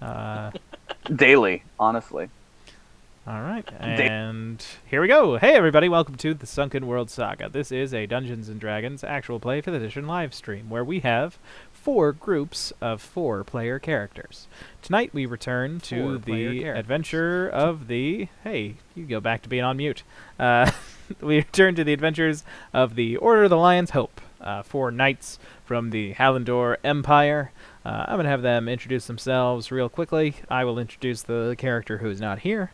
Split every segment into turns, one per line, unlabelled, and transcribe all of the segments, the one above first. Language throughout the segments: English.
Uh,
Daily, honestly.
all right, and here we go. Hey, everybody, welcome to the Sunken World Saga. This is a Dungeons and Dragons actual play 5th edition live stream where we have 4 groups of 4-player characters. Tonight we return to the adventure of the. Hey, you go back to being on mute. We return to the adventures of the Order of the Lion's Hope. 4 knights from the Hallandor Empire. I'm going to have them introduce themselves real quickly. I will introduce the character who is not here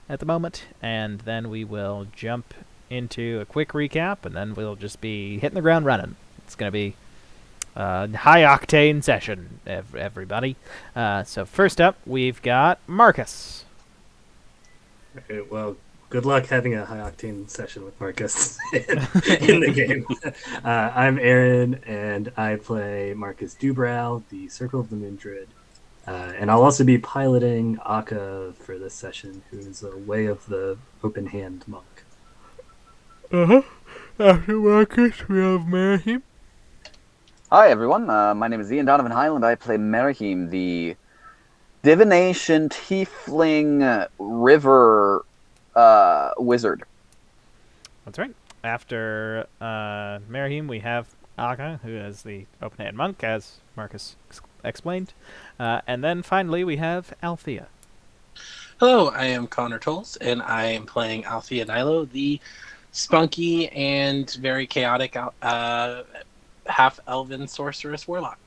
at the moment, and then we will jump into a quick recap, and then we'll just be hitting the ground running. It's going to be a high-octane session, everybody. So first up, we've got Marcus.
Okay, well, good luck having a high octane session with Marcus in the game. I'm Aaron, and I play Marcus Dubrow, the Circle of the Moon Druid. And I'll also be piloting Akka for this session, who is a Way of the Open Hand monk.
After Marcus, we have Merahim.
Hi, everyone. My name is Ian Donovan Highland. I play Merahim, the divination tiefling river wizard.
That's right. After Merahim, we have Aga, who is the open-hand monk, as Marcus explained. And then finally, we have Althea.
Hello, I am Connor Tolles, and I am playing Althea Nilo, the spunky and very chaotic half-elven sorceress warlock.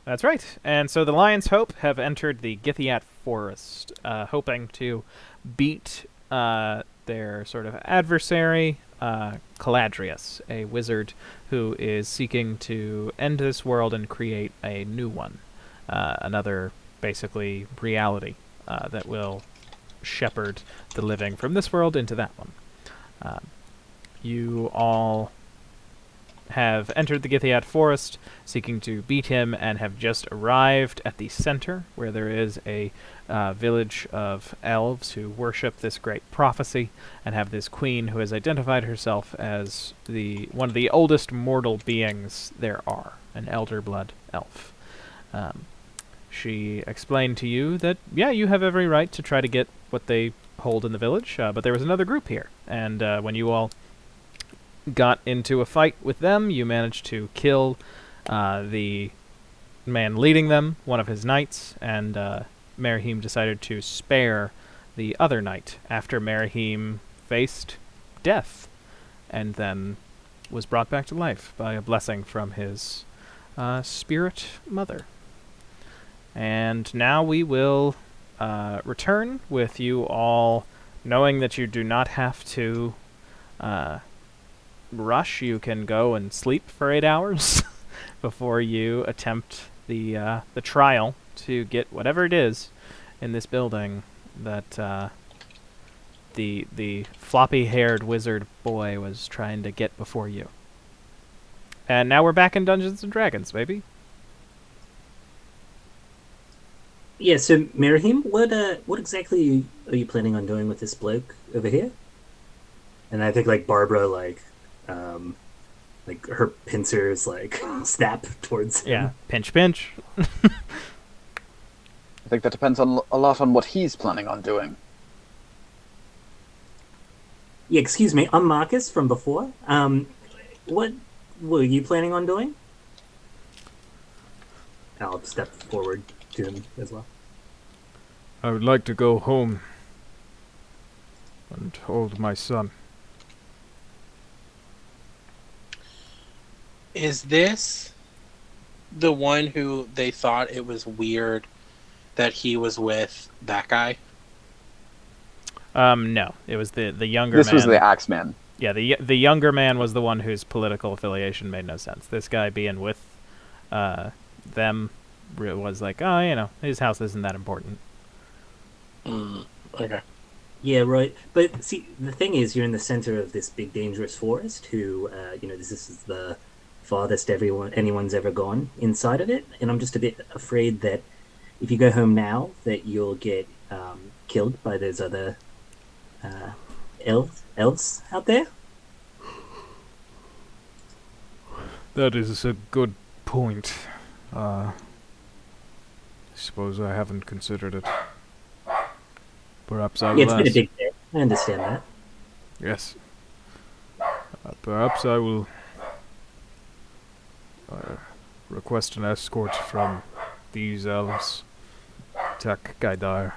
That's right. And so the Lion's Hope have entered the Githiat Forest, hoping to beat their sort of adversary, Caladrius, a wizard who is seeking to end this world and create a new one. Another, basically, reality that will shepherd the living from this world into that one. You all have entered the Githiat Forest, seeking to beat him, and have just arrived at the center, where there is a village of elves who worship this great prophecy, and have this queen who has identified herself as one of the oldest mortal beings there are, an elder blood elf. She explained to you that, yeah, you have every right to try to get what they hold in the village, but there was another group here, and when you all got into a fight with them, you managed to kill the man leading them, one of his knights, and Merahim decided to spare the other knight after Merahim faced death, and then was brought back to life by a blessing from his spirit mother. And now we will return with you all knowing that you do not have to rush. You can go and sleep for 8 hours before you attempt the trial to get whatever it is in this building that the floppy-haired wizard boy was trying to get before you. And now we're back in Dungeons and Dragons, baby.
Yeah, so Merahim, what exactly are you planning on doing with this bloke over here? And I think Barbara her pincers snap towards him.
Yeah, pinch, pinch.
I think that depends a lot on what he's planning on doing.
Yeah, excuse me, I'm Marcus from before. What were you planning on doing? I'll step forward to him as well.
I would like to go home and hold my son.
Is this the one who they thought it was weird that he was with that guy?
No. It was the younger man.
This was the Axeman.
Yeah, the younger man was the one whose political affiliation made no sense. This guy being with them was like, oh, his house isn't that important.
Okay.
Yeah, right. But see, the thing is, you're in the center of this big, dangerous forest. This is the farthest anyone's ever gone inside of it, and I'm just a bit afraid that if you go home now, that you'll get killed by those other elves out there.
That is a good point. suppose I haven't considered it. Perhaps I will
It's been a
ask.
big day. I understand that.
Yes. Perhaps I will request an escort from these elves. Tak Gaidar.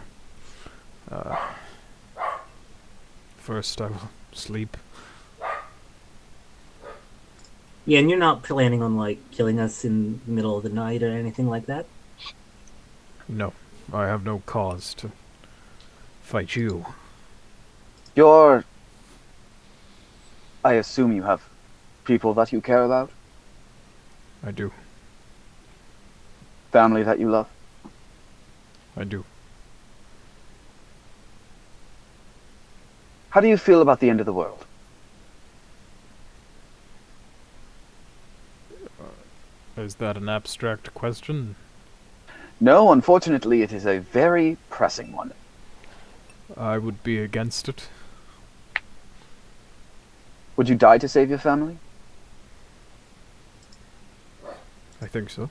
First, I will sleep.
Yeah, and you're not planning on like killing us in the middle of the night or anything like that?
No, I have no cause to fight you.
I assume you have people that you care about,
I do.
family that you love.
I do.
How do you feel about the end of the world?
Is that an abstract question?
No, unfortunately, it is a very pressing one.
I would be against it.
Would you die to save your family?
I think so.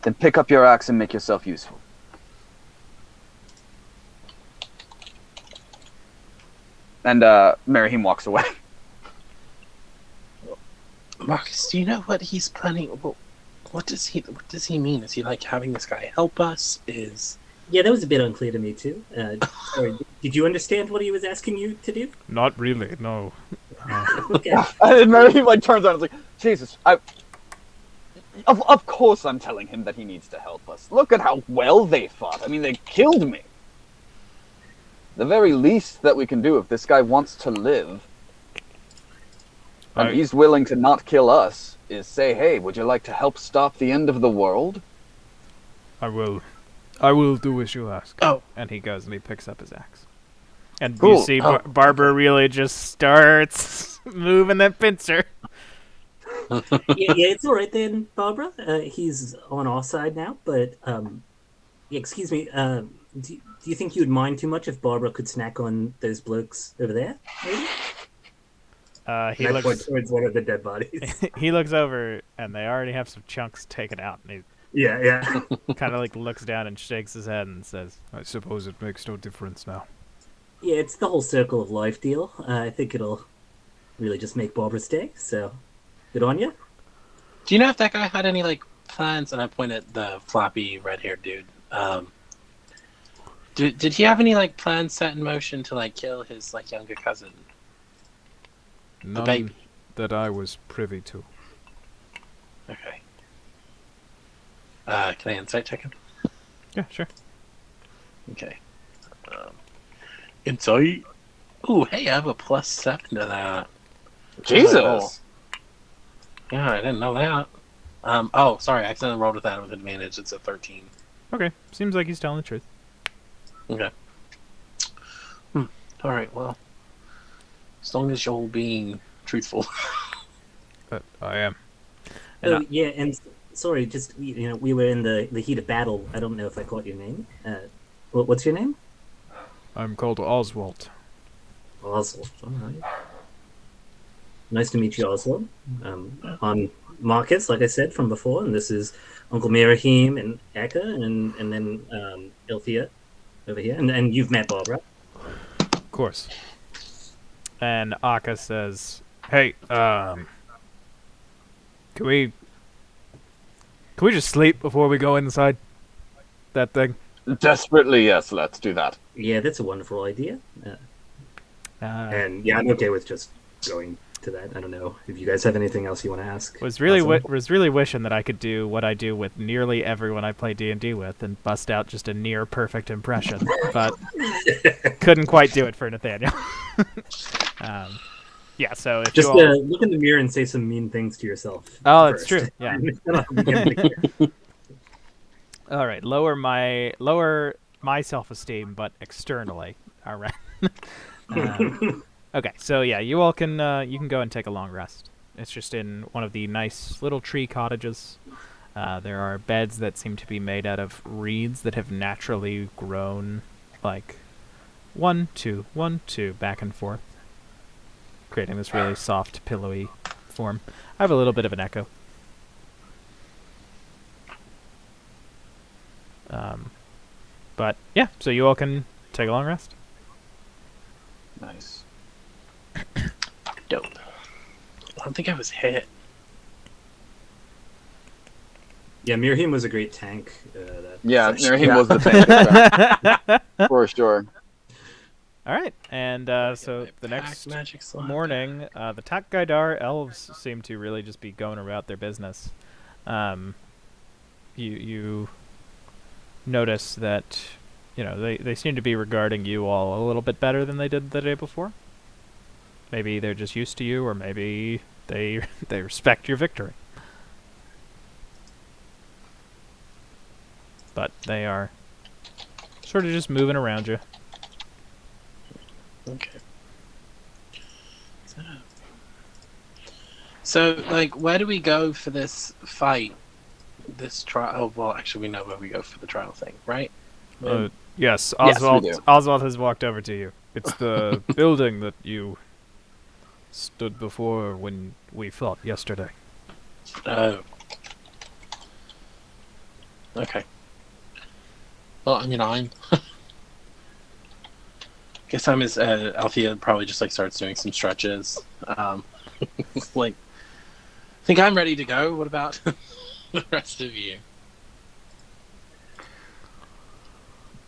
Then pick up your axe and make yourself useful. And Merihim walks away.
Marcus, do you know what he's planning? What does he mean? Is he like having this guy help us?
Yeah, that was a bit unclear to me too. Sorry, did you understand what he was asking you to do?
Not really, no.
Okay.
And Merihim like turns around and is like, Jesus, Of course I'm telling him that he needs to help us. Look at how well they fought. I mean, they killed me. The very least that we can do if this guy wants to live, and he's willing to not kill us, is say, hey, would you like to help stop the end of the world?
I will do as you ask.
Oh.
And he goes and he picks up his axe. And
Cool.
you see Barbara really just starts moving that pincer.
Yeah, it's all right then, Barbara. He's on our side now, but yeah, excuse me. Do you think you'd mind too much if Barbara could snack on those blokes over there? Maybe.
He
And I point
looks
towards one of the dead bodies.
he looks over and they already have some chunks taken out. And
Yeah.
he kind of like looks down and shakes his head and says,
I suppose it makes no difference now.
Yeah, it's the whole circle of life deal. I think it'll really just make Barbara stay. So, good on you.
Do you know if that guy had any like plans? And I point at the floppy red-haired dude. Did he have any like plans set in motion to like kill his like younger cousin?
None
baby.
that I was privy to.
Okay. Can I insight check him?
yeah, sure.
Okay. Insight. Ooh, hey, I have a +7 to that.
Jesus!
Yeah, I didn't know that. Oh, sorry, I accidentally rolled with that with advantage. It's a 13.
Okay, seems like he's telling the truth.
Okay. All right. Well, as long as you're being truthful.
I am.
And
Oh, yeah, and sorry, just we were in the heat of battle. I don't know if I caught your name. What's your name?
I'm called Oswald.
Oswald. All right. Nice to meet you, Oswald. I'm Marcus, like I said from before, and this is Uncle Merihim and Eka, and then Ilthea over here, and you've met Barbara.
Of course.
And Akka says,
Hey,
can we just sleep before we go inside that thing?
Desperately, yes, let's do that.
Yeah, that's a wonderful idea. And yeah, I'm okay with just going to that. I don't know if you guys have anything else you want to ask.
Was really
Awesome.
was really wishing that I could do what I do with nearly everyone I play D&D with and bust out just a near perfect impression, but couldn't quite do it for Nathaniel. Yeah, so if
Just
you all...
look in the mirror and say some mean things to yourself.
Oh, that's
first.
true. Yeah. All right, lower my self-esteem, but externally. All right. Okay, so yeah, you all can go and take a long rest. It's just in one of the nice little tree cottages. There are beds that seem to be made out of reeds that have naturally grown, like 1, 2, 1, 2, back and forth, creating this really soft, pillowy form. I have a little bit of an echo. But yeah, so you all can take a long rest.
Nice.
Dope. I don't think I was hit.
Yeah, Mirhim was a great tank. That
Yeah,
session.
he was the thing. For sure.
All right, and so the
Pack
next
magic slot.
morning, the Tak Gaidar elves seem to really just be going about their business. You notice that, they seem to be regarding you all a little bit better than they did the day before. Maybe they're just used to you, or maybe they respect your victory. But they are sort of just moving around you.
Okay. So, like, where do we go for this fight? This trial? Oh, well, actually, we know where we go for the trial thing, right?
Yes,
Yes,
Oswald.
we do.
Oswald has walked over to you. It's the building that you stood before when we fought yesterday.
Oh. Okay. Well, I mean, guess I'm as Althea probably just like starts doing some stretches. Like, I think I'm ready to go. What about the rest of you?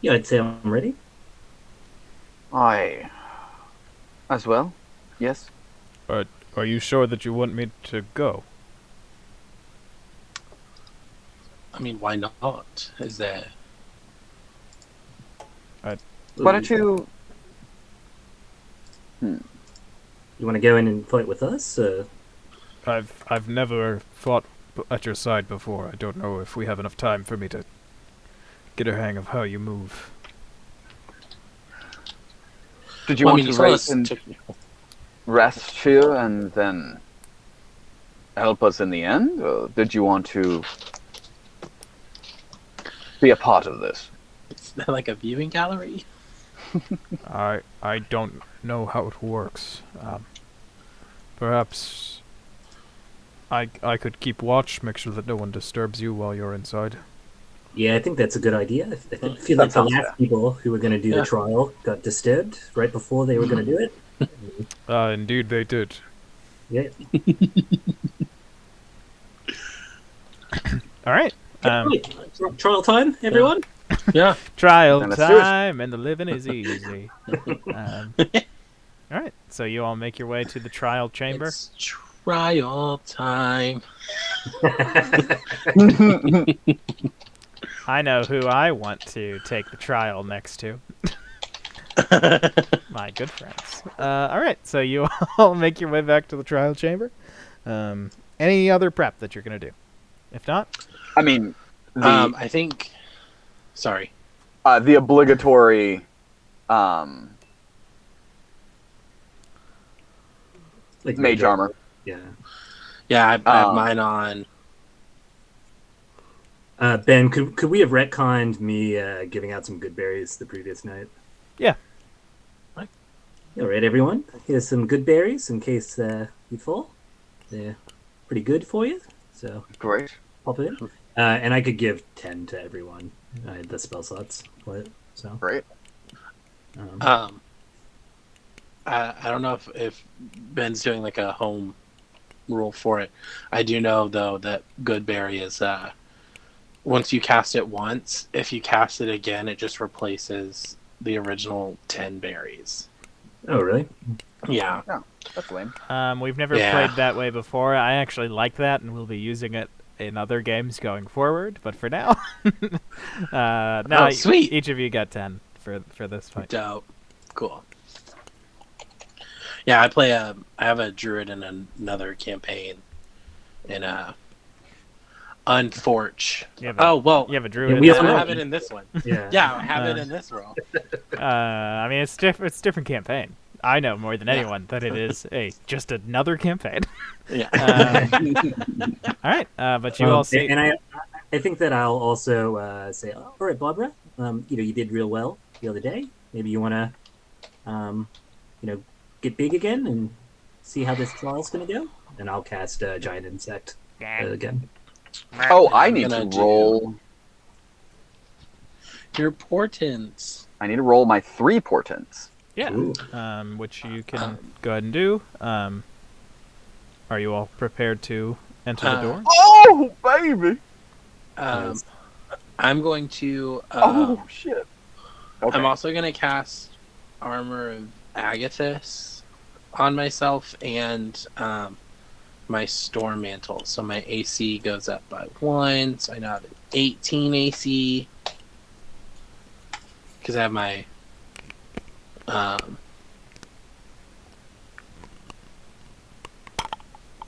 Yeah, I'd say I'm ready.
I. As well? Yes.
Are you sure that you want me to go?
I mean, why not? Is there?
Why don't you.
You want to go in and fight with us?
I've never fought at your side before. I don't know if we have enough time for me to get a hang of how you move.
Did you
Well, I
want
mean,
to
you
race
saw
and
us
rest here and then help us in the end? Or did you want to be a part of this?
Is there like a viewing gallery?
I don't know how it works. Perhaps I could keep watch, make sure that no one disturbs you while you're inside.
Yeah, I think that's a good idea. I feel
That
like the
sounds
last
fair.
people who were going to do
Yeah.
the trial got disturbed right before they were going to do it.
Indeed they did.
Yeah.
All right.
Right. Trial time, everyone.
Yeah.
Trial
Then let's do it.
time, and the living is easy. All right. So you all make your way to the trial chamber.
It's trial time.
I know who I want to take the trial next to. My good friends. All right. So you all make your way back to the trial chamber. Any other prep that you're gonna do? If not,
I mean,
I think. Sorry.
the obligatory.
Like
Mage armor.
Yeah.
Yeah, I have
Um,
mine on.
Ben, could we have retconned me giving out some good berries the previous night?
Yeah.
What?
All right, everyone. Here's some good berries in case you fall. They're pretty good for you, so
Great.
pop it in. And I could give 10 to everyone. I had the spell slots for it, so.
Great.
I don't know if Ben's doing like a home rule for it. I do know though that Goodberry is once you cast it once, if you cast it again, it just replaces the original 10 berries.
Oh, really?
Yeah.
That's lame.
we've never
Yeah.
played that way before. I actually like that, and we'll be using it in other games going forward. But for now, no,
Oh, sweet.
Each of you got 10 for this fight.
Dope. Cool. Yeah, I have a druid in another campaign in Unforge.
You have a-
Oh, well,
You have a druid.
Yeah,
in
we
this
have
I
one?
have it in this one.
Yeah.
Yeah, I have it
Uh,
in this roll.
I mean, it's different campaign. I know more than
Yeah.
anyone that it is just another campaign.
Yeah.
All right, but you all see.
And I think that I'll also say, all right, Barbara, you did real well the other day. Maybe you want to, get big again and see how this trial's going to go. And I'll cast Giant Insect again.
Oh, I need
gonna
to roll.
Your portents.
I need to roll my 3 portents.
Yeah.
Ooh.
Which you can go ahead and do. Are you all prepared to enter the door?
Oh, baby!
Nice.
I'm going to.
Oh, shit. Okay.
I'm also going to cast Armor of Agathis on myself and my Storm Mantle. So my AC goes up by 1. So I now have an 18 AC. Because I have my.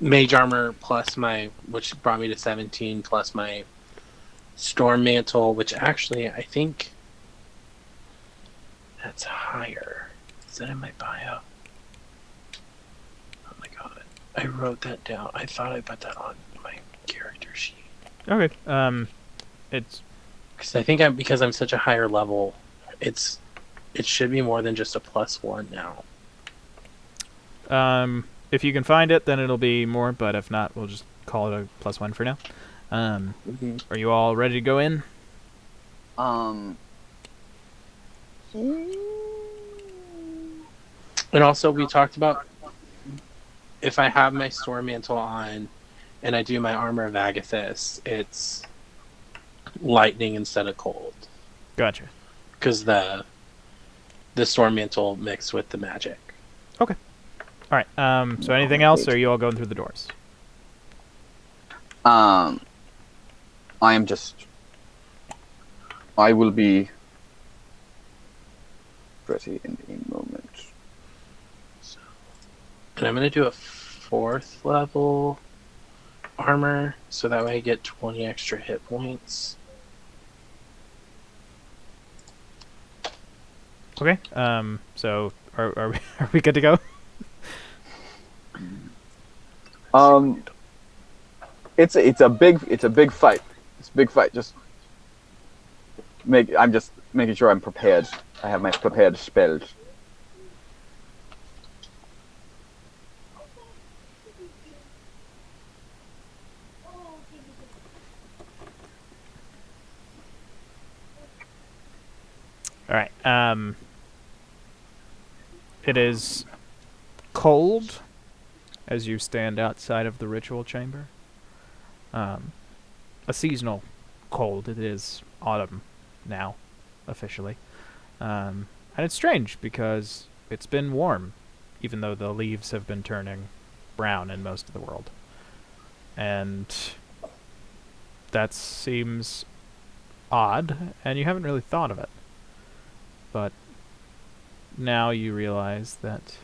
Mage Armor plus my. Which brought me to 17 plus my Storm Mantle, which actually I think. That's higher. Is that in my bio? Oh my god. I wrote that down. I thought I put that on my character sheet.
Okay. It's
Because I think because I'm such a higher level, it should be more than just a +1 now.
if you can find it, then it'll be more. But if not, we'll just call it a +1 for now. Are you all ready to go in?
And also, we talked about if I have my Storm Mantle on and I do my Armor of Agathis, it's lightning instead of cold.
Gotcha.
Because the Storm Mantle mixed with the magic.
All right. So anything else, or are you all going through the doors?
I will be ready in a moment.
And I'm going to do a 4th level armor, so that way I get 20 extra hit points.
Okay. So are we good to go?
It's a big fight. It's a big fight. I'm just making sure I'm prepared. I have my prepared spells.
All right. It is cold as you stand outside of the ritual chamber. A seasonal cold. It is autumn now, officially. And it's strange because it's been warm, even though the leaves have been turning brown in most of the world. And that seems odd, and you haven't really thought of it. But now you realize that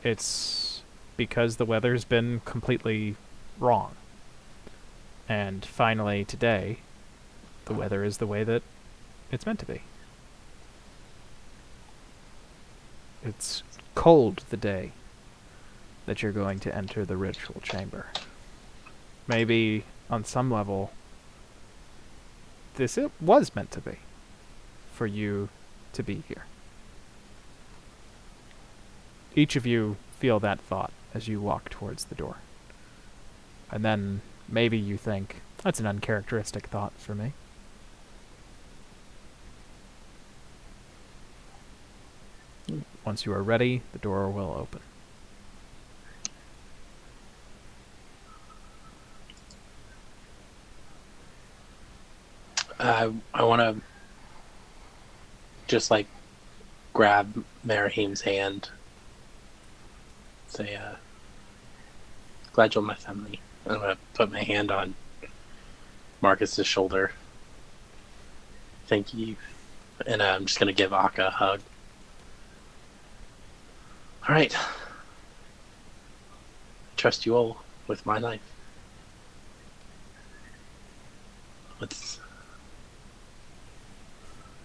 it's because the weather's been completely wrong. And finally, today, the weather is the way that it's meant to be. It's cold the day that you're going to enter the ritual chamber. Maybe, on some level, it was meant to be for you to be here. Each of you feel that thought as you walk towards the door. And then maybe you think, that's an uncharacteristic thought for me. Once you are ready, the door will open.
I want to just grab Merahim's hand. Say, glad you're my family. I'm going to put my hand on Marcus's shoulder. Thank you. And I'm just going to give Akka a hug. All right. I trust you all with my life.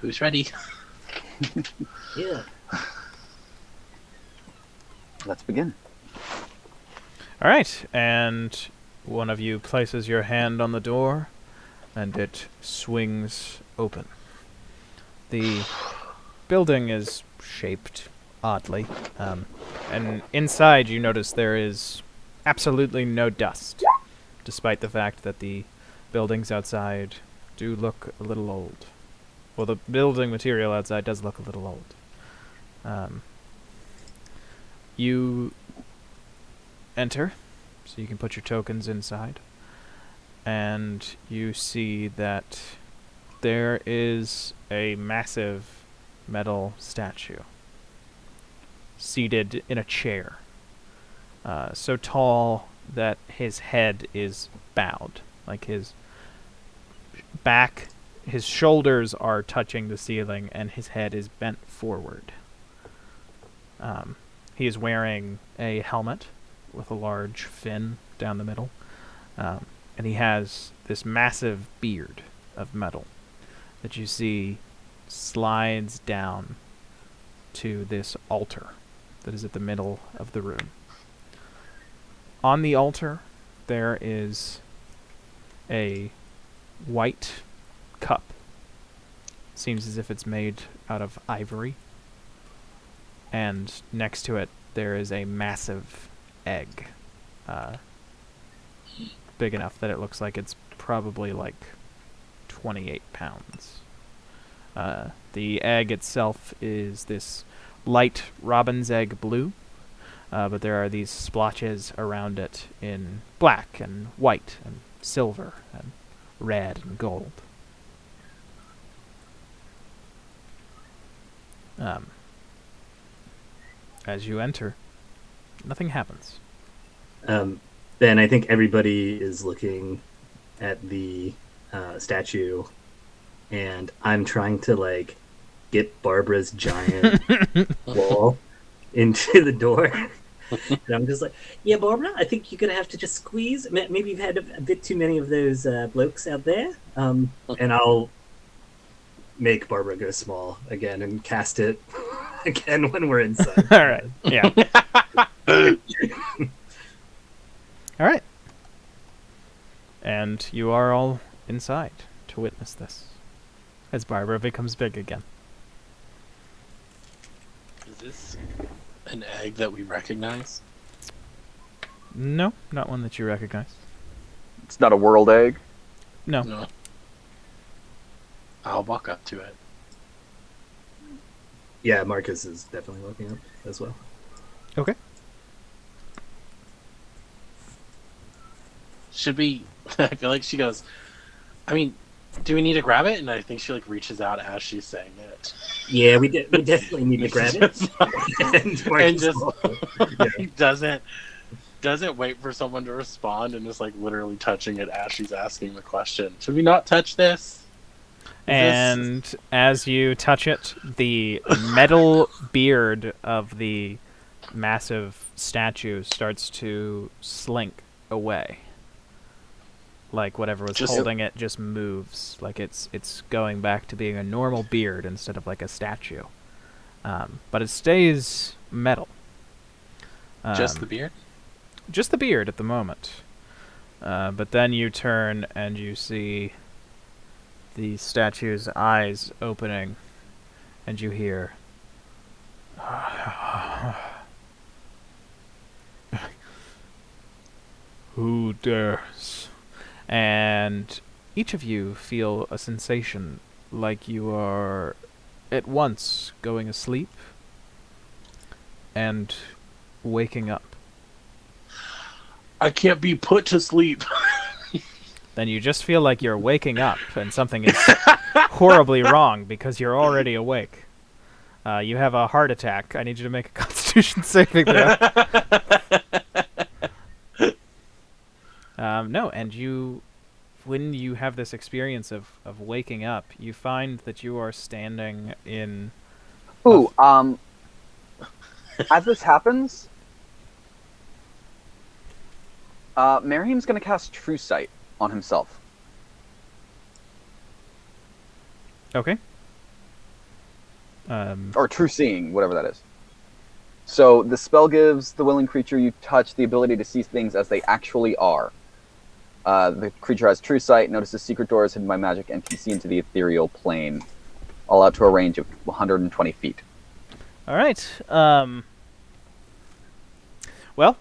Who's ready?
Yeah.
Let's begin.
All right, and one of you places your hand on the door, and it swings open. The building is shaped oddly, and inside you notice there is absolutely no dust, despite the fact that the buildings outside do look a little old. Well, the building material outside does look a little old. You enter, so you can put your tokens inside, and you see that there is a massive metal statue seated in a chair, so tall that his head is bowed, like his back, his shoulders are touching the ceiling, and his head is bent forward. He is wearing a helmet with a large fin down the middle, and he has this massive beard of metal that you see slides down to this altar that is at the middle of the room. On the altar, there is a white cup. Seems as if it's made out of ivory. And next to it, there is a massive egg. Big enough that it looks like it's probably like 28 pounds. The egg itself is this light robin's egg blue, but there are these splotches around it in black and white and silver and red and gold. As you enter, nothing happens.
Then I think everybody is looking at the statue, and I'm trying to like get Barbara's giant wall into the door. And I'm just like, yeah, Barbara, I think you're gonna have to just squeeze. Maybe you've had a bit too many of those blokes out there. And I'll make Barbara go small again and cast it again when we're inside.
All right. Yeah. All right. And you are all inside to witness this as Barbara becomes big again.
Is this an egg that we recognize?
No, not one that you recognize.
It's not a world egg.
No.
No. I'll walk up to it.
Yeah, Marcus is definitely looking up as well.
Okay.
Should we? I feel like she goes. I mean, do we need to grab it? And I think she like reaches out as she's saying it.
Yeah, we definitely need to grab it. And Marcus
And just doesn't wait for someone to respond and is like literally touching it as she's asking the question. Should we not touch this?
And as you touch it, the metal beard of the massive statue starts to slink away. Like whatever was holding it just moves. Like it's going back to being a normal beard instead of like a statue. But it stays metal.
Just the beard?
Just the beard at the moment. But then you turn and you see the statue's eyes opening, and you hear "Who dares?" And each of you feel a sensation like you are at once going asleep and waking up.
I can't be put to sleep.
Then you just feel like you're waking up and something is horribly wrong because you're already awake. You have a heart attack. I need you to make a Constitution saving throw. No, and when you have this experience of waking up, you find that you are standing in...
Ooh, as this happens, Miriam's gonna cast True Sight on himself.
Okay.
Or True Seeing, whatever that is. So the spell gives the willing creature you touch the ability to see things as they actually are. The creature has True Sight, notices secret doors hidden by magic, and can see into the ethereal plane, all out to a range of 120 feet.
All right. Well,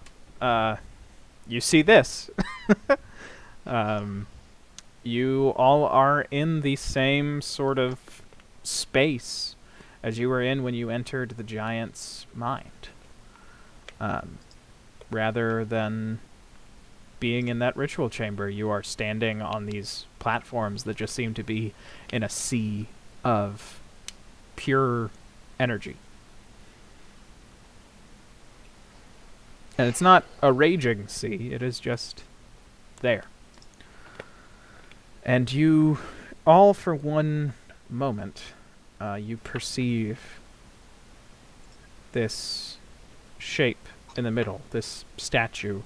you see this. you all are in the same sort of space as you were in when you entered the giant's mind. Rather than being in that ritual chamber, you are standing on these platforms that just seem to be in a sea of pure energy. And it's not a raging sea, it is just there. And you all, for one moment, you perceive this shape in the middle, this statue,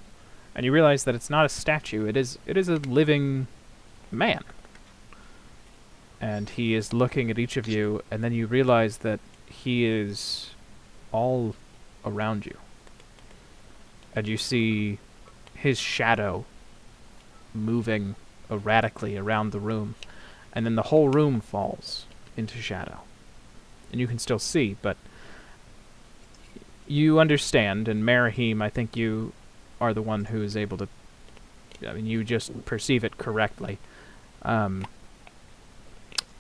and you realize that it's not a statue, it is a living man. And he is looking at each of you, and then you realize that he is all around you. And you see his shadow moving erratically around the room, and then the whole room falls into shadow. And you can still see, but you understand, and Marahim, I think you are the one who is able to... I mean, you just perceive it correctly.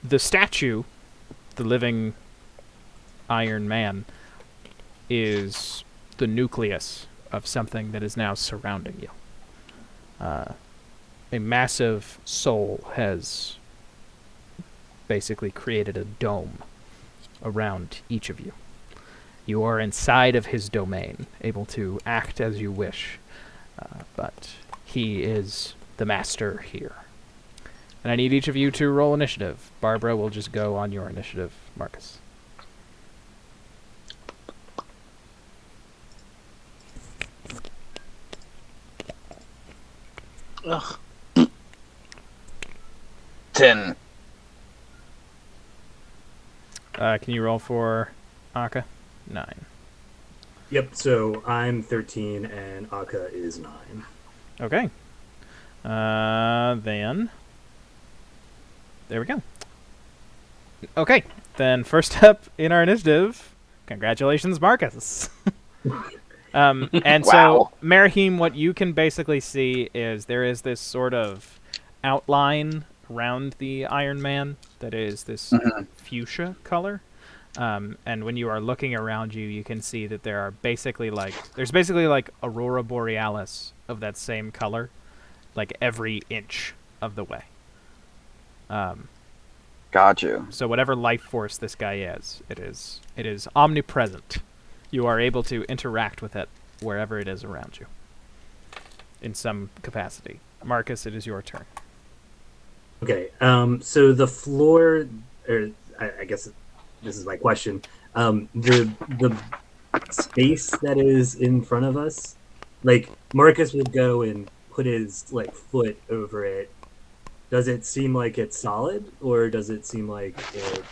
The statue, the living Iron Man, is the nucleus of something that is now surrounding you. A massive soul has basically created a dome around each of you. You are inside of his domain, able to act as you wish, but he is the master here. And I need each of you to roll initiative. Barbara will just go on your initiative, Marcus.
Ugh.
10.
Can you roll for Akka? 9.
Yep, so I'm 13 and Akka is 9.
Okay. Then... There we go. Okay, then first up in our initiative, congratulations, Marcus. And
Wow.
so, Marahim, what you can basically see is there is this sort of outline around the Iron Man that is this fuchsia color. And when you are looking around you, you can see that there's basically like Aurora Borealis of that same color, like every inch of the way.
Got you.
So whatever life force this guy is, it is omnipresent. You are able to interact with it wherever it is around you, in some capacity. Marcus, it is your turn.
Okay, so the floor, or I guess this is my question. The space that is in front of us, like Marcus would go and put his foot over it. Does it seem like it's solid, or does it seem like it...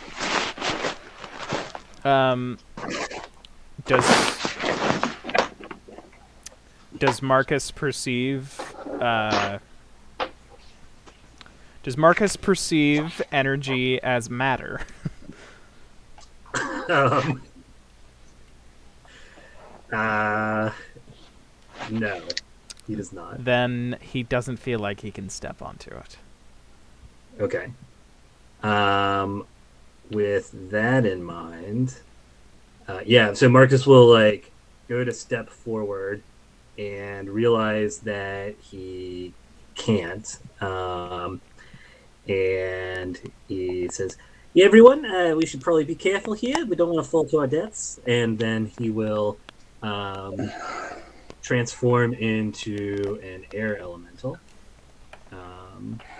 Does Marcus perceive energy as matter?
No, he does not.
Then he doesn't feel like he can step onto it.
Okay. With that in mind, so Marcus will go to step forward and realize that he can't. And he says, "Yeah, everyone, we should probably be careful here. We don't want to fall to our deaths." And then he will transform into an air elemental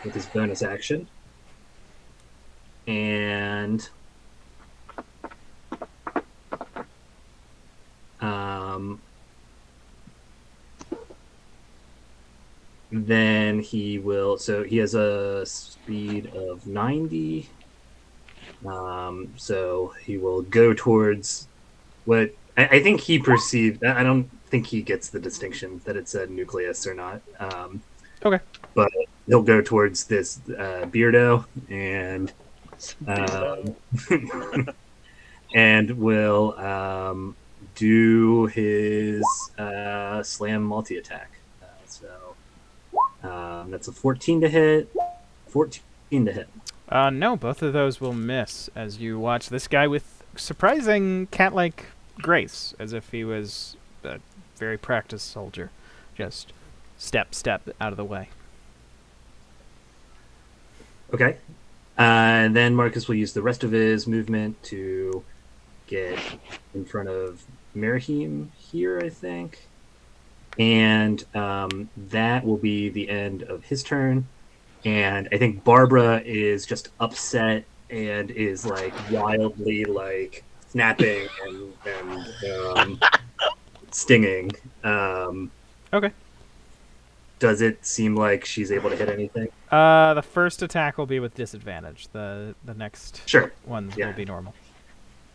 with his bonus action. And then he will, so he has a speed of 90. So he will go towards what I think he perceived. I don't think he gets the distinction that it's a nucleus or not.
Okay.
But he'll go towards this Beardo and and will do his slam multi-attack. So that's a 14 to hit, 14 to hit.
No, both of those will miss as you watch this guy with surprising cat-like grace, as if he was a very practiced soldier, just step out of the way.
Okay. And then Marcus will use the rest of his movement to get in front of Merahim here, I think. And that will be the end of his turn. And I think Barbara is just upset and is like wildly like snapping and stinging.
Okay.
Does it seem like she's able to hit anything?
The first attack will be with disadvantage. The next
Sure.
ones
Yeah.
will be normal.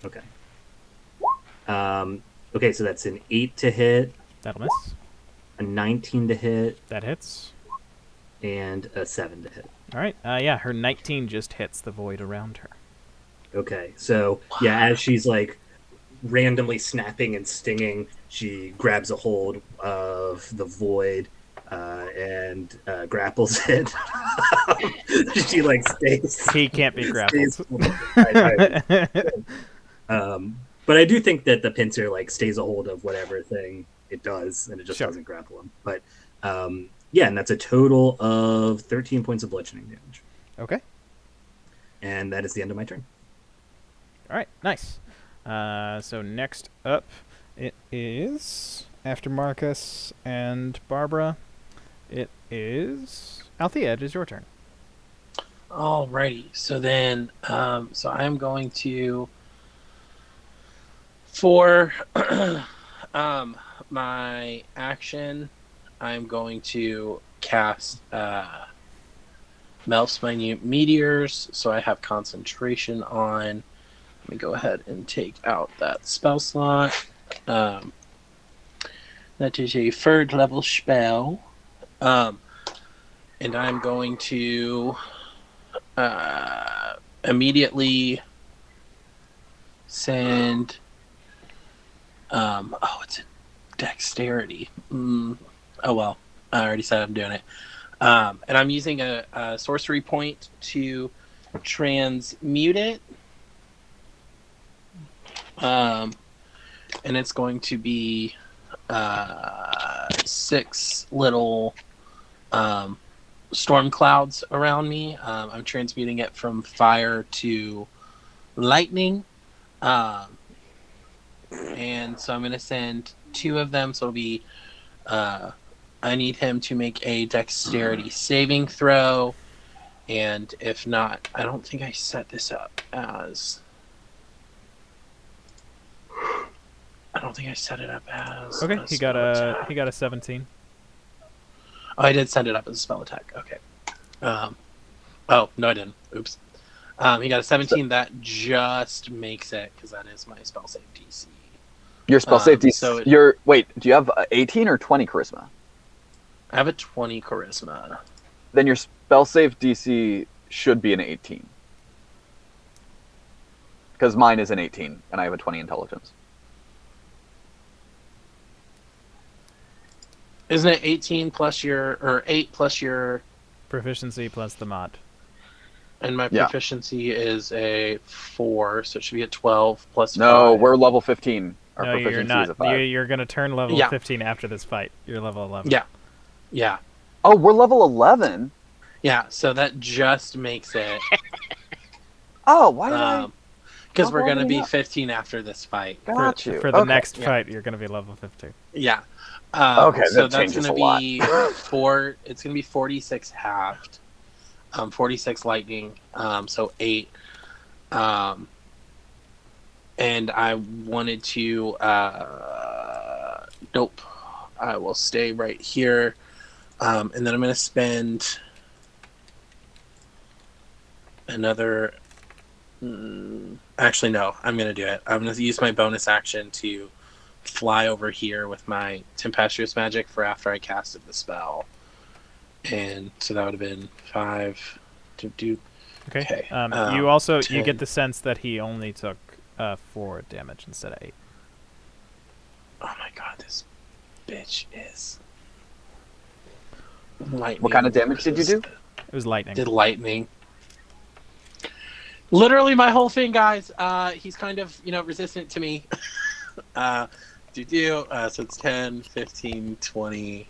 Okay. Okay, so that's an 8 to hit,
That'll miss.
a 19 to hit,
That hits.
and a 7 to hit.
All right. Yeah, her 19 just hits the void around her.
Okay, so yeah, as she's like randomly snapping and stinging, she grabs a hold of the void and grapples it. She like stays.
He can't be grappled.
But I do think that the pincer like stays a hold of whatever thing it does, and it just
Sure.
doesn't grapple him. But yeah, and that's a total of 13 points of bludgeoning damage,
Okay.
and that is the end of my turn.
All right. Nice. So next up, it is after Marcus and Barbara. It is Althea. It is your turn.
Alrighty. So then, so I'm going to, for my action, I'm going to cast Melf's Minute Meteors, so I have concentration on. Let me go ahead and take out that spell slot. That is a third level spell. And I'm going to immediately send it's a dexterity. Oh well, I already said I'm doing it. And I'm using a sorcery point to transmute it. And it's going to be 6 little storm clouds around me. I'm transmuting it from fire to lightning. And so I'm going to send 2 of them. So it'll be, I need him to make a dexterity saving throw. And if not, I don't think I set this up as... I don't think I set it up as...
Okay.
a
He got
spell
a
attack.
17.
Oh, I did send it up as a spell attack. Okay. Oh, no, I didn't. Oops. He got a 17. That just makes it, because that is my spell save DC.
Your spell safety.
so it-
Wait. Do you have 18 or 20 charisma?
I have a 20 charisma.
Then your spell save DC should be an 18. Because mine is an 18, and I have a 20 intelligence.
Isn't it 18 plus your, or 8 plus your,
Proficiency plus the mod.
and my
Yeah.
proficiency is a 4, so it should be a 12 plus
No,
5.
we're level 15. Our
No,
proficiency
you're not.
is a 5.
You're going to turn level
Yeah.
15 after this fight. You're level 11.
Yeah. Yeah.
Oh, we're level 11?
Yeah, so that just makes it.
Oh, why did I...
Because
How
we're going to
leveling
be
up?
15 after this fight.
Got you.
For the
Okay.
next
Yeah.
fight, you're going to be level 15.
Yeah.
Okay,
so
that
that's
changes
going
a
to
lot.
be 4. It's going to be 46 halved. 46 lightning. So 8. And I wanted to. Nope. I will stay right here. And then I'm going to spend another. Actually, no. I'm going to do it. I'm going to use my bonus action to fly over here with my tempestuous magic for after I casted the spell. And so that would have been 5 to do.
Okay.
Okay,
You also you
10.
get the sense that he only took 4 damage instead of 8.
Oh my god, this bitch is lightning.
What kind of damage did you do?
It was lightning.
Did lightning. Literally my whole thing, guys. He's kind of, resistant to me. So it's 10, 15, 20,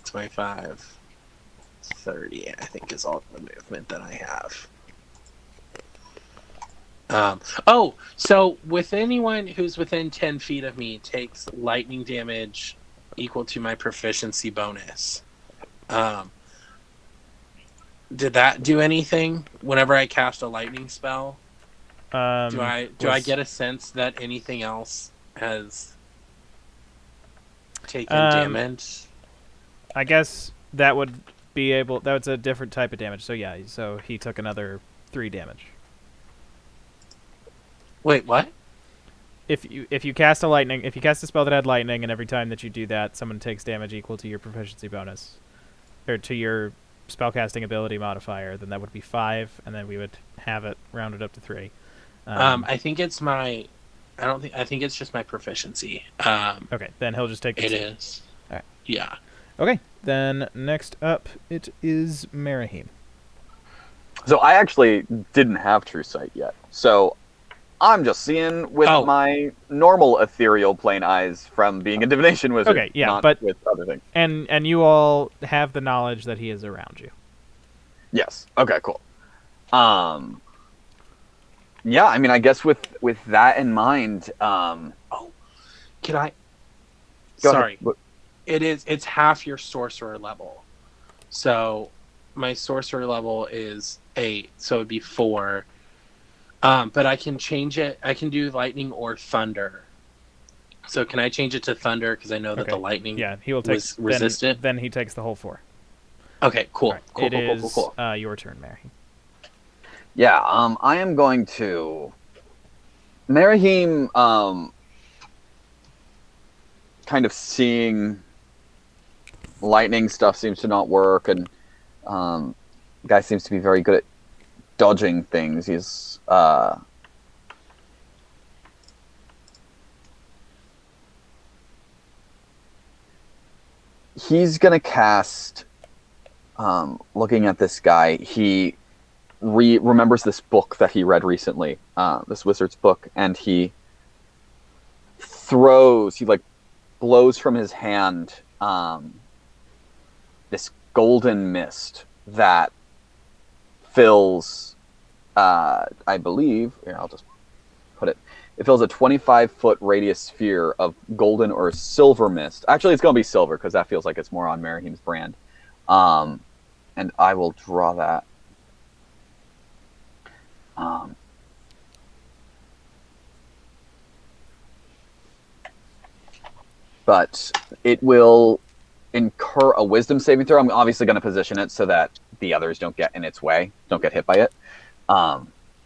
25, 30, I think is all the movement that I have. So with anyone who's within 10 feet of me takes lightning damage equal to my proficiency bonus. Did that do anything whenever I cast a lightning spell? Do I get a sense that anything else has taken damage?
I guess that would be able. That's a different type of damage. So yeah, so he took another 3 damage.
Wait, what?
If you cast a spell that had lightning, and every time that you do that, someone takes damage equal to your proficiency bonus, or to your spellcasting ability modifier, then that would be 5, and then we would have it rounded up to 3.
I think it's my. I think it's just my proficiency.
Okay, then he'll just take.
It is.
All right.
Yeah.
Okay, then next up it is Marahim.
So I actually didn't have True Sight yet. So I'm just seeing with my normal ethereal plane eyes from being a divination wizard.
Okay, yeah,
not
but
with other things.
And you all have the knowledge that he is around you.
Yes. Okay. Cool. Yeah. I mean, I guess with that in mind.
Can I?
Go
Sorry.
ahead.
It's half your sorcerer level. So my sorcerer level is 8, so it'd be 4. But I can change it. I can do lightning or thunder. So can I change it to thunder because I know that the lightning
he will take
was resistant?
Then he takes the whole 4.
Okay, cool.
Right.
Cool,
It
cool,
is
cool, cool, cool.
Your turn, Mary.
Yeah. I am going to. Marahim. Kind of seeing lightning stuff seems to not work, and guy seems to be very good at dodging things. He's gonna cast. Looking at this guy, he remembers this book that he read recently, this wizard's book, and he blows from his hand this golden mist that fills, I believe, here, I'll just put it, it fills a 25-foot radius sphere of golden or silver mist. Actually, it's going to be silver, because that feels like it's more on Marahim's brand. And I will draw that. But it will incur a wisdom saving throw. I'm obviously going to position it so that the others don't get in its way, don't get hit by it.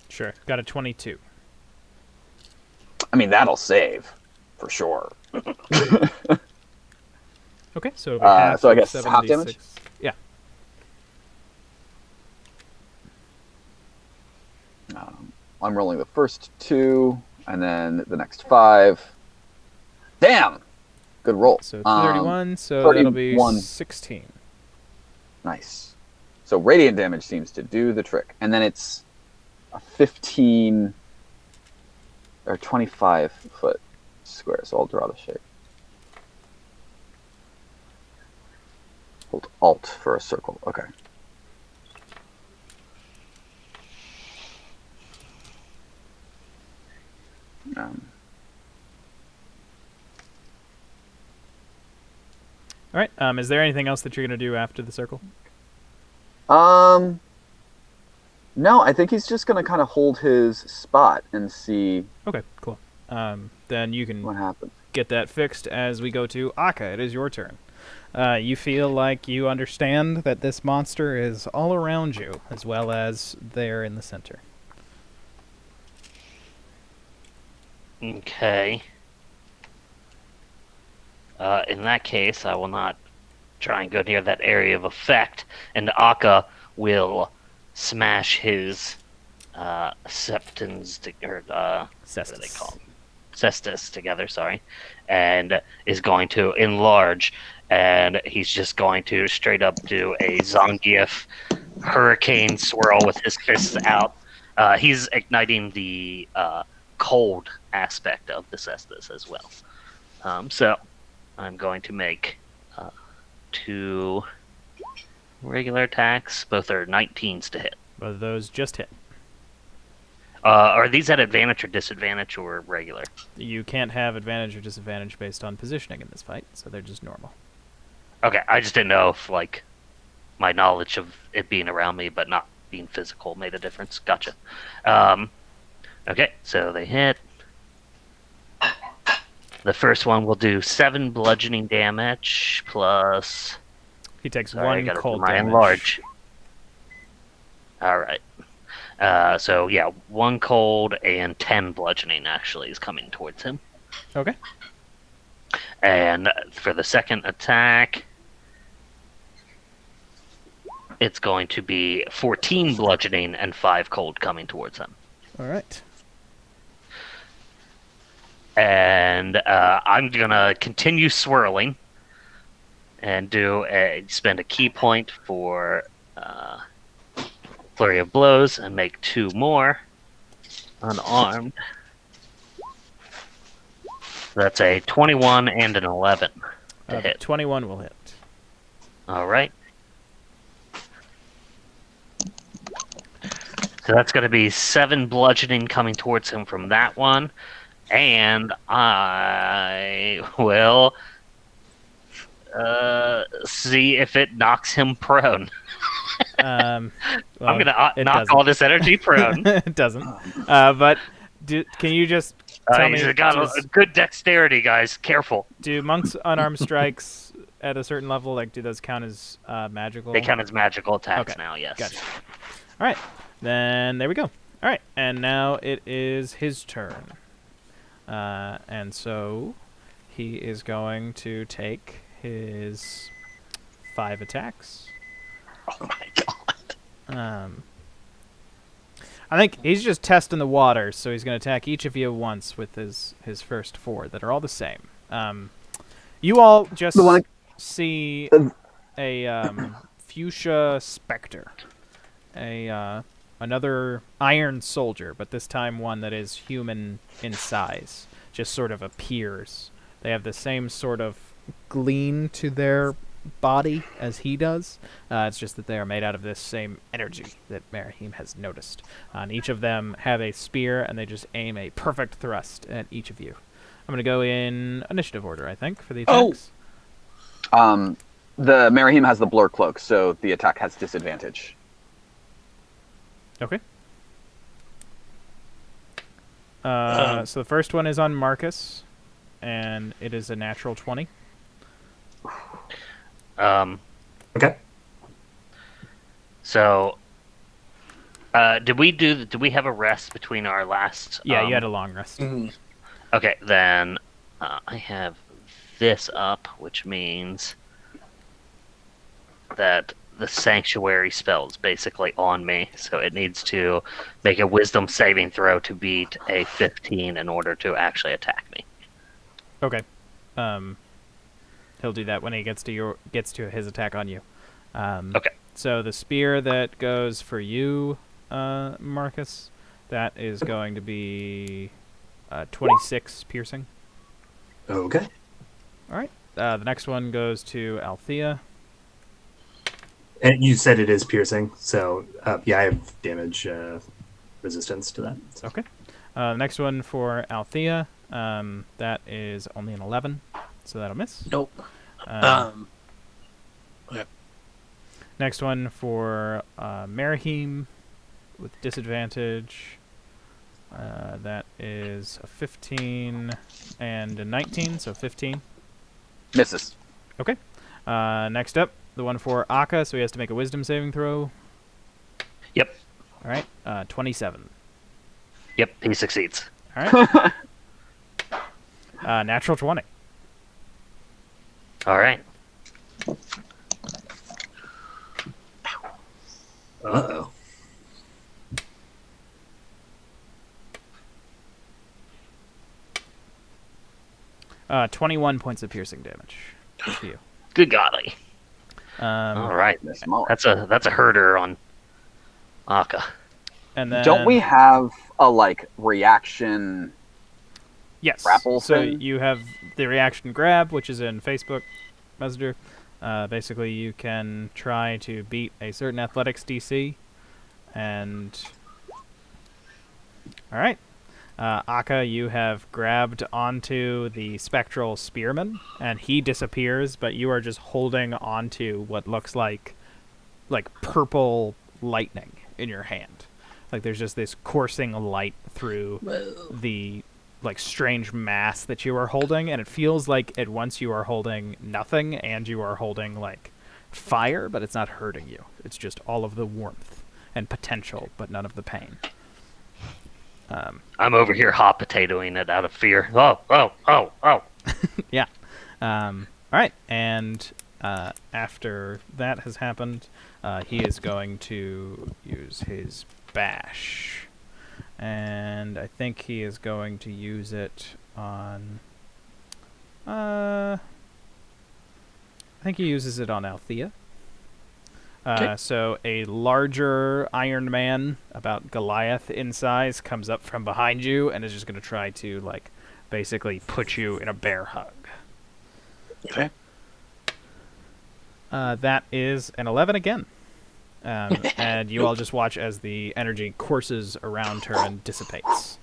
Sure. Got a 22.
I mean, that'll save, for sure.
Okay, so it'll be half
so I
of
guess half
76.
damage?
Yeah.
I'm rolling the first 2, and then the next 5. Damn! Good roll.
So 31, so that'll be 16.
Nice. So radiant damage seems to do the trick. And then it's a 15 or 25-foot square, so I'll draw the shape. Hold Alt for a circle. Okay.
All right. Is there anything else that you're going to do after the circle?
No, I think he's just going to kind of hold his spot and see.
Okay, cool. Then you can
what happens.
Get that fixed as we go to Akka. It is your turn. You feel like you understand that this monster is all around you, as well as there in the center.
Okay. In that case, I will not try and go near that area of effect, and Akka will smash his septons,
Cestus.
what do they call them? Cestus together, sorry, and is going to enlarge, and he's just going to straight up do a Zangief hurricane swirl with his fists out. He's igniting the cold aspect of the cestus as well. So I'm going to make 2 regular attacks. Both are 19s to hit.
Both of those just hit.
Are these at advantage or disadvantage or regular?
You can't have advantage or disadvantage based on positioning in this fight, so they're just normal.
Okay, I just didn't know if like my knowledge of it being around me but not being physical made a difference. Gotcha. Okay, so they hit. The first one will do 7 bludgeoning damage plus.
He takes
Sorry, I
1
gotta do
cold
my
damage.
enlarge. All right. So yeah, 1 cold and 10 bludgeoning actually is coming towards him.
Okay.
And for the second attack, it's going to be 14 bludgeoning and 5 cold coming towards him.
All right.
And I'm gonna continue swirling and spend a key point for flurry of blows and make 2 more unarmed. That's a 21 and an 11 to hit.
21 will hit.
All right. So that's going to be 7 bludgeoning coming towards him from that one, and I will see if it knocks him prone.
Well,
I'm going to
it
knock
doesn't.
all this energy prone.
It doesn't. But can you just tell me?
He's got a good dexterity, guys. Careful.
Do monks' unarmed strikes at a certain level, like, do those count as magical?
They count as magical attacks
Okay.
now, yes.
Gotcha. All right. Then there we go. All right. And now it is his turn. And so he is going to take his 5 attacks.
Oh my god.
I think he's just testing the water, so he's going to attack each of you once with his first 4 that are all the same. You all just
The one-
see a fuchsia specter, another iron soldier, but this time one that is human in size, just sort of appears. They have the same sort of gleam to their body as he does. It's just that they are made out of this same energy that Merahim has noticed. And each of them have a spear, and they just aim a perfect thrust at each of you. I'm going to go in initiative order, I think, for the attacks.
The Merahim has the blur cloak, so the attack has disadvantage.
Okay. So the first one is on Marcus, and it is a natural 20.
Okay.
So, did we have a rest between our last?
Yeah, you had a long rest.
Okay, then I have this up, which means that the sanctuary spell is basically on me, so it needs to make a wisdom saving throw to beat a 15 in order to actually attack me.
Okay. He'll do that when he gets to his attack on you.
Okay.
So the spear that goes for you, Marcus, that is going to be 26 piercing.
Okay.
All right. The next one goes to Althea.
And you said it is piercing, so yeah, I have damage resistance to that. So.
Okay. Next one for Althea. That is only an 11, so that'll miss.
Nope.
Okay.
Next one for Merahim with disadvantage. That is a 15 and a 19, so 15.
Misses.
Okay. Next up, the one for Akka, so he has to make a wisdom saving throw.
Yep.
All right. 27.
Yep, he succeeds.
All right. Natural 20.
All right.
Uh-oh.
Uh, 21 points of piercing damage. Good for you.
Good golly. All right.
Miss Mullet.
That's a herder on Aka.
And then
Don't we have a like reaction?
Yes.
grapple
so
thing?
you have the reaction grab, which is in Facebook Messenger. Basically, you can try to beat a certain athletics DC, and all right, Aka, you have grabbed onto the spectral spearman, and he disappears, but you are just holding onto what looks like purple lightning in your hand. Like there's just this coursing light through the like strange mass that you are holding, and it feels like at once you are holding nothing and you are holding like fire, but it's not hurting you. It's just all of the warmth and potential, but none of the pain.
I'm over here hot potatoing it out of fear. Oh.
Yeah. All right, and after that has happened, he is going to use his bash. And I think he is going to use it on... I think he uses it on Althea.
Okay.
So a larger Iron Man, about Goliath in size, comes up from behind you and is just going to try to, like, basically put you in a bear hug.
Okay.
That is an 11 again. And you all just watch as the energy courses around her and dissipates.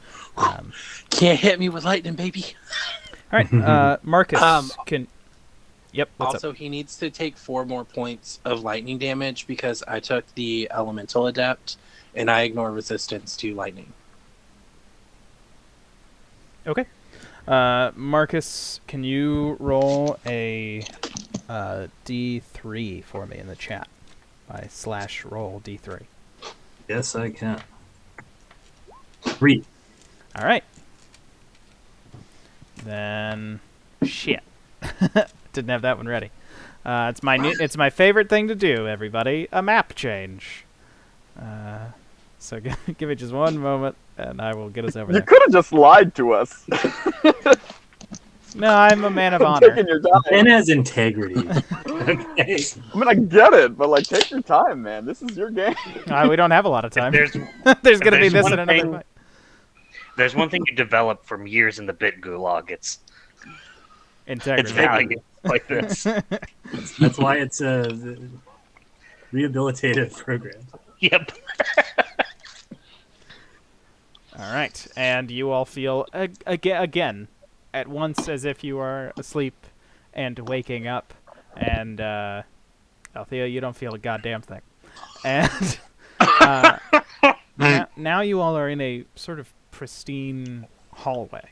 Can't hit me with lightning, baby.
All right, Marcus can... Yep, what's
Also,
up?
he needs to take 4 more points of lightning damage because I took the Elemental Adept, and I ignore resistance to lightning.
Okay. Marcus, can you roll a D3 for me in the chat? /roll D3.
Yes, I can. 3.
All right. Then, shit. Didn't have that one ready. It's my favorite thing to do, everybody. A map change. So give it just one moment, and I will get us over
You
there.
could have just lied to us.
No, I'm a man of
I'm
honor.
taking your time.
Ben has integrity. Okay.
I mean, I get it, but like, take your time, man. This is your game.
We don't have a lot of time.
There's
There's gonna be
there's
this
one
and another
thing-
fight.
There's one thing you develop from years in the bit gulag. It's
Integrity.
value like this.
That's why it's a rehabilitative program.
Yep.
All right, and you all feel again at once as if you are asleep and waking up, and Althea, you don't feel a goddamn thing. And now you all are in a sort of pristine hallway.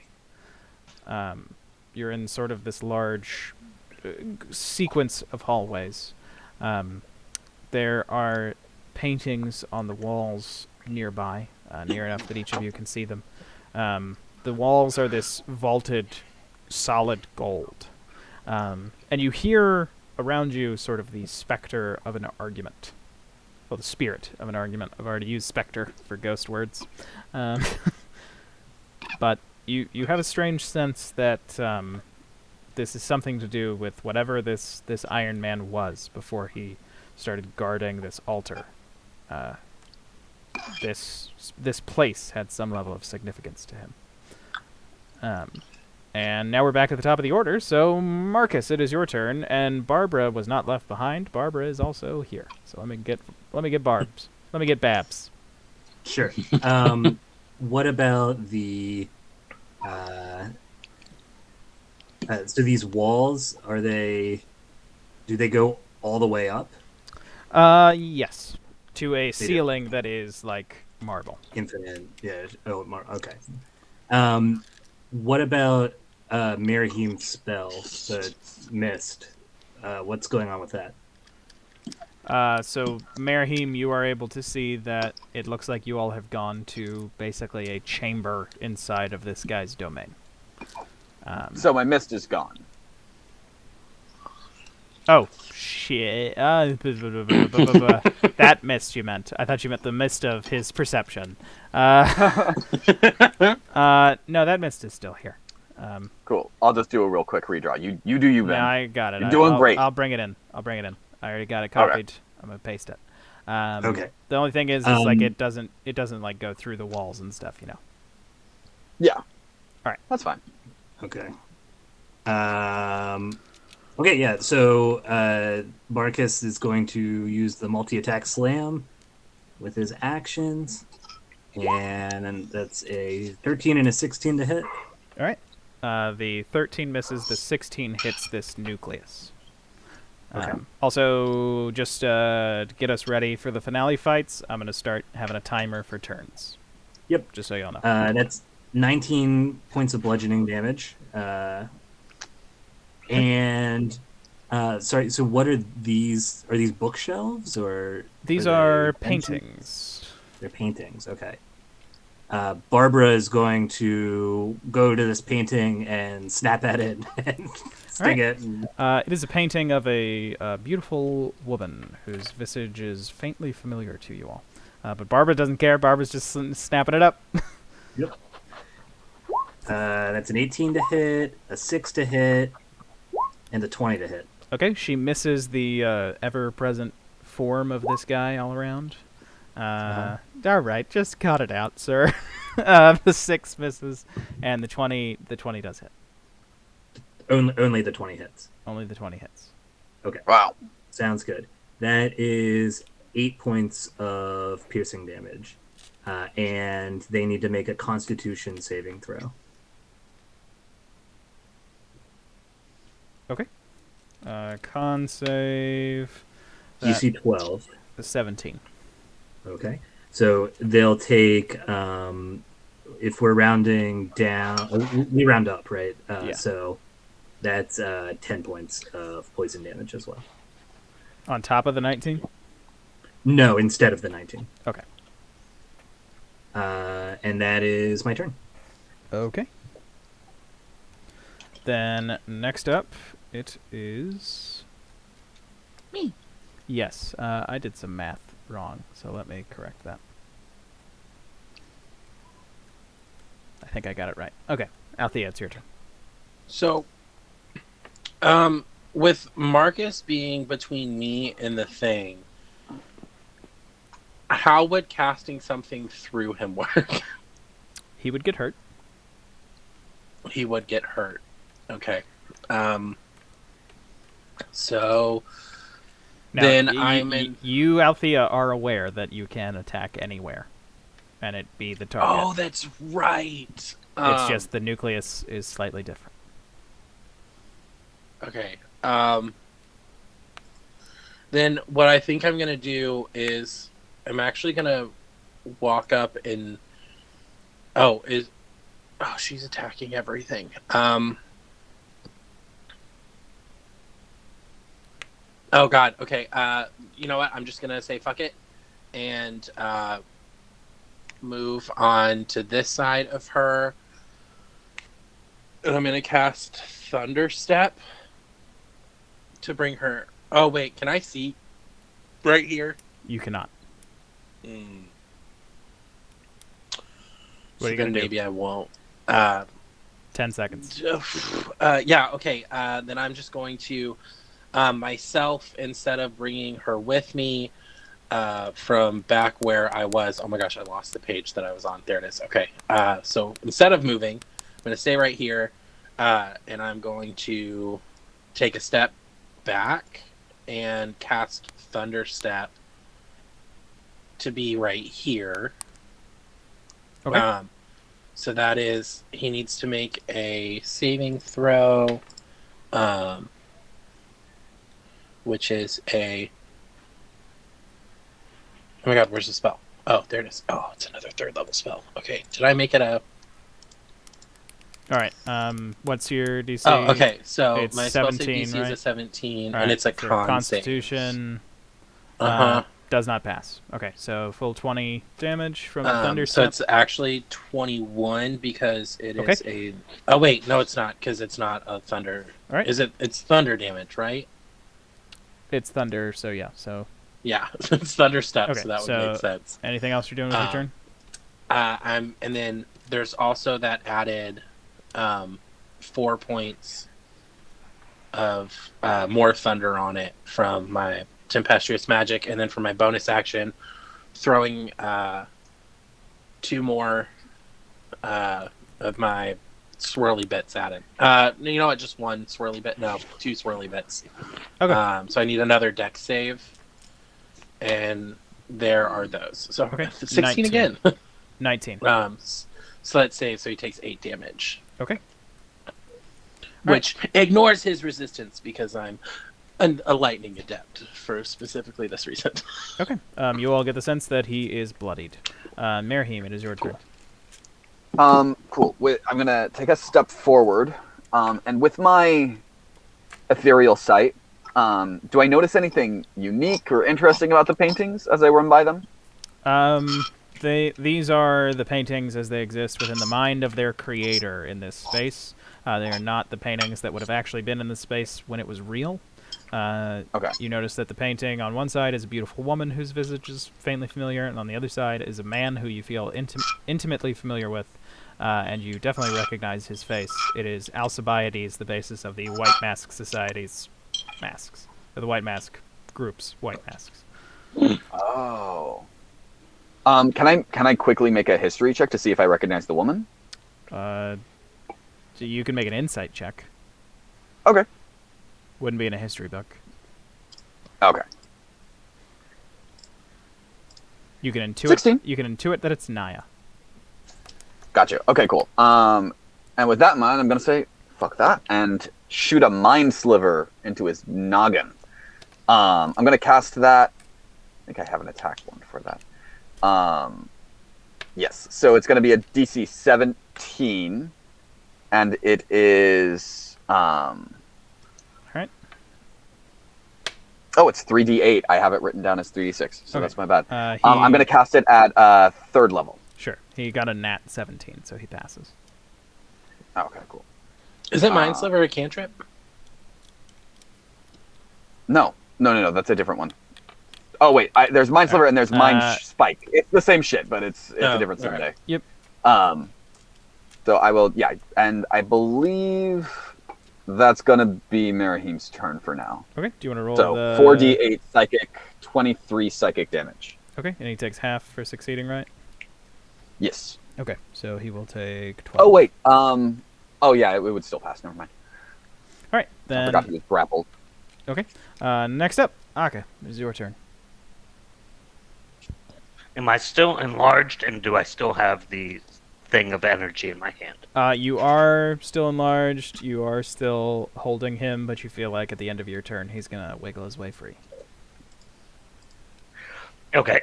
You're in sort of this large sequence of hallways. There are paintings on the walls nearby, near enough that each of you can see them. The walls are this vaulted, solid gold. And you hear around you sort of the specter of an argument. Well, the spirit of an argument. I've already used specter for ghost words. But you have a strange sense that this is something to do with whatever this Iron Man was before he started guarding this altar. This place had some level of significance to him. And now we're back at the top of the order, so Marcus, it is your turn, and Barbara was not left behind. Barbara is also here. So let me get Barbs. Let me get Babs.
Sure. What about the so these walls, do they go all the way up?
Yes. To a ceiling that is like marble.
Infinite. Yeah. Oh, okay. What about Merihim's spell, the mist? What's going on with that?
So Merihim, you are able to see that it looks like you all have gone to basically a chamber inside of this guy's domain.
So my mist is gone.
Oh, shit. That mist you meant. I thought you meant the mist of his perception. No, that mist is still here.
Cool. I'll just do a real quick redraw. You do you, Ben.
Yeah, I got it.
You're doing great.
I'll bring it in. I already got it
Okay.
copied. I'm going to paste it.
Okay.
The only thing is like
Um,
it doesn't like go through the walls and stuff, you know.
Yeah.
Alright.
That's fine.
Okay. Okay, yeah. So Marcus is going to use the multi-attack slam with his actions, and that's a 13 and a 16 to hit.
All right. The 13 misses. The 16 hits this nucleus.
Okay.
Also, just to get us ready for the finale fights, I'm going to start having a timer for turns.
Yep.
Just so y'all know.
That's 19 points of bludgeoning damage. And sorry, so what are these? Are these bookshelves or
These
are
are
they
paintings.
They're paintings. Okay. Barbara is going to go to this painting and snap at it and sting it. And...
It is a painting of a beautiful woman whose visage is faintly familiar to you all. But Barbara doesn't care. Barbara's just snapping it up.
Yep. That's an 18 to hit, a 6 to hit, and a 20 to hit.
Okay, she misses the ever-present form of this guy all around. All right, just cut it out, sir. The 6 misses, and the 20 does hit.
Only the 20 hits.
Only the 20 hits.
Okay.
Wow.
Sounds good. That is 8 points of piercing damage. And they need to make a Constitution saving throw.
Okay. Con save.
DC 12.
17.
Okay. So they'll take, if we're rounding down, we round up, right?
Yeah.
So that's 10 points of poison damage as well.
On top of the 19?
No, instead of the 19.
Okay.
And that is my turn.
Okay. Then next up, it is
Me.
Yes, I did some math wrong, so let me correct that. I think I got it right. Okay, Althea, it's your turn.
So, with Marcus being between me and the thing, how would casting something through him work?
He would get hurt.
He would get hurt. Okay. So
Now,
then I'm in.
You, Althea, are aware that you can attack anywhere, and it be the target.
Oh, that's right.
It's just the nucleus is slightly different.
Okay. Then what I think I'm gonna do is I'm actually gonna walk up and she's attacking everything. Oh god, okay. You know what? I'm just gonna say fuck it and move on to this side of her. And I'm gonna cast Thunderstep to bring her. Oh wait, can I see right here?
You cannot.
What
are you gonna do?
Maybe I won't.
10 seconds.
Yeah, okay. Then I'm just going to myself, instead of bringing her with me from back where I was. Oh my gosh, I lost the page that I was on. There it is. Okay. So instead of moving, I'm going to stay right here, and I'm going to take a step back and cast Thunderstep to be right here.
Okay.
So that is, he needs to make a saving throw, which is a... Oh my god, where's the spell? Oh, there it is. Oh, it's another 3rd level spell. Okay, did I make it a...
Alright, what's your DC?
Oh, okay, so
It's
my spell
17,
save DC
right?
is a 17,
Alright,
and it's a
so
con save.
Constitution
Uh-huh.
does not pass. Okay, so full 20 damage from the Thunderstep.
So it's actually 21 because it
Okay.
is a... Oh wait, no it's not, because it's not a thunder...
Alright.
It's thunder damage, right?
It's thunder, so yeah. So
Yeah, it's Thunderstep,
Okay,
so that would
so-
make sense.
anything else you're doing with your turn?
And then there's also that added 4 points of more thunder on it from my tempestuous magic, and then for my bonus action, throwing 2 more of my swirly bits at it. You know what? Just 1 swirly bit. No, 2 swirly bits.
Okay.
So I need another dex save, and there are those. So
Okay.
16
19.
again.
19.
So let's save. So he takes 8 damage,
Okay.
which ignores his resistance because I'm a lightning adept for specifically this reason.
Okay. You all get the sense that he is bloodied. Merheim, it is your turn.
Cool. I'm gonna take a step forward, and with my ethereal sight, do I notice anything unique or interesting about the paintings as I run by them?
These are the paintings as they exist within the mind of their creator in this space. They are not the paintings that would have actually been in this space when it was real.
Okay.
You notice that the painting on one side is a beautiful woman whose visage is faintly familiar, and on the other side is a man who you feel intimately familiar with, and you definitely recognize his face. It is Alcibiades, the basis of the White Mask Society's masks. Or the White Mask Group's White Masks.
Oh. Can I quickly make a history check to see if I recognize the woman?
So you can make an insight check.
Okay.
Wouldn't be in a history book.
Okay.
You can intuit.
16.
You can intuit that it's Naya.
Gotcha. Okay, cool. And with that in mind, I'm gonna say fuck that and shoot a mind sliver into his noggin. I'm gonna cast that. I think I have an attack one for that. Yes. So it's gonna be a DC 17, and it is
Alright.
Oh, it's 3d8. I have it written down as 3d6, so
Okay.
that's my bad.
He,
I'm gonna cast it at 3rd level.
Sure. He got a nat 17, so he passes.
Okay, cool.
Is it Mind Sliver a cantrip?
No, that's a different one. Oh wait, there's Mind Sliver and there's Mind Spike. It's the same shit, but it's a different
alright.
Sunday.
Yep.
So I will, and I believe that's gonna be Merheim's turn for now.
Okay. Do you want to roll
So
the
4d8 psychic, 23 psychic damage.
Okay, and he takes half for succeeding, right?
Yes.
Okay, so he will take 12.
Oh wait. Oh yeah, it would still pass. Never mind.
All right,
I
then.
forgot he was grappled.
Okay. Next up, Aka, it's your turn.
Am I still enlarged, and do I still have the thing of energy in my hand?
You are still enlarged. You are still holding him, but you feel like at the end of your turn, he's gonna wiggle his way free.
Okay.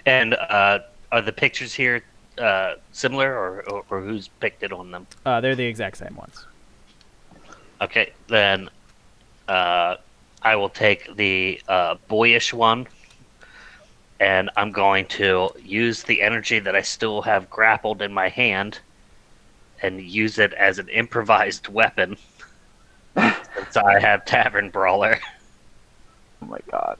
And are the pictures here similar, or who's picked it on them?
They're the exact same ones.
Okay, then I will take the boyish one, and I'm going to use the energy that I still have grappled in my hand and use it as an improvised weapon. Since I have Tavern Brawler.
Oh my god.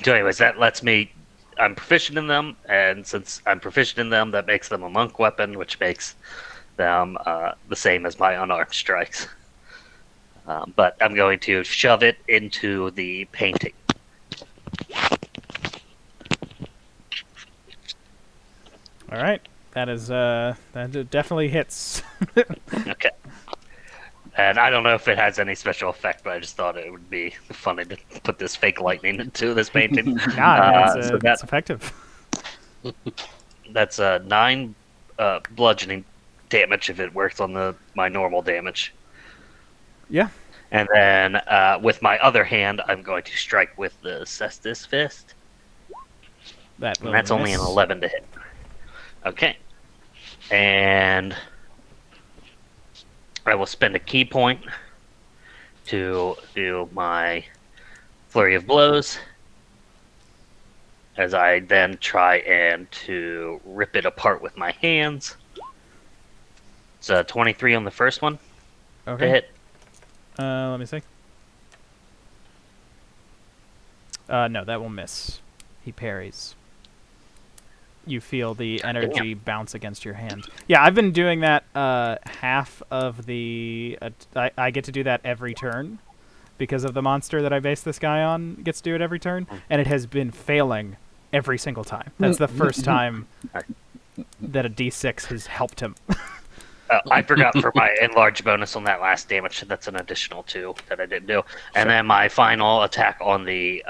So anyways, that lets me... I'm proficient in them, and since I'm proficient in them, that makes them a monk weapon, which makes them the same as my unarmed strikes. But I'm going to shove it into the painting.
All right, that definitely hits.
Okay. And I don't know if it has any special effect, but I just thought it would be funny to put this fake lightning into this painting.
That's effective.
That's 9 bludgeoning damage if it works on my normal damage.
Yeah.
And then with my other hand, I'm going to strike with the Cestus Fist.
And
that's only an 11 to hit. Okay. And I will spend a key point to do my flurry of blows, as I then try and to rip it apart with my hands. It's a 23 on the first one to
Okay.
hit.
Let me see. No, that will miss. He parries. you feel the energy bounce against your hand. Yeah, I've been doing that half of the... I get to do that every turn because of the monster that I base this guy on gets to do it every turn, and it has been failing every single time. That's the first time that a D6 has helped him.
I forgot for my enlarge bonus on that last damage. That's an additional 2 that I didn't do. And then my final attack on the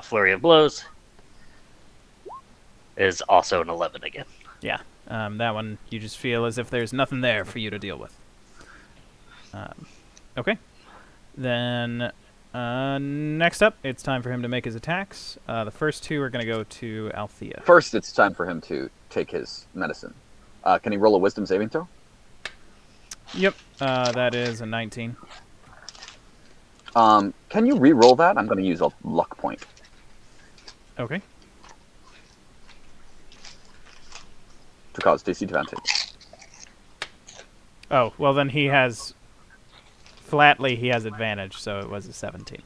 flurry of blows is also an 11 again.
Yeah, that one you just feel as if there's nothing there for you to deal with. Okay. Then next up, it's time for him to make his attacks. The first 2 are going to go to Althea.
First, it's time for him to take his medicine. Can he roll a wisdom saving throw?
Yep, that is a 19.
Can you re-roll that? I'm going to use a luck point.
Okay.
To cause DC advantage.
Oh, well then he has... Flatly, he has advantage, so it was a 17.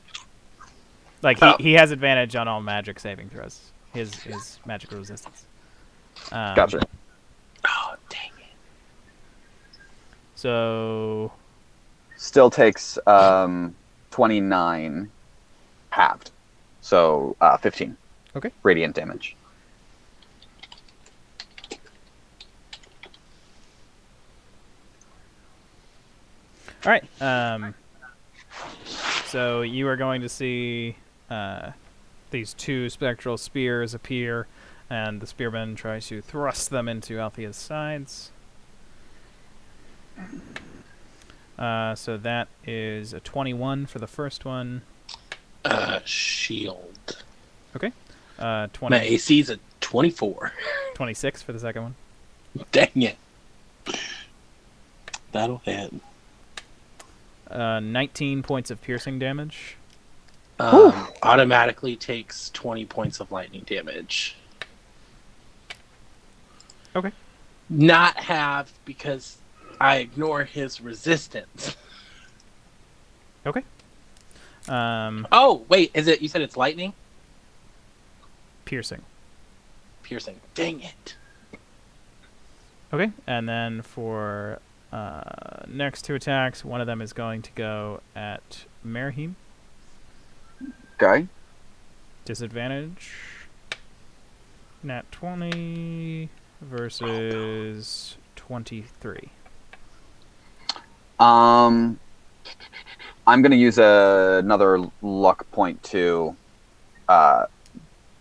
Like, he has advantage on all magic saving throws. His magical resistance.
Gotcha.
Oh, dang it.
So...
Still takes 29 halved. So 15.
Okay.
Radiant damage.
All right. So you are going to see these 2 spectral spears appear, and the spearman tries to thrust them into Althea's sides. So that is a 21 for the first one.
Shield.
Okay.
My
20,
AC's a 24.
26 for the second one.
Dang it. That'll hit.
19 points of piercing damage.
Automatically takes 20 points of lightning damage.
Okay.
Not halved because I ignore his resistance.
Okay.
Oh, wait, is it? You said it's lightning?
Piercing.
Piercing. Dang it.
Okay, and then for next 2 attacks, one of them is going to go at Merihim.
Okay.
Disadvantage. Nat 20 versus 23.
I'm going to use another luck point to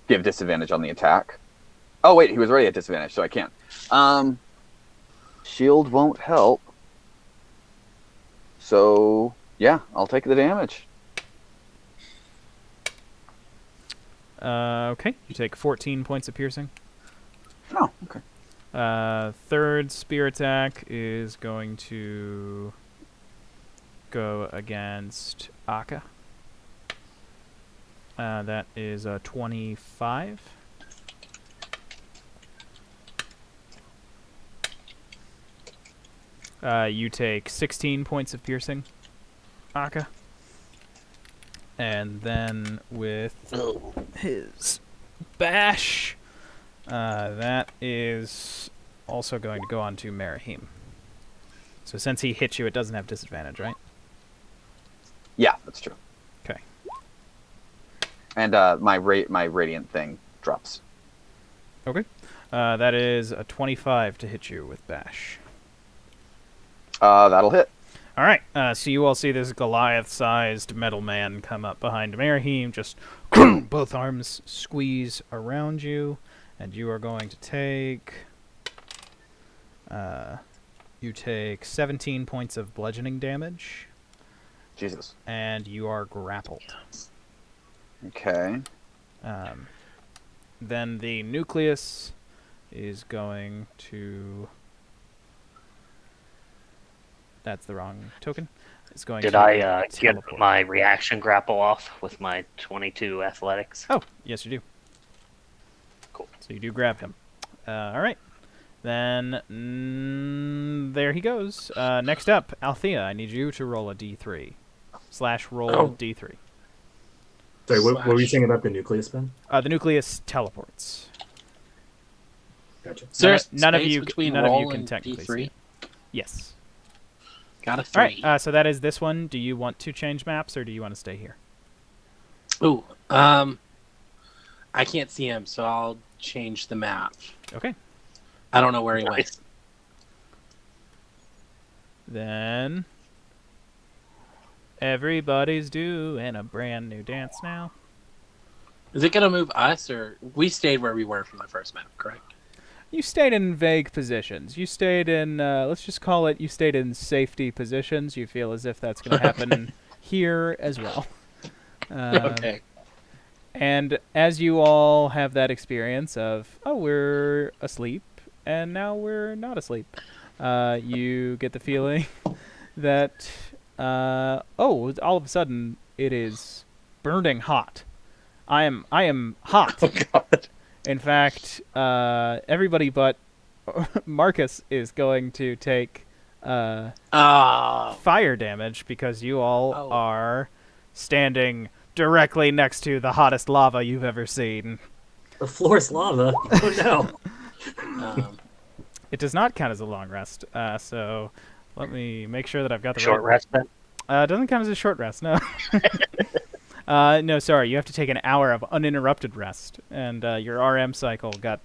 give disadvantage on the attack. Oh, wait, he was already at disadvantage, so I can't. Shield won't help. So, yeah, I'll take the damage.
Okay, you take 14 points of piercing.
Oh, okay.
Third spear attack is going to go against Akka. That is a 25. You take 16 points of piercing, Akka. And then with his bash, that is also going to go on to Merihim. So since he hit you, it doesn't have disadvantage, right?
Yeah, that's true.
Okay.
And my radiant thing drops.
Okay. That is a 25 to hit you with bash.
That'll hit.
All right. So you all see this Goliath-sized metal man come up behind Merihim, just both arms squeeze around you, and you are going to take... you take 17 points of bludgeoning damage.
Jesus.
And you are grappled.
Okay.
Then the nucleus is going to... That's the wrong token. It's going
Did
to
I get
teleport.
my reaction grapple off with my 22 athletics?
Oh, yes you do.
Cool.
So you do grab him. All right. Then there he goes. Next up, Althea, I need you to roll a d3. / roll
Oh.
d3.
Sorry, what were you saying about the nucleus, Ben?
The nucleus teleports.
Gotcha.
Is there
None-
a
none of
space
you-
between
none of you
roll
can
and
technically
D3?
see it. Yes.
Got a
All
3.
right. So that is this one. Do you want to change maps or do you want to stay here?
Ooh, I can't see him, so I'll change the map.
Okay.
I don't know where he went.
Nice.
Then everybody's doing a brand new dance now.
Is it gonna move us, or we stayed where we were from the first map? Correct.
You stayed in vague positions. You stayed in, let's just call it, you stayed in safety positions. You feel as if that's going to happen here as well.
Okay.
And as you all have that experience of, oh, we're asleep, and now we're not asleep, you get the feeling that, oh, all of a sudden it is burning hot. I am hot.
Oh God.
In fact, everybody but Marcus is going to take fire damage because you all
Oh.
are standing directly next to the hottest lava you've ever seen.
The floor's lava. Oh no.
It does not count as a long rest, so let me make sure that I've got the
Short
right...
rest then.
It doesn't count as a short rest, no. No, sorry, you have to take an hour of uninterrupted rest, and your RM cycle got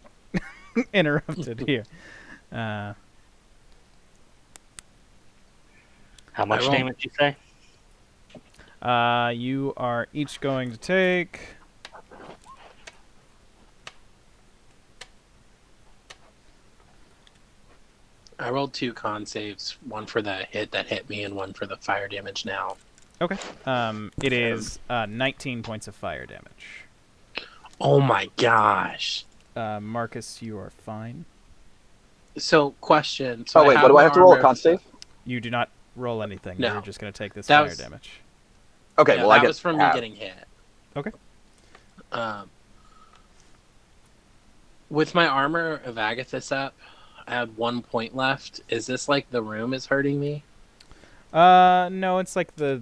interrupted here.
How much
roll.
damage you say?
You are each going to take...
I rolled 2 con saves, one for the hit that hit me and one for the fire damage now.
Okay. It is 19 points of fire damage.
Oh my gosh.
Marcus, you are fine.
So, question. So
Oh wait,
I
what do
my
I have to roll? A
armor-
con save?
You do not roll anything.
No.
You're just going to take this
That
fire
was-
damage.
Okay,
Yeah,
well I
that
get
was from me
half.
getting hit.
Okay.
With my armor of Agathis up, I had 1 point left. Is this like the room is hurting me?
No, it's like the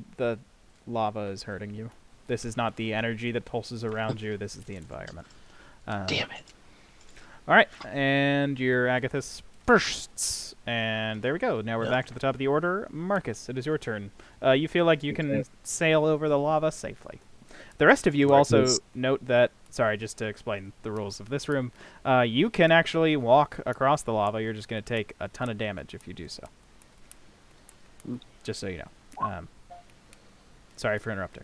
lava is hurting you. This is not the energy that pulses around you. This is the environment.
Damn it.
All right, and your Agathis bursts, and there we go. Now we're
Yep.
back to the top of the order. Marcus, it is your turn. You feel like you can
Okay.
sail over the lava safely. The rest of you also
Marcus.
note that. Sorry, just to explain the rules of this room. You can actually walk across the lava. You're just going to take a ton of damage if you do so. Just so you know. Sorry for interrupting.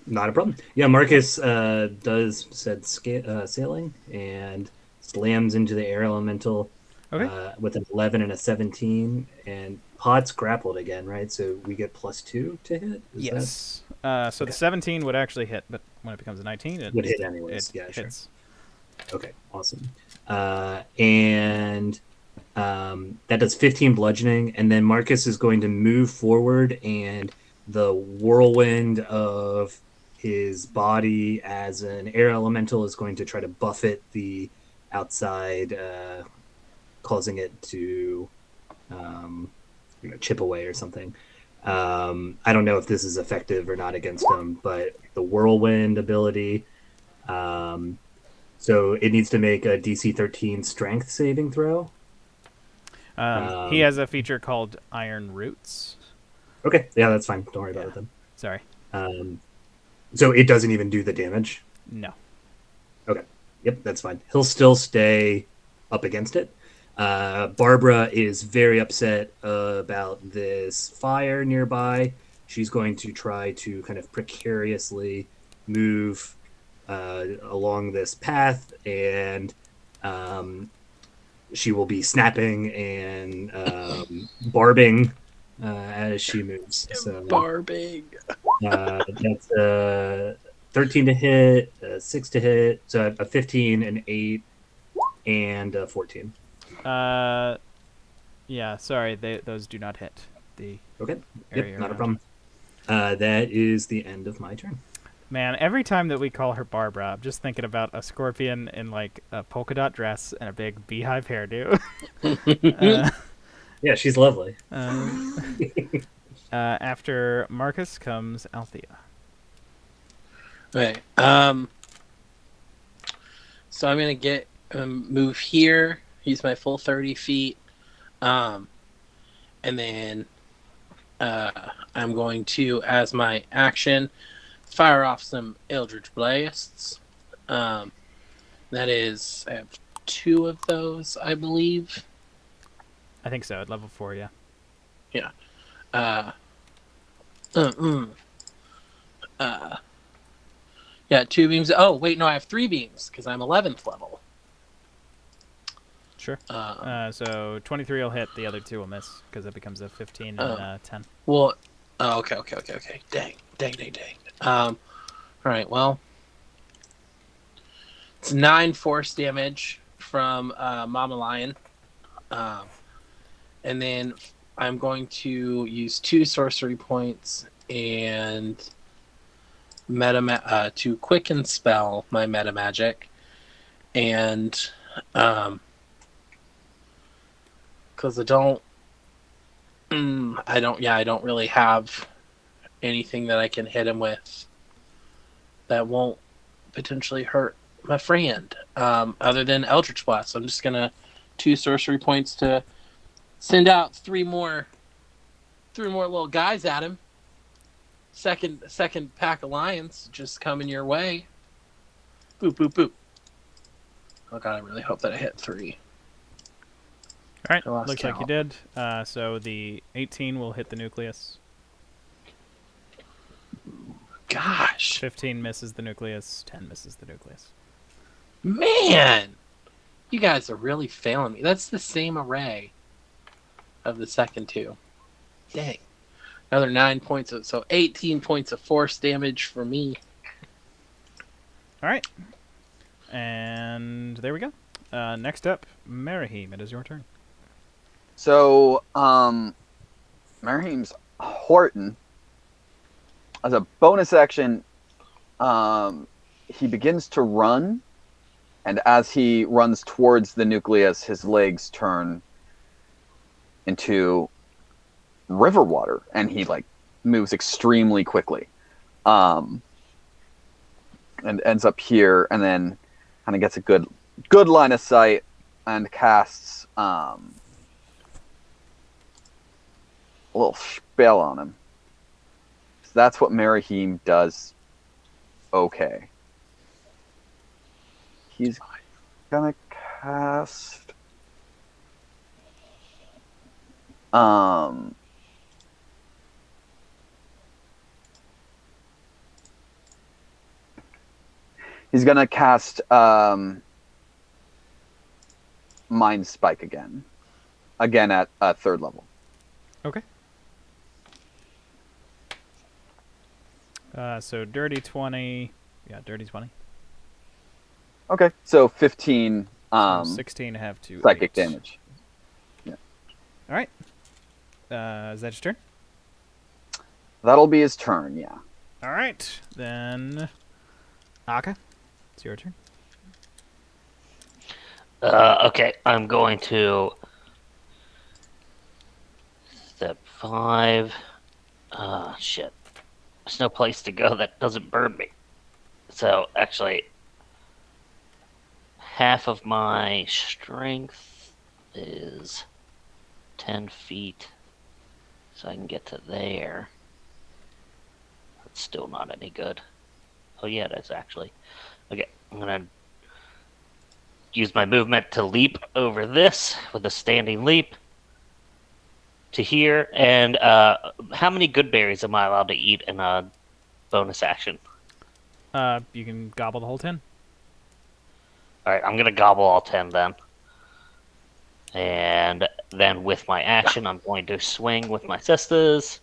Not a problem. Yeah, Marcus does said sailing and slams into the air elemental
Okay.
with an 11 and a 17. And Pot's grappled again, right? So we get +2 to hit? Is
Yes. So the
Okay.
17 would actually hit, but when it becomes a 19, it
Would hit anyways.
It
Yeah, sure.
hits.
Okay, awesome. And that does 15 bludgeoning. And then Marcus is going to move forward, and the whirlwind of his body as an air elemental is going to try to buffet the outside, causing it to chip away or something. I don't know if this is effective or not against him, but the whirlwind ability. So it needs to make a DC 13 strength saving throw.
He has a feature called Iron Roots.
Okay, yeah, that's fine. Don't worry about
Yeah.
it then.
Sorry.
So it doesn't even do the damage.
No.
Yep, that's fine. He'll still stay up against it. Barbara is very upset about this fire nearby. She's going to try to kind of precariously move along this path, and she will be snapping and barbing as she moves. So
Barbing.
that's 13 to hit, 6 to hit, so a 15, an 8, and a 14.
Yeah, sorry, those do not hit the
Okay,
area
yep, not a
around.
problem. That is the end of my turn.
Man, every time that we call her Barbara, I'm just thinking about a scorpion in like a polka dot dress and a big beehive hairdo.
Yeah, she's lovely.
After Marcus comes Althea.
Okay. So I'm gonna get move here, use my full 30 feet, and then I'm going to, as my action, fire off some Eldritch Blasts. That is, I have 2 of those, I believe.
I think so. At level 4, yeah.
Yeah. Uh, yeah, 2 beams. Oh, wait, no, I have 3 beams because I'm 11th level.
Sure.
Um,
So 23 will hit, the other 2 will miss because it becomes a 15 and 10.
well, okay. Dang. All right, well, it's 9 force damage from Mama Lion. And then I'm going to use 2 sorcery points and to quicken spell my meta magic, and because I don't really have anything that I can hit him with that won't potentially hurt my friend, other than Eldritch Blast. So I'm just gonna 2 sorcery points to send out 3 more little guys at him. Second pack of lions just coming your way. Boop boop boop. Oh god, I really hope that I hit 3.
All right,
I lost
looks like you
count.
did. So the 18 will hit the nucleus.
Gosh,
15 misses the nucleus. 10 misses the nucleus.
man, you guys are really failing me. That's the same array of the second 2. Dang. Another 9 points so 18 points of force damage for me.
All right. And there we go. Next up, Marahim. It is your turn.
So, Marahim's Horton, as a bonus action, he begins to run, and as he runs towards the nucleus, his legs turn into river water, and he moves extremely quickly, and ends up here, and then kind of gets a good line of sight and casts a little spell on him. So that's what Marahim does. Okay, he's gonna cast he's gonna cast Mind Spike again at 3rd level.
Okay. So dirty 20. Yeah, dirty 20.
Okay, so 15
So 16 have to
psychic
8.
damage.
All right. Is that your turn?
That'll be his turn, yeah.
All right. Then Aka, it's your turn.
Okay, I'm going to step 5. Shit. There's no place to go that doesn't burn me. So, actually, half of my strength is 10 feet. So I can get to there. That's still not any good. Oh, yeah, it is actually. Okay, I'm going to use my movement to leap over this with a standing leap to here. And how many good berries am I allowed to eat in a bonus action?
You can gobble the whole 10.
All right, I'm going to gobble all 10 then. And then with my action, I'm going to swing with my sisters.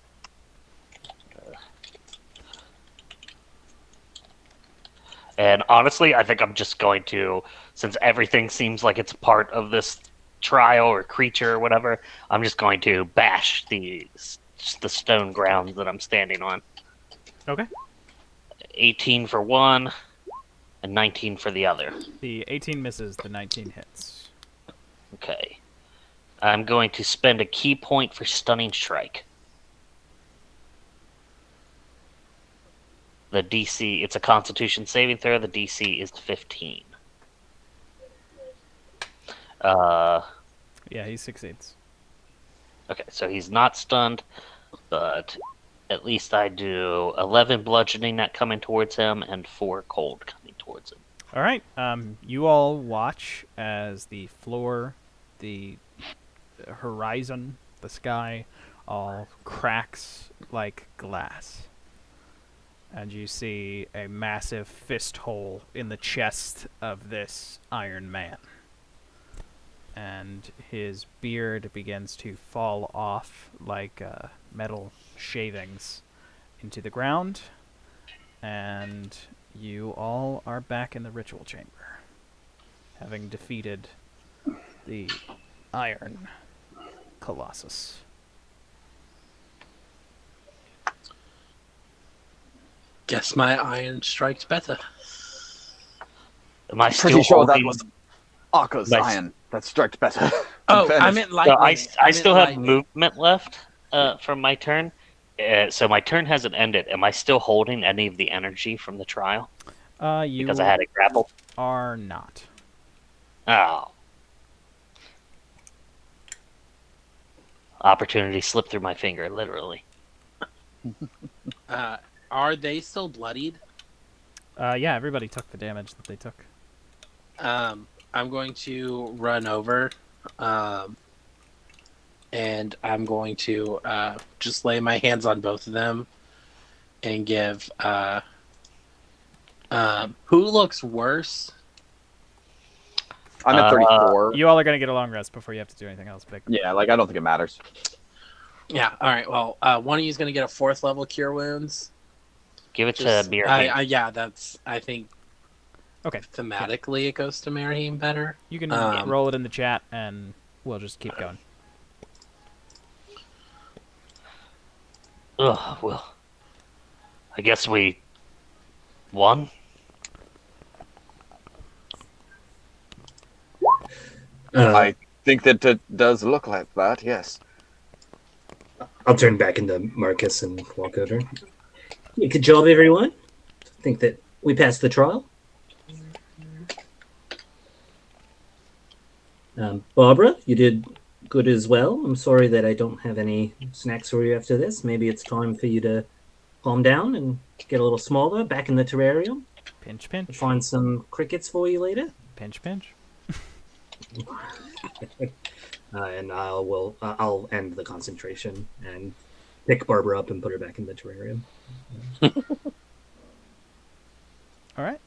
And honestly, I think I'm just going to, since everything seems like it's part of this trial or creature or whatever, I'm just going to bash the stone ground that I'm standing on.
Okay.
18 for one, and 19 for the other.
The 18 misses, the 19 hits.
Okay. I'm going to spend a key point for Stunning Strike. The DC, it's a Constitution saving throw. The DC is 15.
Yeah, he succeeds.
Okay, so he's not stunned, but at least I do 11 bludgeoning not coming towards him and 4 cold coming towards him.
All right. You all watch as the floor, the horizon, the sky, all cracks like glass. And you see a massive fist hole in the chest of this Iron Man. And his beard begins to fall off like metal shavings into the ground. And you all are back in the ritual chamber, having defeated the Iron Colossus.
Guess my iron strikes better.
Am I
Pretty
still
sure that
holding?
was Arca's
Nice.
iron that struck better.
Oh,
In
I
fairness.
meant
So
lightning.
I still have
lightning.
movement left from my turn. So my turn hasn't ended. Am I still holding any of the energy from the trial?
You
Because I had it grappled.
are not.
Oh. Opportunity slipped through my finger, literally.
Are they still bloodied?
Yeah, everybody took the damage that they took.
I'm going to run over, and I'm going to just lay my hands on both of them and give. Who looks worse?
I'm at 34.
You all are going to get a long rest before you have to do anything else big.
Yeah, like I don't think it matters.
Yeah. All right. Well, one of you is going to get a 4th level cure wounds.
Give it to
Just-
Mirahim.
yeah, that's. I think.
Okay.
Thematically, it goes to Marahim better.
You can
Um,
roll it in the chat, and we'll just keep going.
Ugh, well. I guess we won.
I think that it does look like that, yes.
I'll turn back into Marcus and walk over. Yeah, good job, everyone. I think that we passed the trial. Barbara, you did good as well. I'm sorry that I don't have any snacks for you after this. Maybe it's time for you to calm down and get a little smaller back in the terrarium.
Pinch, pinch.
Find some crickets for you later.
Pinch, pinch.
And I'll end the concentration and pick Barbara up and put her back in the terrarium.
All right.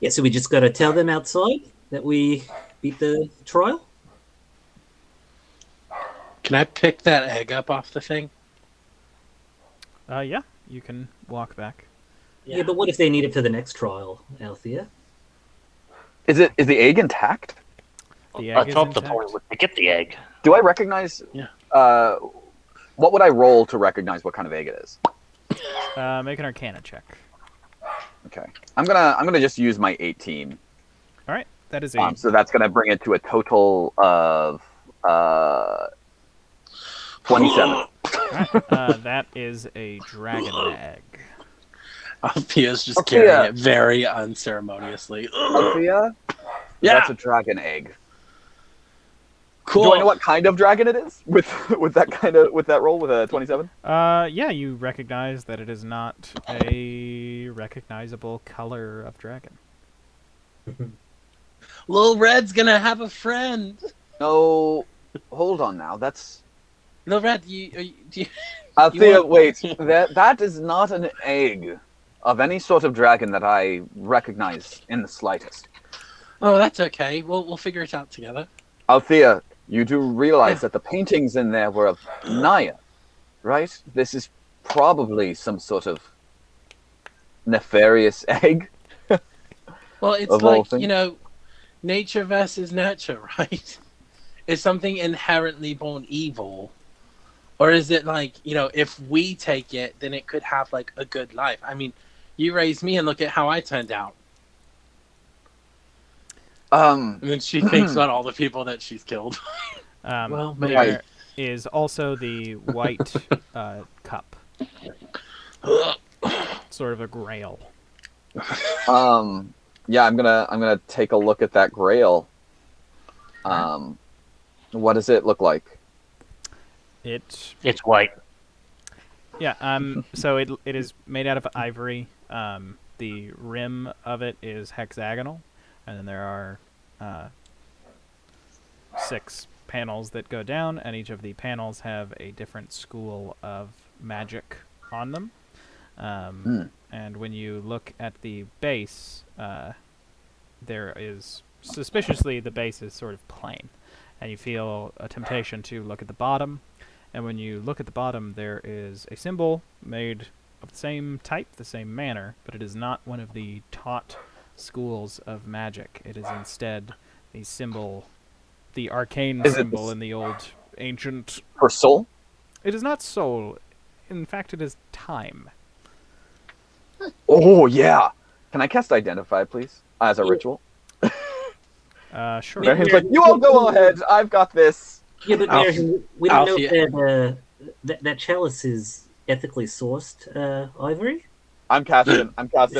Yeah, so we just got to tell them outside that we beat the trial.
Can I pick that egg up off the thing?
Yeah, you can walk back.
Yeah, but what if they need it for the next trial, Althea?
Is the egg intact?
The
I
egg is
thought the
intact.
point was to get the egg.
Do I recognize?
Yeah.
What would I roll to recognize what kind of egg it is?
Make an Arcana check.
Okay. I'm gonna just use my 18.
All right, that is a
So that's gonna bring it to a total of 27.
All right, that is a dragon egg.
Althea's just
Althea.
carrying it very unceremoniously.
Althea?
Yeah.
That's a dragon egg.
Cool.
Do I know what kind of dragon it is with that roll with a 27?
Yeah, you recognize that it is not a recognizable color of dragon.
Little Red's gonna have a friend.
No, hold on now. That's
Little Red, do you
Althea.
want-
Wait, that is not an egg of any sort of dragon that I recognize in the slightest.
Oh, that's okay. We'll figure it out together.
Althea, you do realize that the paintings in there were of Naya, right? This is probably some sort of nefarious egg.
Well, it's
Of all
like,
things.
nature versus nurture, right? Is something inherently born evil? Or is it like, if we take it, then it could have like a good life? I mean, you raised me and look at how I turned out. And then she thinks about all the people that she's killed. Well, maybe.
There is also the white cup, sort of a grail.
Yeah, I'm gonna take a look at that grail. What does it look like?
It
It's white.
Yeah, so it is made out of ivory. The rim of it is hexagonal, and then there are 6 panels that go down, and each of the panels have a different school of magic on them. And when you look at the base, there is, suspiciously, the base is sort of plain, and you feel a temptation to look at the bottom. And when you look at the bottom, there is a symbol made of the same type, the same manner, but it is not one of the taught schools of magic. It is instead the symbol, the arcane
Is it
symbol
this-
in the old ancient...
For soul?
It is not soul. In fact, it is time.
Oh, yeah. Can I cast Identify, please? As a ritual?
Sure.
Yeah.
He's like, you all go ahead. I've got this.
Yeah, but
Alf-
Mary, we don't know
Alfie-
if that chalice is ethically sourced ivory.
I'm casting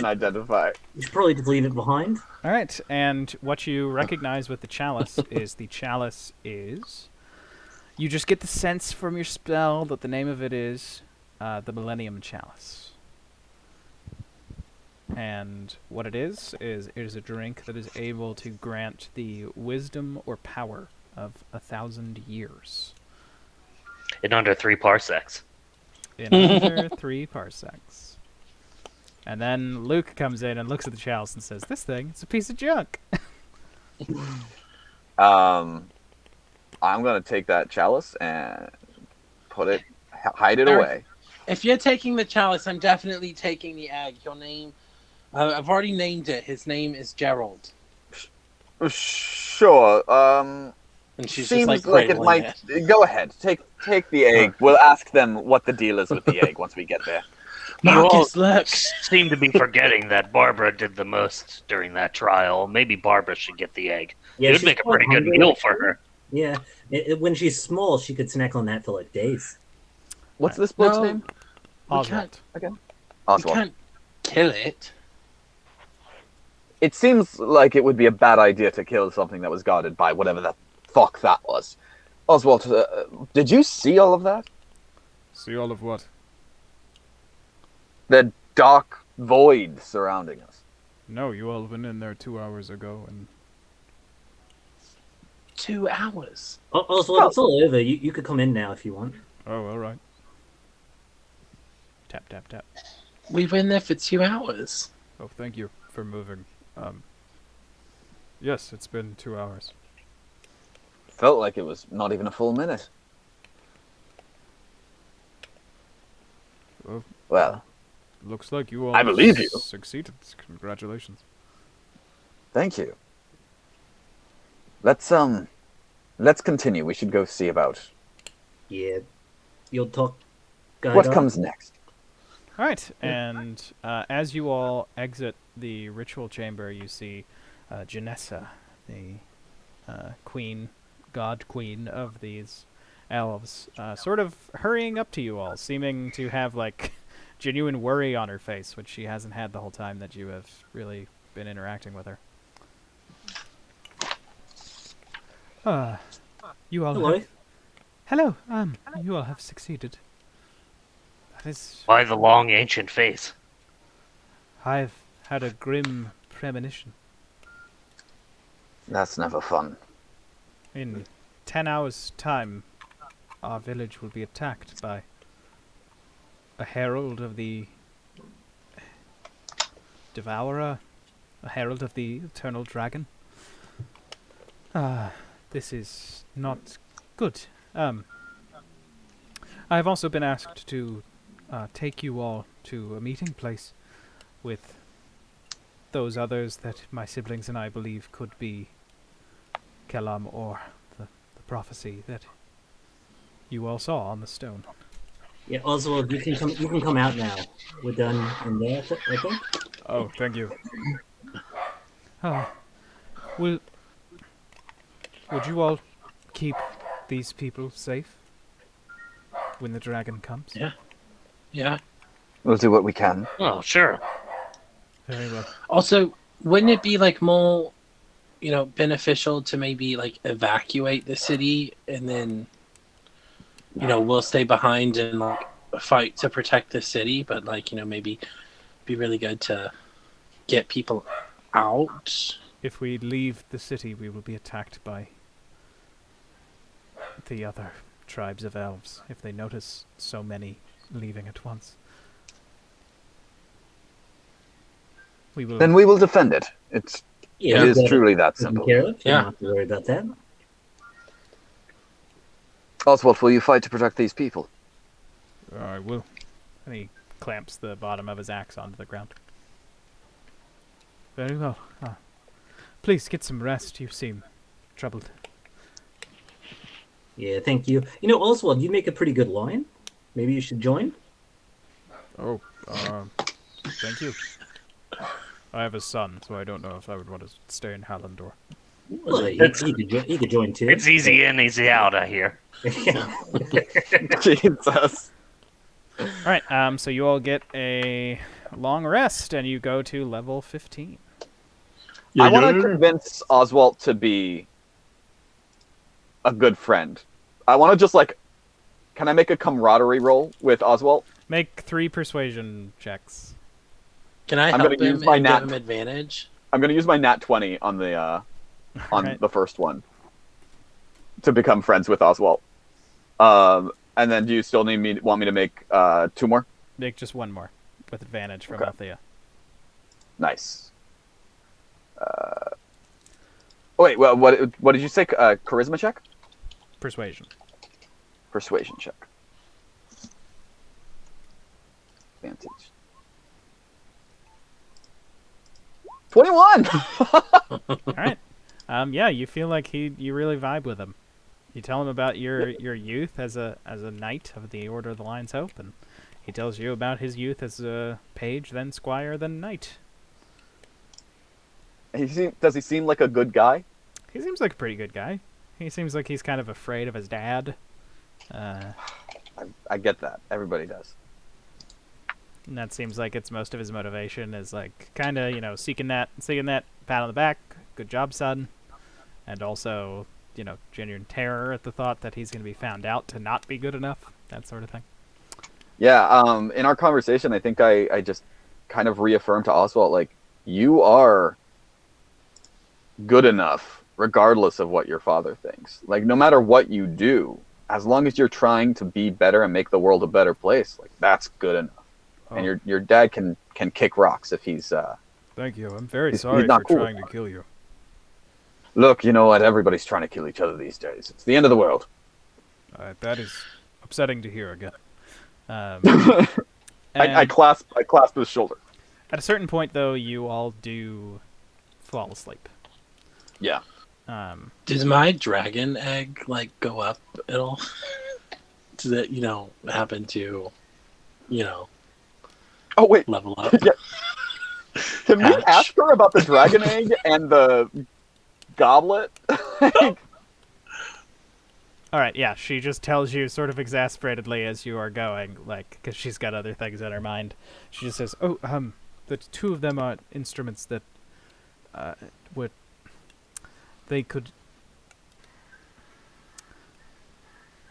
Identify.
You should probably just leave it behind.
All right, and what you recognize with the chalice is you just get the sense from your spell that the name of it is the Millennium Chalice. And what it is a drink that is able to grant the wisdom or power of 1,000 years
In under 3 parsecs.
in under 3 parsecs. And then Luke comes in and looks at the chalice and says, "This thing is a piece of junk."
I'm gonna take that chalice and hide it
Eric,
away.
If you're taking the chalice, I'm definitely taking the egg. Your name, I've already named it. His name is Gerald.
Sure.
And she's
Seems
just
like it
cradling
might. Go ahead. Take the egg. We'll ask them what the deal is with the egg once we get there.
You all
Marcus, look.
seem to be forgetting that Barbara did the most during that trial. Maybe Barbara should get the egg.
Yeah,
it would
she's
make a
quite
pretty good
hungry.
meal for her.
Yeah, when she's small, she could snack on that for like days.
What's this bloke's
No.
name?
We
Oswald.
can't, we
Oswald.
can't kill it.
It seems like it would be a bad idea to kill something that was guarded by whatever the fuck that was. Oswald, did you see all of that?
See all of what?
The dark void surrounding us.
No, you all went in there 2 hours ago, and
2 hours.
Oswald, it's all over. You could come in now if you want.
oh, all right.
Tap, tap, tap.
We were in there for 2 hours.
Oh, thank you for moving. Yes, it's been 2 hours.
Felt like it was not even a full minute.
Well,
Well,
looks like you all
I believe you.
succeeded. Congratulations.
thank you. Let's continue. We should go see about
Yeah, you'll talk.
what
Guy.
comes next.
All right, and as you all exit the ritual chamber, you see Janessa, the god queen of these elves, sort of hurrying up to you all, seeming to have like genuine worry on her face, which she hasn't had the whole time that you have really been interacting with her. You all
Hello.
have... Hello, you all have succeeded. That is...
By the long ancient face.
I've had a grim premonition.
That's never fun.
In 10 hours' time, our village will be attacked by a herald of the Devourer, a herald of the Eternal Dragon. This is not good. I have also been asked to take you all to a meeting place with those others that my siblings and I believe could be Kelam or the prophecy that you all saw on the stone.
Yeah, Oswald, you can come out now. We're done in there, I think.
Oh, thank you.
Would you all keep these people safe when the dragon comes?
Yeah. Yeah.
We'll do what we can.
Oh, sure.
Very well.
Also, wouldn't it be like more beneficial to maybe like evacuate the city, and then we'll stay behind and like fight to protect the city, but like maybe be really good to get people out.
If we leave the city, we will be attacked by the other tribes of elves if they notice so many leaving at once. We will.
Then we will defend it. It
Yeah,
is truly that
taken
simple.
care of. You
Yeah.
don't have to worry about that.
Oswald, will you fight to protect these people?
I will. And he clamps the bottom of his axe onto the ground. Very well. Please get some rest. You seem troubled.
Yeah, thank you. Oswald, you make a pretty good line. Maybe you should join.
Oh, thank you. I have a son, so I don't know if I would want to stay in Hallandor.
Well, he could join too.
It's easy in, easy out, I hear.
Jesus.
Alright, so you all get a long rest, and you go to level 15.
I want to convince Oswald to be a good friend. I want to just can I make a camaraderie roll with Oswald?
Make 3 persuasion checks.
Can I
I'm
help
gonna
him
use my
and give
nat-
him advantage?
I'm going to use my nat 20 on the
Right.
the first one to become friends with Oswald. And then do you still want me to make 2 more?
Make just 1 more with advantage from
Okay.
Althea.
Nice. Wait, well, what did you say? Charisma check?
Persuasion.
Persuasion check. Advantage. 21!
Alright. Yeah, you feel like you really vibe with him. You tell him about your youth as a knight of the Order of the Lion's Hope, and he tells you about his youth as a page, then squire, then knight.
Does he seem like a good guy?
He seems like a pretty good guy. He seems like he's kind of afraid of his dad.
I get that. Everybody does.
And that seems like it's most of his motivation is like kind of, seeking that pat on the back. Good job, son. And also, genuine terror at the thought that he's going to be found out to not be good enough. That sort of thing.
Yeah, in our conversation, I think I just kind of reaffirmed to Oswald, you are good enough regardless of what your father thinks. No matter what you do, as long as you're trying to be better and make the world a better place, that's good enough.
Oh,
And your dad can kick rocks if he's
thank you. I'm very
he's
sorry
not
for
cool with
trying to
that.
kill you.
Look, you know what? Everybody's trying to kill each other these days. It's the end of the world.
That is upsetting to hear again.
I
And
clasp his shoulder.
at a certain point, though, you all do fall asleep.
Yeah.
Does my dragon egg go up at all? Does it happen to
Oh wait,
level up?
Yeah. Can we
Hatch.
ask her about the dragon egg and the goblet?
All right, yeah, she just tells you sort of exasperatedly as you are going, because she's got other things in her mind. She just says, the 2 of them are instruments that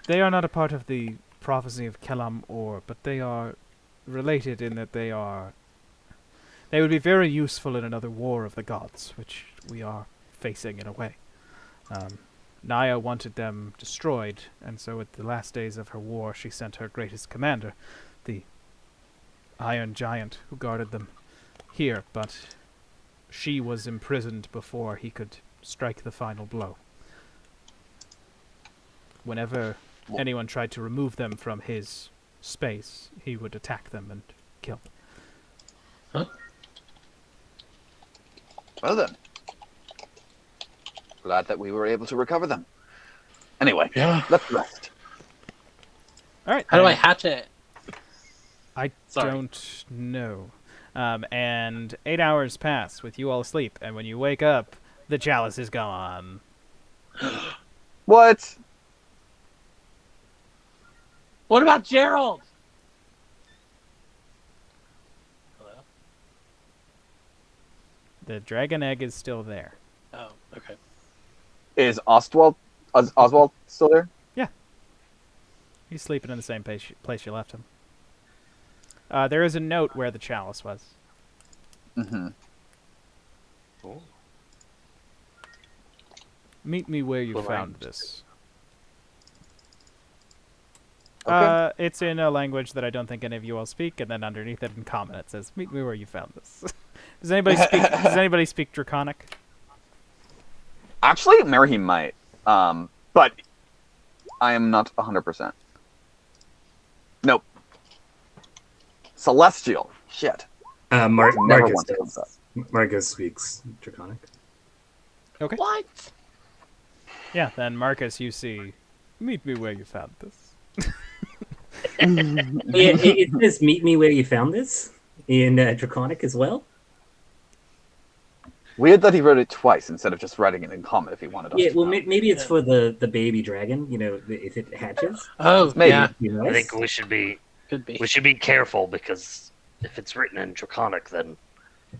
they are not a part of the prophecy of Kelam Or, but they are related in that they would be very useful in another war of the gods, which we are facing in a way. Naya wanted them destroyed, and so at the last days of her war she sent her greatest commander, the Iron Giant, who guarded them here, but she was imprisoned before he could strike the final blow. Whenever anyone tried to remove them from his space, he would attack them and kill them.
Well then. Glad that we were able to recover them. Anyway,
Yeah.
let's rest.
All right.
How do I
and
hatch it?
I
Sorry.
don't know. And 8 hours pass with you all asleep, and when you wake up, the chalice is gone.
What?
What about Gerald? Hello?
The dragon egg is still there.
Oh, Okay.
Is Oswald still there?
He's sleeping in the same place you left him. There is a note where the chalice was.
Mm-hmm.
Cool.
Meet me where you
What
found
language?
this.
Okay.
It's in a language that I don't think any of you all speak, and then underneath it in common it says, "Meet me where you found this." Does anybody speak Draconic?
Actually, Merihim might. But I am not 100%. Nope. Celestial. Shit. Never
Marcus
once comes up.
Marcus speaks Draconic.
Okay.
What?
Yeah, then Marcus, you see, "Meet me where you found this."
It says "Meet me where you found this" in Draconic as well.
Weird that he wrote it twice instead of just writing it in common if he wanted us
Yeah,
to
well,
know.
maybe it's for the baby dragon. You know, if it hatches.
Oh,
Maybe.
yeah.
You know,
I think we should be careful because if it's written in Draconic, then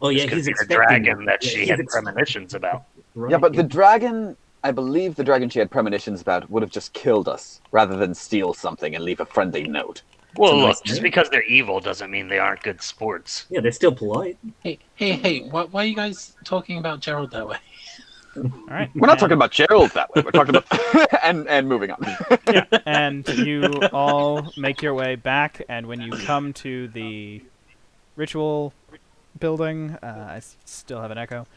Oh
this
yeah,
could
he's
be the
expecting
dragon that
yeah,
she
he's
had
ex-
premonitions about.
Right,
Yeah, but the dragon, I believe the dragon she had premonitions about would have just killed us rather than steal something and leave a friendly note.
Well,
It's a nice
look, just
name.
because they're evil doesn't mean they aren't good sports.
Yeah, they're still polite.
Hey! Why are you guys talking about Gerald that way?
All right.
We're not
and-
talking about Gerald that way. We're talking about and moving on.
Yeah, and you all make your way back, and when you come to the ritual building, still have an echo.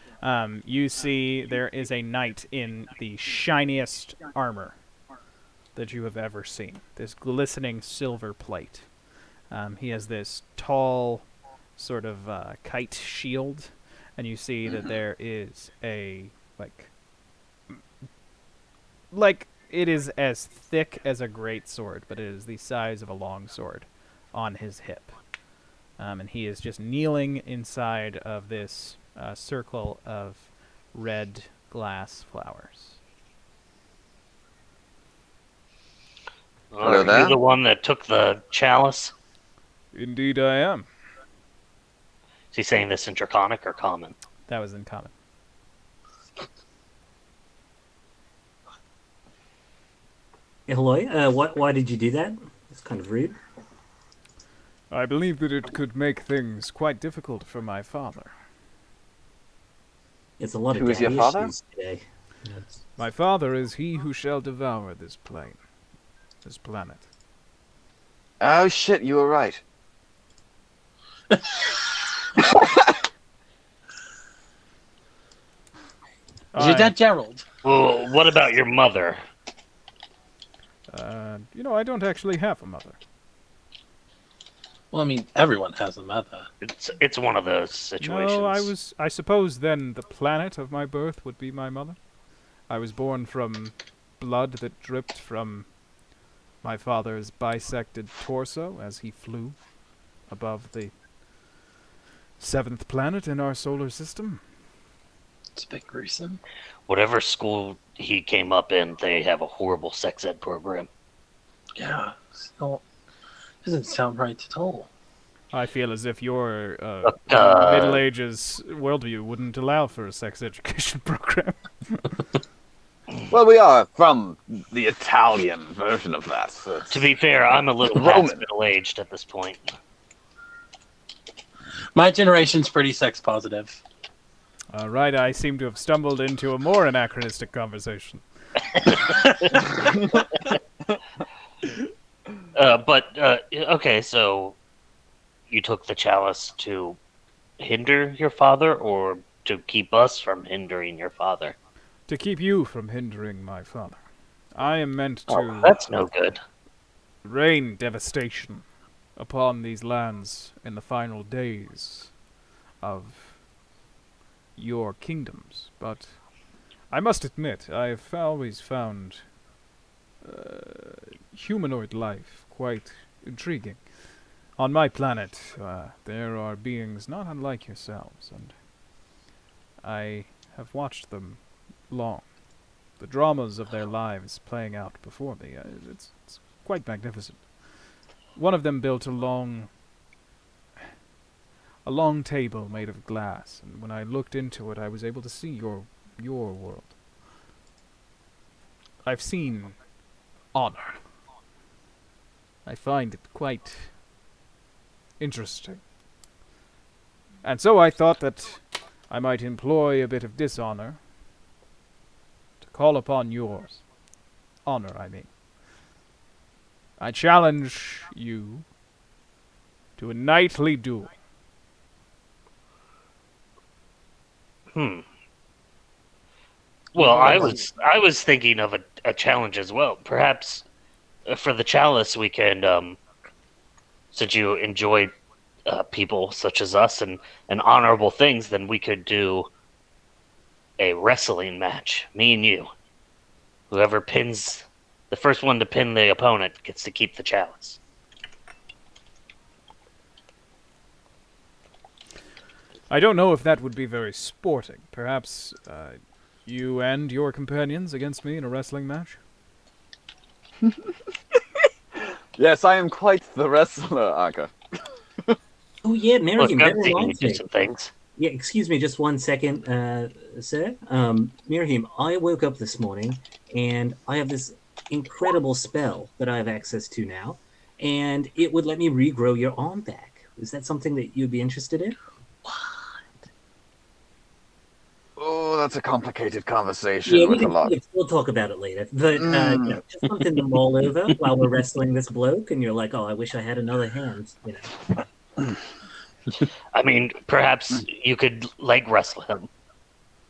You see there is a knight in the shiniest armor that you have ever seen. This glistening silver plate. He has this tall, sort of kite shield, and you see that there is a like it is as thick as a great sword, but it is the size of a long sword on his hip. And he is just kneeling inside of this circle of red glass flowers.
Hello
Are
there.
you the one that took the chalice?
Indeed, I am.
Is he saying this in Draconic or common?
That was in common.
Yeah, hello. Why did you do that? It's kind of rude.
I believe that it could make things quite difficult for my father.
It's a lot of
Who is your
daddy
father?
issues today. Yes.
My father is he who shall devour this plane, this planet.
Oh shit, you were right.
Is your dad Gerald?
Well, what about your mother?
I don't actually have a mother.
Well, I mean, everyone has a mother.
It's one of those situations.
No, I suppose then the planet of my birth would be my mother. I was born from blood that dripped from my father's bisected torso as he flew above the 7th planet in our solar system.
It's a bit gruesome.
Whatever school he came up in, they have a horrible sex ed program.
Yeah, still doesn't sound right at all.
I feel as if your
Uh,
Middle Ages worldview wouldn't allow for a sex education program.
Well, we are from the Italian version of that. So it's-
To be fair, I'm a little
Roman.
past middle-aged at this point.
My generation's pretty sex positive.
Right, I seem to have stumbled into a more anachronistic conversation.
Okay, so you took the chalice to hinder your father or to keep us from hindering your father?
To keep you from hindering my father. I am meant to
Oh, that's no good.
rain devastation upon these lands in the final days of your kingdoms, but I must admit, I've always found humanoid life quite intriguing. On my planet, there are beings not unlike yourselves, and I have watched them long. The dramas of their lives playing out before me. It's quite magnificent. One of them built a long table made of glass, and when I looked into it, I was able to see your your world. I've seen honor. I find it quite interesting. And so I thought that I might employ a bit of dishonor to call upon yours. Honor, I mean. I challenge you to a knightly duel.
Well, I was thinking of a challenge as well. Perhaps for the chalice we can, since you enjoy people such as us and honorable things, then we could do a wrestling match, me and you. Whoever pins the first one to pin the opponent gets to keep the chalice.
I don't know if that would be very sporting. Perhaps you and your companions against me in a wrestling match?
Yes, I am quite the wrestler, Aka.
Oh yeah,
Look,
Miriam, that
I'm thinking
reminds
do
me.
some things.
Yeah, excuse me just one second, sir. Miriam, I woke up this morning and I have this incredible spell that I have access to now, and it would let me regrow your arm back. Is that something that you'd be interested in?
Oh, that's a complicated conversation
Yeah, we
with a lot.
we'll talk about it later. But just something to mull over while we're wrestling this bloke, and you're like, "Oh, I wish I had another hand." You know.
I mean, perhaps you could leg wrestle him,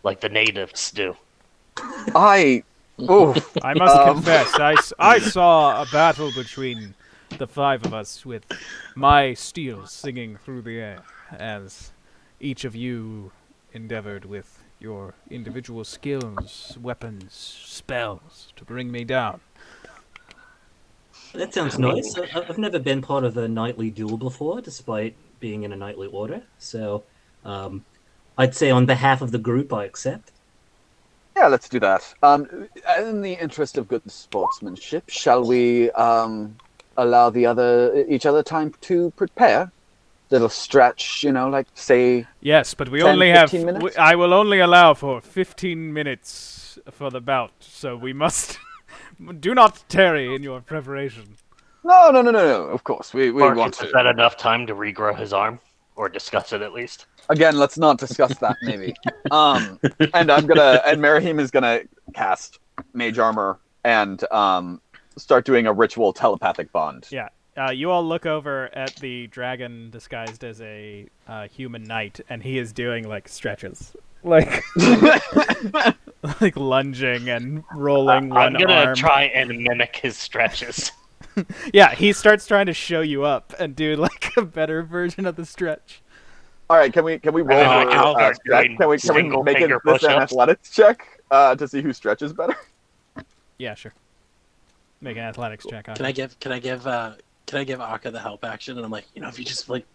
like the natives do.
I
I must confess, I saw a battle between the five of us with my steel singing through the air as each of you endeavored with your individual skills, weapons, spells to bring me down.
That sounds nice. I've never been part of a knightly duel before, despite being in a knightly order. So, I'd say on behalf of the group, I accept.
Yeah, let's do that. In the interest of good sportsmanship, shall we allow each other time to prepare? Little stretch, like say.
Yes, but we
10,
only have.
15 minutes?
I will only allow for 15 minutes for the bout, so we must. Do not tarry in your preparation.
No. Of course, we want
Marcus,
to.
is that enough time to regrow his arm? Or discuss it at least?
Again, let's not discuss that. Maybe. And Merihim is gonna cast Mage Armor and start doing a ritual telepathic bond.
Yeah. You all look over at the dragon disguised as a human knight, and he is doing like stretches, like like lunging and rolling one
I'm gonna
arm.
try and mimic his stretches.
Yeah, he starts trying to show you up and do like a better version of the stretch.
All right, can we roll?
I'll
For,
start doing
can we
single
make it
finger
this an
push-ups.
athletics check to see who stretches better?
Yeah, sure. Make an athletics check on
Can I give Akka the help action? And I'm like, if you just like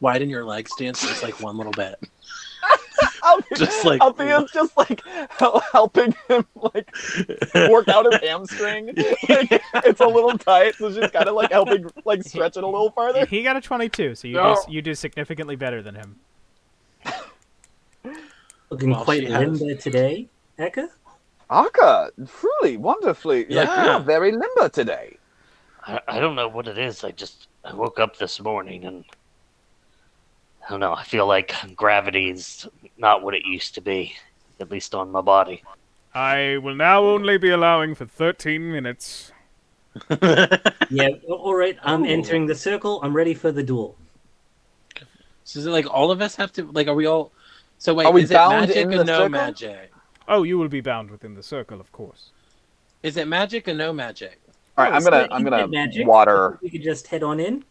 widen your leg stance just like one little bit. Just like
Althea's just like helping him like work out his hamstring. Like, it's a little tight, so she's kind of like helping like stretch it a little farther.
He got a 22, so you do significantly better than him.
Looking
Well,
quite
she has-
limber today, Eka.
Akka, truly, wonderfully, like, you
Yeah.
are very limber today.
I don't know what it is. I woke up this morning and I don't know. I feel like gravity's not what it used to be, at least on my body.
I will now only be allowing for 13 minutes.
Yeah, all right. I'm entering the circle. I'm ready for the duel.
So is it like all of us have to like? Are we all? So wait,
Are we
is it
bound
magic
in
or
the
no
circle?
magic?
Oh, you will be bound within the circle, of course.
Is it magic or no magic?
All right,
Oh,
I'm
so
gonna
you get magic.
water
We could just head on in.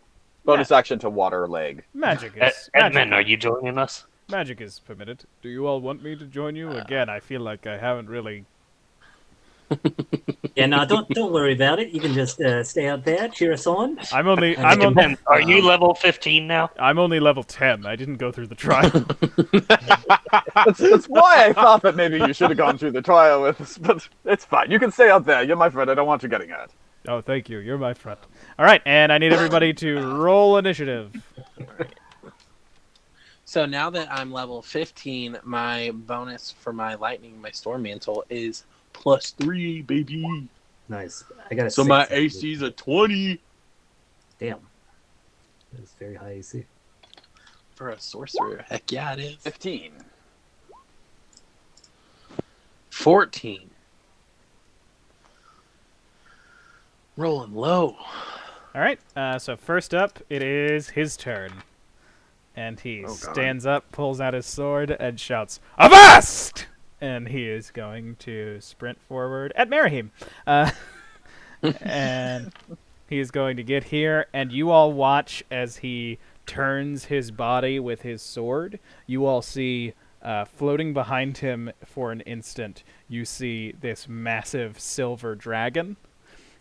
bonus action to water leg.
Magic
Ed-
is
Edmund, are you joining us?
magic is permitted. Do you all want me to join you? Again, I feel like I haven't really.
Yeah, no, don't worry about it. You can just stay out there, cheer us on.
I'm only
Edmund, are you level 15 now?
I'm only level 10. I didn't go through the trial.
That's why I thought that maybe you should have gone through the trial with us, but it's fine. You can stay out there. You're my friend. I don't want you getting hurt.
Oh, thank you. You're my friend. All right, and I need everybody to roll initiative.
So now that I'm level 15, my bonus for my lightning, my storm mantle, is +3, baby.
Nice. I got a
So
6.
my AC is a 20
Damn. That is very high AC.
for a sorcerer. Heck yeah, it is.
15.
14. Rolling low.
All right. So first up, it is his turn, and he
Oh, God.
stands up, pulls out his sword, and shouts, "Avast!" And he is going to sprint forward at Merihim. And he is going to get here, and you all watch as he turns his body with his sword. You all see, floating behind him for an instant, you see this massive silver dragon.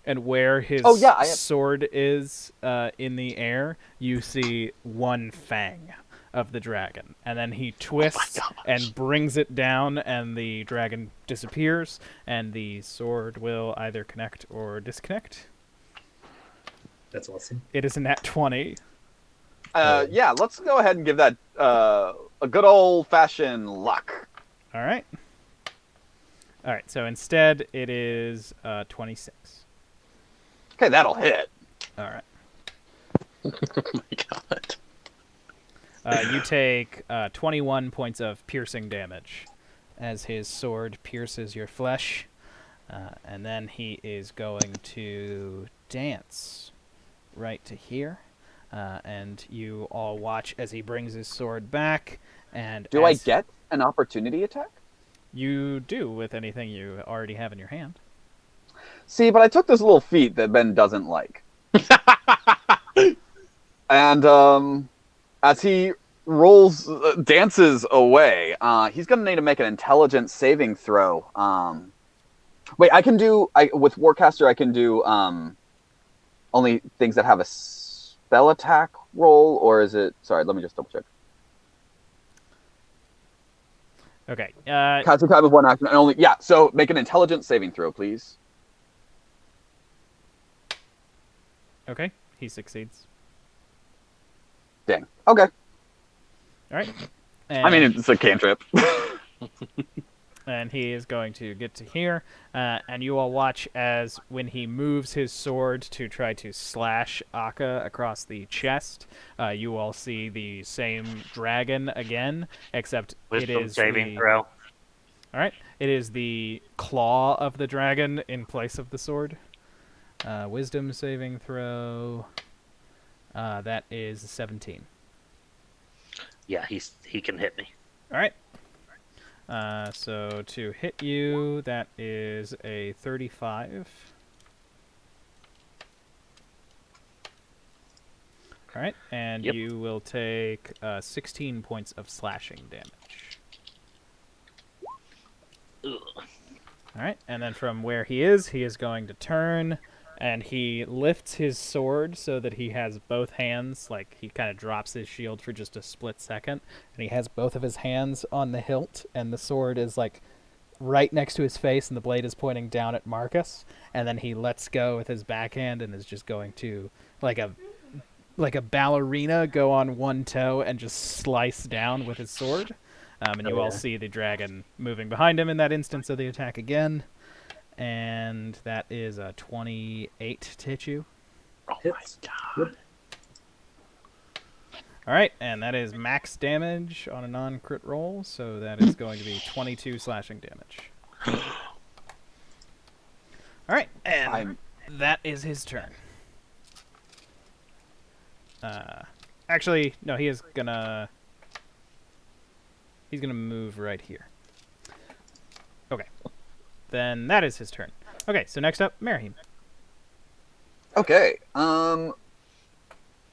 And where his
Oh, yeah, I have-
sword is in the air, you see one fang of the dragon. And then he twists
gosh.
and brings it down, and the dragon disappears, and the sword will either connect or disconnect.
That's awesome.
It is a nat 20.
Yeah, let's go ahead and give that a good old-fashioned luck.
All right. All right, so instead it is 26.
Okay, that'll hit.
All right.
Oh my god.
You take 21 points of piercing damage as his sword pierces your flesh. And then he is going to dance right to here. And you all watch as he brings his sword back. And
Do I
as
get an opportunity attack?
You do with anything you already have in your hand.
See, but I took this little feat that Ben doesn't like. And as he rolls, dances away, he's going to need to make an intelligence saving throw. Wait, with Warcaster, I can do only things that have a spell attack roll, or is it... Sorry, let me just double check.
Okay.
Cast a type of one action, and only... Yeah, so make an intelligence saving throw, please.
Okay. He succeeds.
Dang. Okay.
All right.
I mean, it's a cantrip.
And he is going to get to here, and you all watch as when he moves his sword to try to slash Akka across the chest, you all see the same dragon again, except it
Wisdom
is
saving
the...
throw.
All right, it is the claw of the dragon in place of the sword. Wisdom saving throw. That is 17.
Yeah, he can hit me.
All right. So to hit you, that is a 35. All right, and
Yep.
you will take 16 points of slashing damage.
Ugh.
All right, and then from where he is going to turn, and he lifts his sword so that he has both hands, like he kind of drops his shield for just a split second, and he has both of his hands on the hilt, and the sword is like right next to his face, and the blade is pointing down at Marcus, and then he lets go with his backhand and is just going to, like a ballerina, go on one toe and just slice down with his sword. And you all see the dragon moving behind him in that instance of the attack again. And that is a 28 to hit you.
Oh
Hits.
my god.
All right, and that is max damage on a non-crit roll, so that is going to be 22 slashing damage. All right, and that is his turn. Actually, no, he's gonna move right here. Okay. Then that is his turn. Okay, so next up, Merihim.
Okay.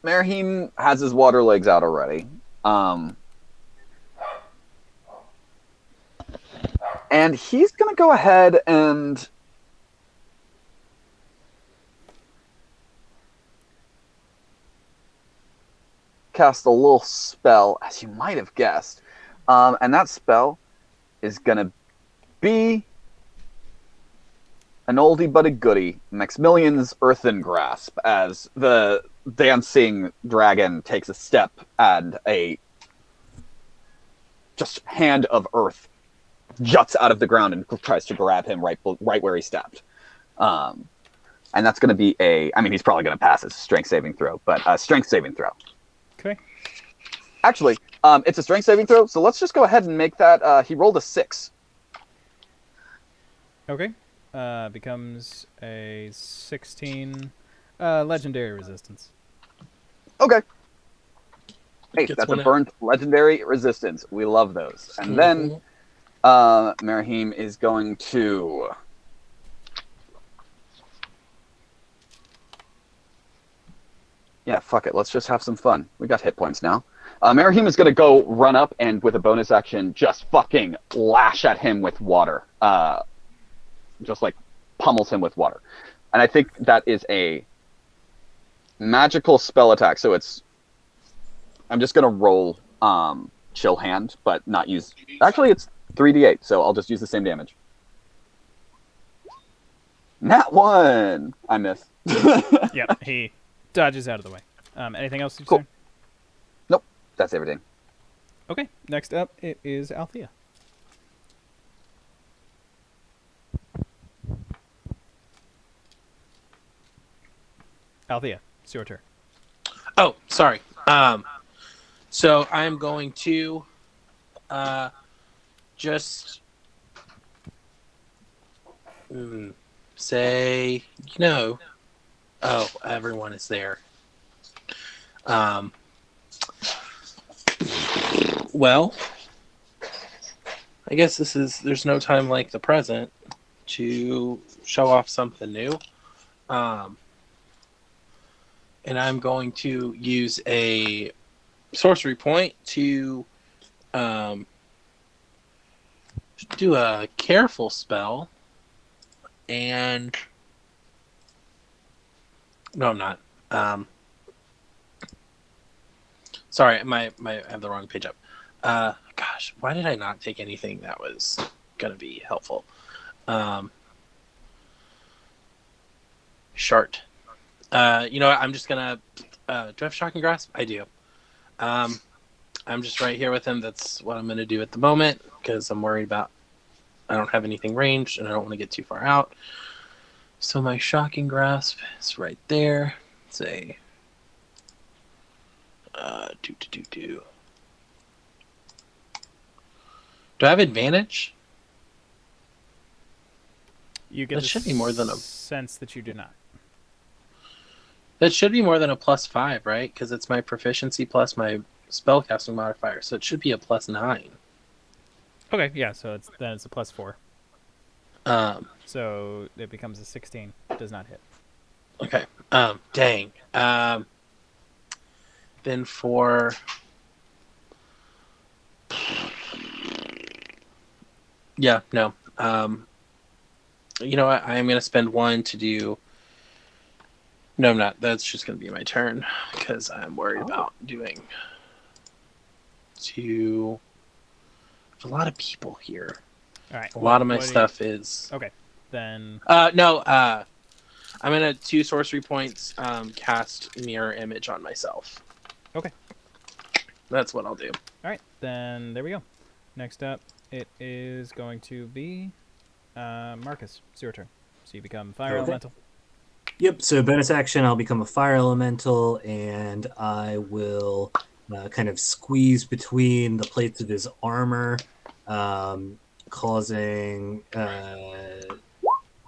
Merihim has his water legs out already. And he's going to go ahead and cast a little spell, as you might have guessed. And that spell is going to be an oldie but a goodie, Maximilian's Earthen Grasp, as the dancing dragon takes a step and a just hand of earth juts out of the ground and tries to grab him right where he stepped. And that's going to be he's probably going to pass his strength saving throw, but strength saving throw.
Okay.
Actually, it's a strength saving throw, so let's just go ahead and make that. He rolled a 6.
Okay. Becomes a 16 legendary resistance.
Okay. Hey,
Gets
that's
one
a
out.
burnt legendary resistance. We love those. And then Marahim is going to... Yeah, fuck it. Let's just have some fun. We got hit points now. Marahim is going to go run up and with a bonus action just fucking lash at him with water. Just like pummels him with water. And I think that is a magical spell attack. So I'm just going to roll Chill Hand, but not use... Actually, it's 3d8, so I'll just use the same damage. Nat 1! I miss.
Yeah, he dodges out of the way. Anything else you
Cool.
say?
Nope, that's everything.
Okay, next up it is Althea. Althea, it's your turn.
Oh, sorry. So I'm going to just say, oh, everyone is there. Well, I guess there's no time like the present to show off something new. And I'm going to use a sorcery point to do a careful spell. And no, I'm not. Sorry, I have the wrong page up. Gosh, why did I not take anything that was going to be helpful? Shart. You know what? I'm just gonna. Do I have Shocking Grasp? I do. I'm just right here with him. That's what I'm gonna do at the moment because I'm worried about. I don't have anything ranged and I don't want to get too far out. So my Shocking Grasp is right there. Say. Do I have advantage?
You get
That
the
should be more than a-
sense that you do not.
That should be more than a +5, right? Because it's my proficiency plus my spellcasting modifier, so it should be a +9.
Okay, yeah, so it's a +4.
Um,
So it becomes a 16. Does not hit.
Okay. Dang. Then for yeah, no. You know what? I'm gonna spend 1 to do. No, I'm not. That's just gonna be my turn because I'm worried about doing. A lot of people here.
All right.
A lot of my
what do you-
stuff is.
Okay, then
No. I'm gonna 2 sorcery points. Cast mirror image on myself.
Okay.
That's what I'll do.
all right, then there we go. Next up, it is going to be Marcus. It's your turn. So you become fire
Okay.
elemental.
Yep, so bonus action, I'll become a fire elemental, and I will kind of squeeze between the plates of his armor, causing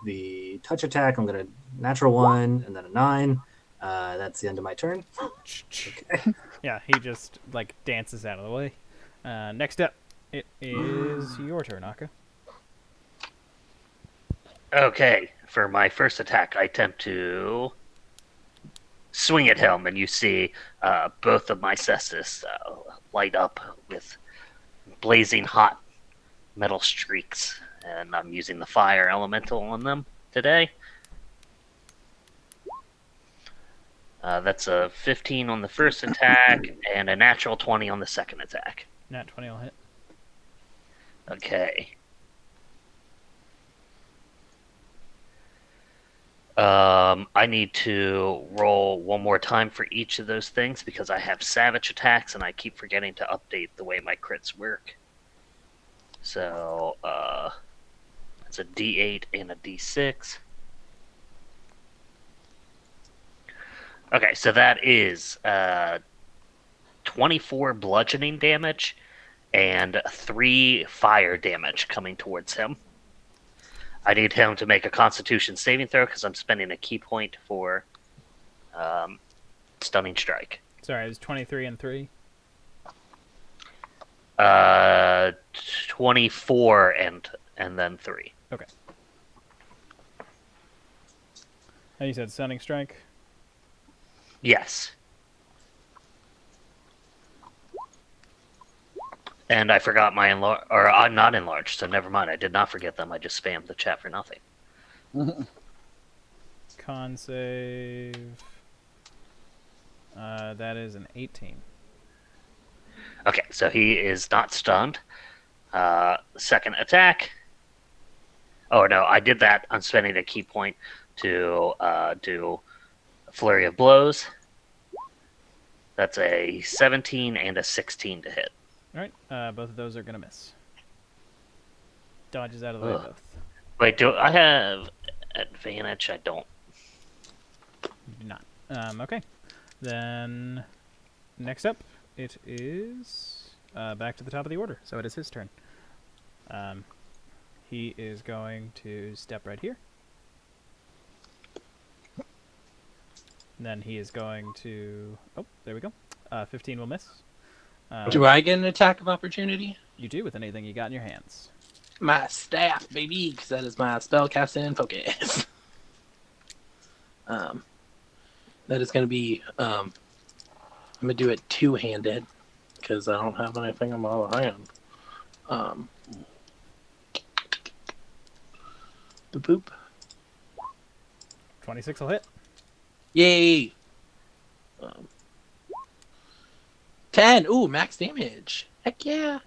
the touch attack. I'm going to natural 1 and then a 9. That's the end of my turn. Okay.
Yeah, he just like dances out of the way. Next up, it is your turn, Akka.
Okay, for my first attack, I attempt to swing at him, and you see both of my cestus light up with blazing hot metal streaks, and I'm using the fire elemental on them today. That's a 15 on the first attack, and a natural 20 on the second attack.
Nat 20 will hit.
Okay. I need to roll one more time for each of those things because I have savage attacks and I keep forgetting to update the way my crits work. So it's a D8 and a D6. Okay, so that is 24 bludgeoning damage and 3 fire damage coming towards him. I need him to make a Constitution saving throw because I'm spending a key point for Stunning Strike.
Sorry, it was 23 and 3.
24 and then 3.
Okay. And you said Stunning Strike?
Yes. And I forgot my I'm not enlarged, so never mind. I did not forget them. I just spammed the chat for nothing.
Con save. That is an 18.
Okay, so he is not stunned. Second attack. Oh no, I did that. I'm spending a key point to do a flurry of blows. That's a 17 and a 16 to hit.
Alright, both of those are going to miss. Dodges out of the way
Ugh.
both.
Wait, do I have advantage? I don't.
You do not. Okay. Then, next up, it is back to the top of the order. So it is his turn. He is going to step right here. And then he is going to... Oh, there we go. 15 will miss.
Do I get an attack of opportunity?
You do with anything you got in your hands.
My staff, baby, because that is my spellcasting focus. That is going to be... I'm going to do it two-handed, because I don't have anything in my other hand. Boop.
26 will hit.
Yay! 10! Ooh, max damage. Heck yeah!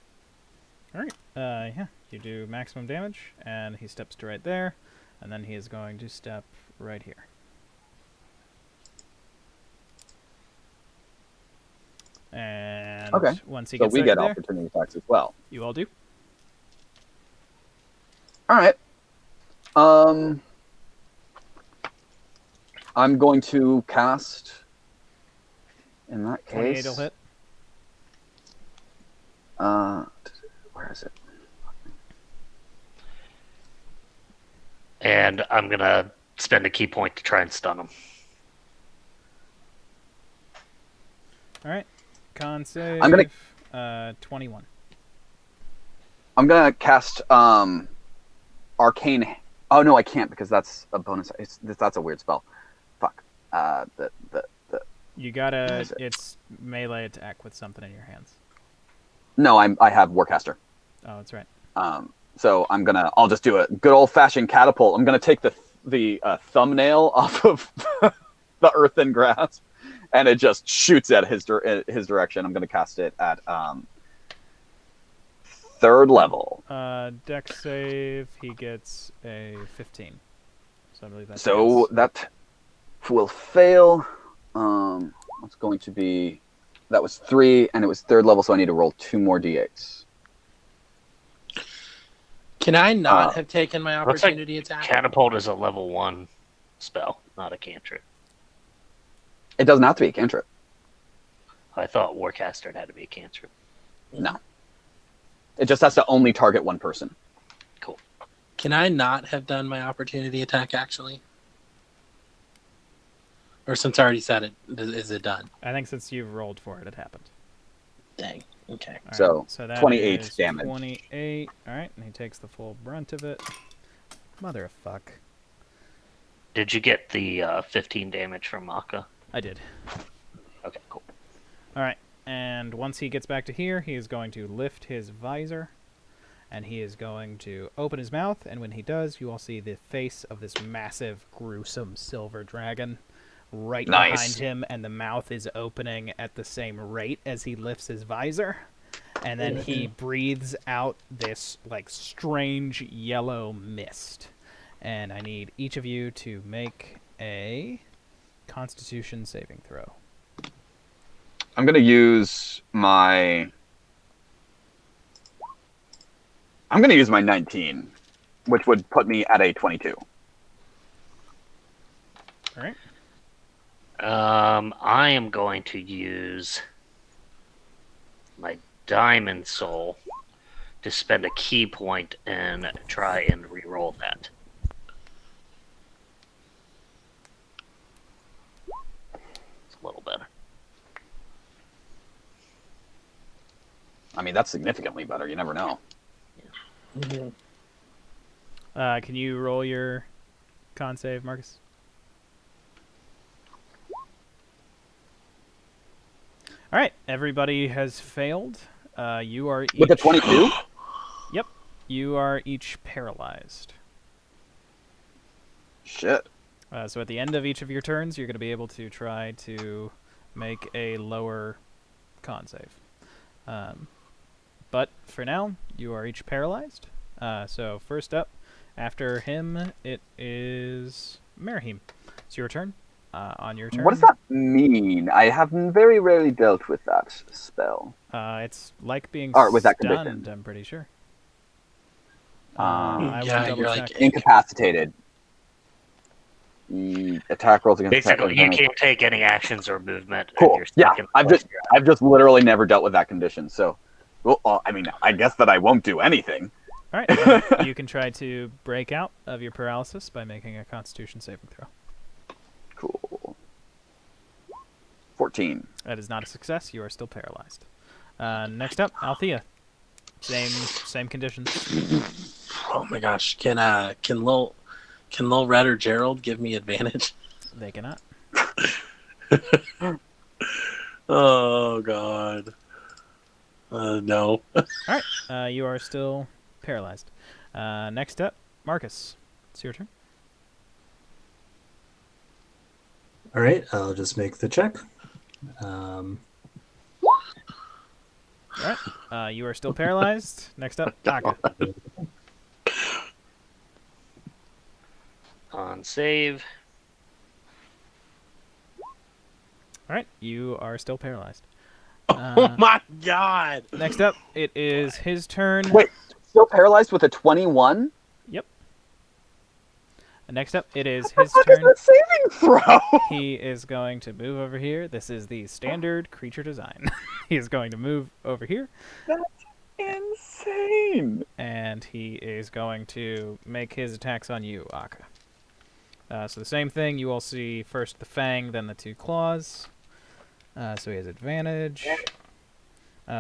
Alright, yeah, you do maximum damage, and he steps to right there, and then he is going to step right here. And
Okay,
once he
So
gets
we
right
get
there,
opportunity attacks as well.
you all do.
All right. I'm going to cast. In that
28
case,
will hit.
Where is it?
And I'm going to spend a key point to try and stun him.
Alright, con save.
I'm gonna-
21.
I'm gonna cast arcane. Oh no, I can't because that's a bonus. That's a weird spell. Fuck.
You
What
gotta,
is it?
it's melee attack with something in your hands.
No, I have Warcaster.
Oh, that's right.
So I'll just do a good old fashioned catapult. I'm gonna take the thumbnail off of the earthen grasp, and it just shoots at his direction. I'm gonna cast it at 3rd level.
Dex save, he gets a 15. So I believe that's
So that will fail. It's going to be, that was 3, and it was 3rd level, so I need to roll 2 more d8s.
Can I not have taken my
looks like
opportunity attack?
Catapult is a level 1 spell, not a cantrip.
It doesn't have to be a cantrip.
I thought Warcaster had to be a cantrip.
No. It just has to only target one person.
Cool.
Can I not have done my opportunity attack, actually? Or since I already said it, is it done?
I think since you've rolled for it, it happened.
Dang. Okay.
Alright,
So,
that
28
is
damage.
28. Alright, and he takes the full brunt of it. Mother of fuck.
Did you get the 15 damage from Maka?
I did.
Okay, cool.
Alright, and once he gets back to here, he is going to lift his visor, and he is going to open his mouth, and when he does, you all see the face of this massive, gruesome silver dragon right
Nice.
behind him, and the mouth is opening at the same rate as he lifts his visor. And then he breathes out this, like, strange yellow mist. And I need each of you to make a Constitution saving throw.
I'm going to use my I'm going to use my 19, which would put me at a 22.
All right.
I am going to use my Diamond Soul to spend a key point and try and re-roll that. It's a little better.
I mean, that's significantly better. You never know.
Can you roll your con save, Marcus? All right, everybody has failed. You are each...
With a 22?
Yep, you are each paralyzed.
Shit.
So at the end of each of your turns, you're going to be able to try to make a lower con save. But for now, you are each paralyzed. So first up, after him, it is Merahim. It's your turn. On your turn.
What does that mean? I have very rarely dealt with that spell.
It's like being
Or with that
stunned,
condition.
I'm pretty sure.
Um,
I will
yeah,
double
you're
check.
like
Incapacitated. The attack rolls against
Basically, you
attackers.
can't take any actions or movement. and
Cool.
you're stuck
Yeah,
in the
I've
place
just
you're
I've just literally never dealt with that condition. So, well, I mean, I guess that I won't do anything.
All right, you can try to break out of your paralysis by making a Constitution saving throw.
Cool. 14.
That is not a success. You are still paralyzed. Next up, Althea. Same conditions.
Oh my gosh! Can Lil Red or Gerald give me advantage?
They cannot.
Oh god. No.
All right, you are still paralyzed. Next up, Marcus. It's your turn.
All right, I'll just make the check.
All right, you are still paralyzed. Next up, Taka.
on save.
All right, you are still paralyzed.
Oh my god!
Next up, it is his turn.
Wait, still paralyzed with a 21?
Next up, it is
What
his
the fuck is
turn.
that saving throw?
He is going to move over here. This is the standard creature design. He is going to move over here,
Insane.
and he is going to make his attacks on you, Akka. So the same thing. You all see first the fang, then the two claws. So he has advantage.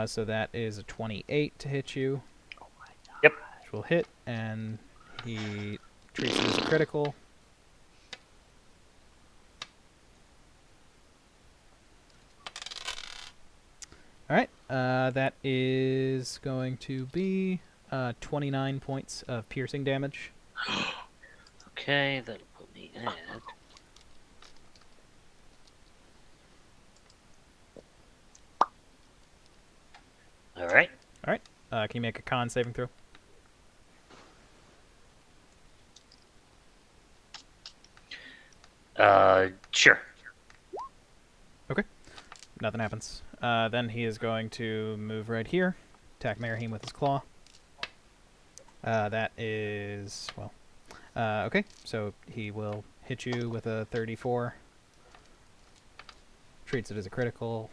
So that is a 28 to hit you.
Yep.
Which will hit, and he treats it as a critical. Alright, that is going to be 29 points of piercing damage.
Okay, that'll put me at. All right.
Can you make a con saving throw?
Sure.
Nothing happens. Then he is going to move right here, attack Merahim with his claw. That is, well, okay, so he will hit you with a 34. Treats it as a critical.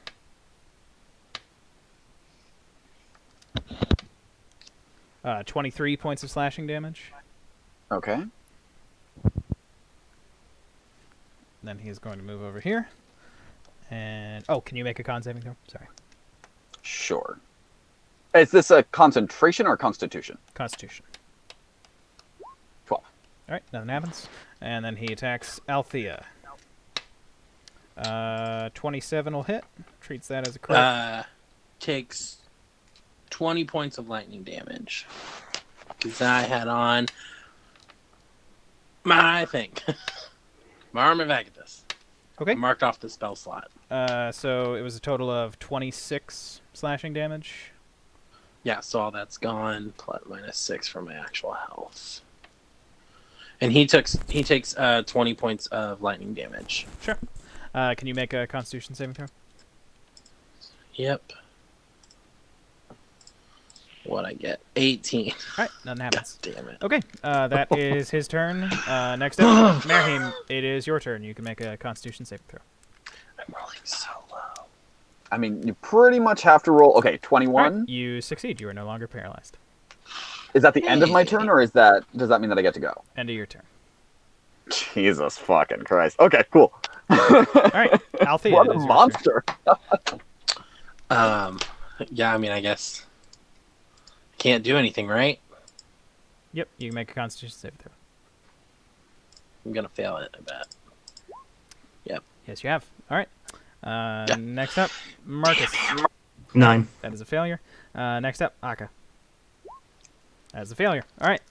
23 points of slashing damage.
Okay.
Then he is going to move over here. And, oh, can you make a con saving throw? Sorry.
Sure. Is this a concentration or constitution?
Constitution.
12.
Alright, nothing happens. And then he attacks Althea. 27 will hit. Treats that as a crit.
Takes 20 points of lightning damage. Because I had on my thing. My Arm of Agathis.
Okay.
I marked off the spell slot.
So it was a total of 26 slashing damage.
Yeah, so all that's gone. Plus -6 for my actual health. And he takes 20 points of lightning damage.
Sure. Can you make a Constitution saving throw?
Yep. What I get? 18.
All right, nothing happens.
Damn it.
Okay, that is his turn. Next up, Merheim, it is your turn. You can make a Constitution saving throw.
I'm rolling so low.
I mean, you pretty much have to roll. Okay,
All
21.
right, you succeed. You are no longer paralyzed.
Is that the end of my turn, or does that mean that I get to go?
End of your turn.
Jesus fucking Christ. Okay, cool.
All right, Althea,
What
it
a
is your
monster.
Yeah, I mean, I guess can't do anything, right?
Yep, you can make a Constitution saving throw.
I'm gonna fail it, I bet.
Yes, you have. All right. Next up, Marcus.
9.
That is a failure. Next up, Akka. That is a failure. All right.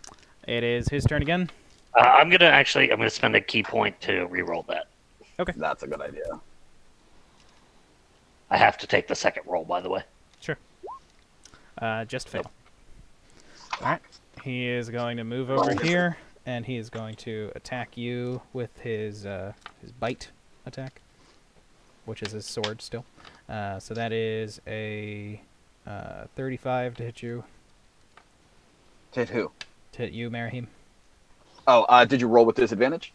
It is his turn again.
I'm gonna spend a key point to re-roll that.
That's a good idea.
I have to take the second roll, by the way.
Sure. Just fail. All right. He is going to move over here, and he is going to attack you with his bite attack, which is his sword still. So that is a 35 to hit you.
To hit who?
To hit you, Merheim.
Oh, did you roll with disadvantage?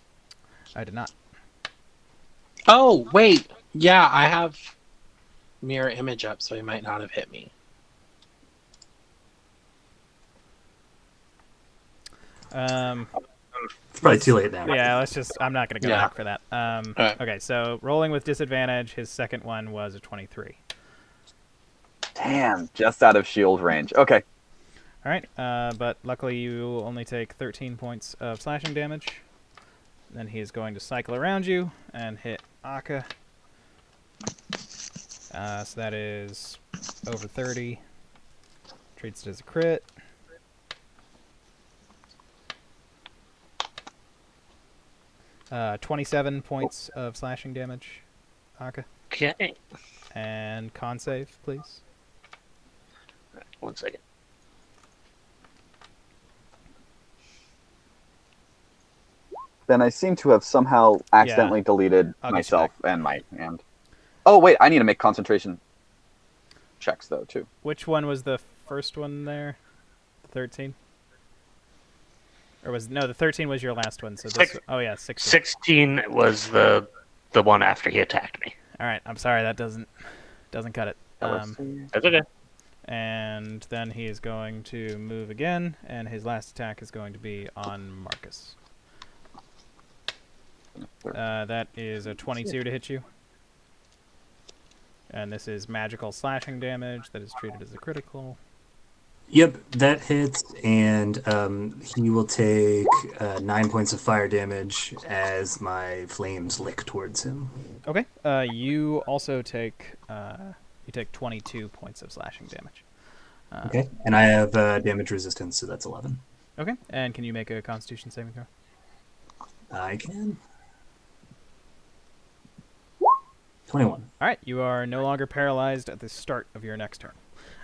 I did not.
Oh, wait. Yeah, I have mirror image up, so he might not have hit me.
It's probably too late now.
Yeah, let's just. I'm not going to go
Yeah.
back for that.
Alright.
Okay, so rolling with disadvantage, his second one was a 23.
Damn, just out of shield range. Okay.
All right, but luckily you only take 13 points of slashing damage. Then he is going to cycle around you and hit Akka. So that is over 30. Treats it as a crit. Uh, 27 points of slashing damage, Akka.
Okay.
And con save, please.
1 second.
Then I seem to have somehow accidentally deleted
I'll get you
myself and my hand. Oh, wait, I need to make concentration checks, though, too.
Which one was the first one there? The 13? Or was the 13 was your last one? So this. Oh yeah, 16.
16 was the one after he attacked me.
All right, I'm sorry that doesn't cut it.
That's okay.
And then he is going to move again, and his last attack is going to be on Marcus. That is a 22 to hit you. And this is magical slashing damage that is treated as a critical.
Yep, that hits, and he will take 9 points of fire damage as my flames lick towards him.
Okay. You also take 22 points of slashing damage.
Okay, and I have damage resistance, so that's 11.
Okay. And can you make a Constitution saving throw?
I can. 21.
All right. You are no longer paralyzed at the start of your next turn.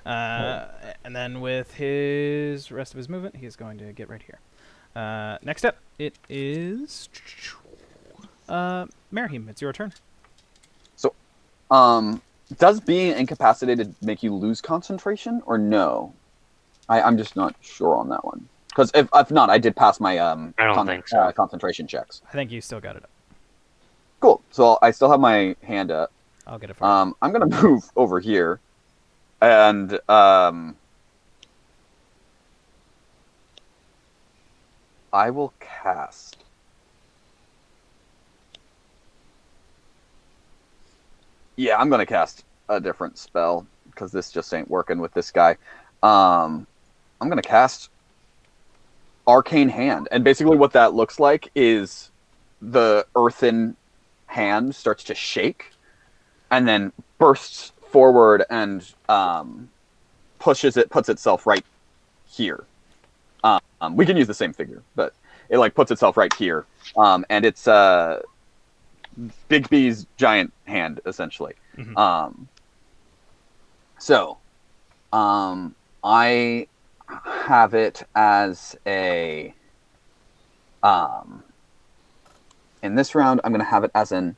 And then with his rest of his movement, he is going to get right here. Next up, it is Merheim. It's your turn.
So, does being incapacitated make you lose concentration, or no? I'm just not sure on that one. Because if not, I did pass my
I don't think so.
concentration checks.
I think you still got it up.
Cool. So I still have my hand up.
I'll get it for you.
I'm gonna move over here, and I will cast. Yeah, I'm gonna cast a different spell because this just ain't working with this guy. I'm gonna cast Arcane Hand, and basically what that looks like is the earthen hand starts to shake, and then bursts forward and puts itself right here. We can use the same figure, but it like puts itself right here, and it's Big B's giant hand essentially.
Mhm.
So I have it as a in this round I'm going to have it as an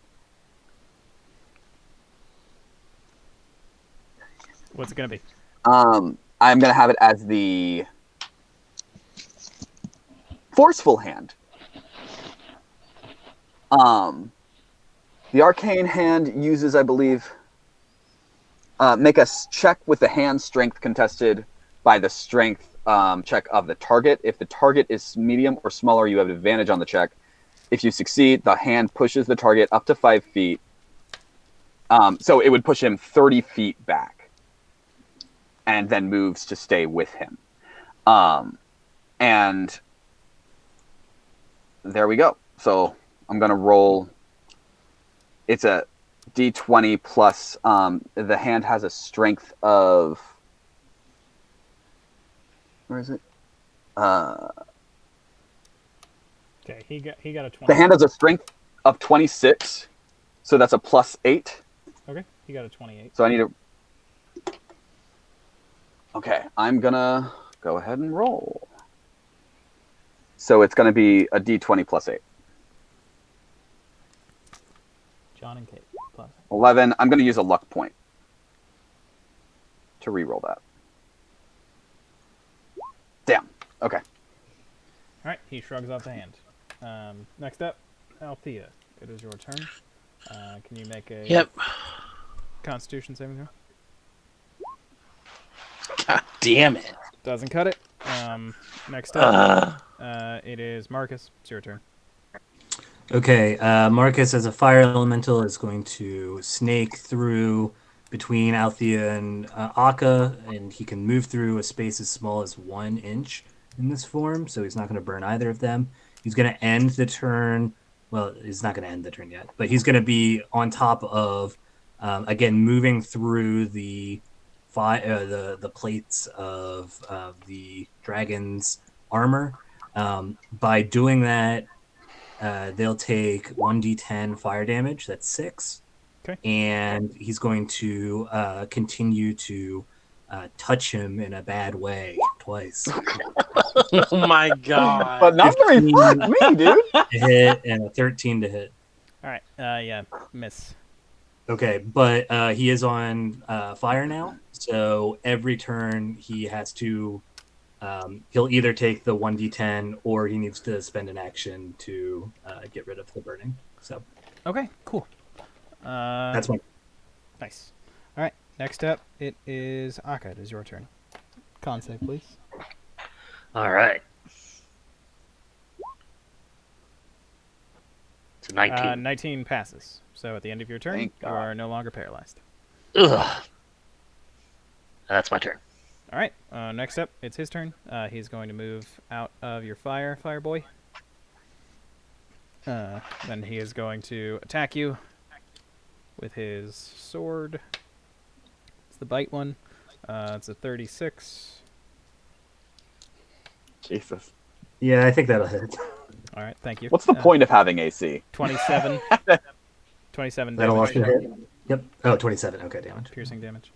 What's it going to be?
I'm going to have it as the forceful hand. The arcane hand uses, I believe, make a check with the hand strength contested by the strength check of the target. If the target is medium or smaller, you have advantage on the check. If you succeed, the hand pushes the target up to 5 feet. So it would push him 30 feet back and then moves to stay with him. And there we go. So I'm going to roll. It's a D20 plus the hand has a strength of, where is it?
Okay, he got a 20.
The hand has a strength of 26, so that's a plus 8.
Okay, he got a 28.
So I need to. Okay, I'm gonna go ahead and roll. So it's gonna be a D20 plus 8.
John and Kate. Plus.
11. I'm gonna use a luck point to re-roll that. Damn. Okay.
All right, he shrugs off the hand. Next up, Althea. It is your turn. Can you make a
Yep.
Constitution saving throw?
God damn it.
Doesn't cut it. Next up, it is Marcus. It's your turn.
Okay, Marcus, as a fire elemental, is going to snake through between Althea and Akka, and he can move through a space as small as 1 inch in this form, so he's not going to burn either of them. He's going to end the turn. Well, he's not going to end the turn yet, but he's going to be on top of, again, moving through the plates of the dragon's armor. By doing that, they'll take 1d10 fire damage. That's 6.
Okay.
And he's going to continue to touch him in a bad way twice.
Oh my god.
But not very fun, me, dude.
A hit and a 13 to hit.
All right. Yeah, miss.
Okay, but he is on fire now, so every turn he has to. He'll either take the 1d10 or he needs to spend an action to get rid of the burning. So
Okay, cool.
that's one.
Nice. All right. Next up, it is Akka. It is your turn. Con save, please.
All right. It's a 19.
19 passes. So at the end of your turn,
Thank
you
God.
are no longer paralyzed.
Ugh. That's my turn.
All right. Next up, it's his turn. He's going to move out of your fire boy. Then he is going to attack you with his sword. It's the bite one. It's a 36.
Jesus.
Yeah, I think that'll hit.
All right. Thank you.
What's the point of having AC?
27. 27
That'll
damage.
also hit. Yep. Oh, 27. Okay, damage.
Piercing damage.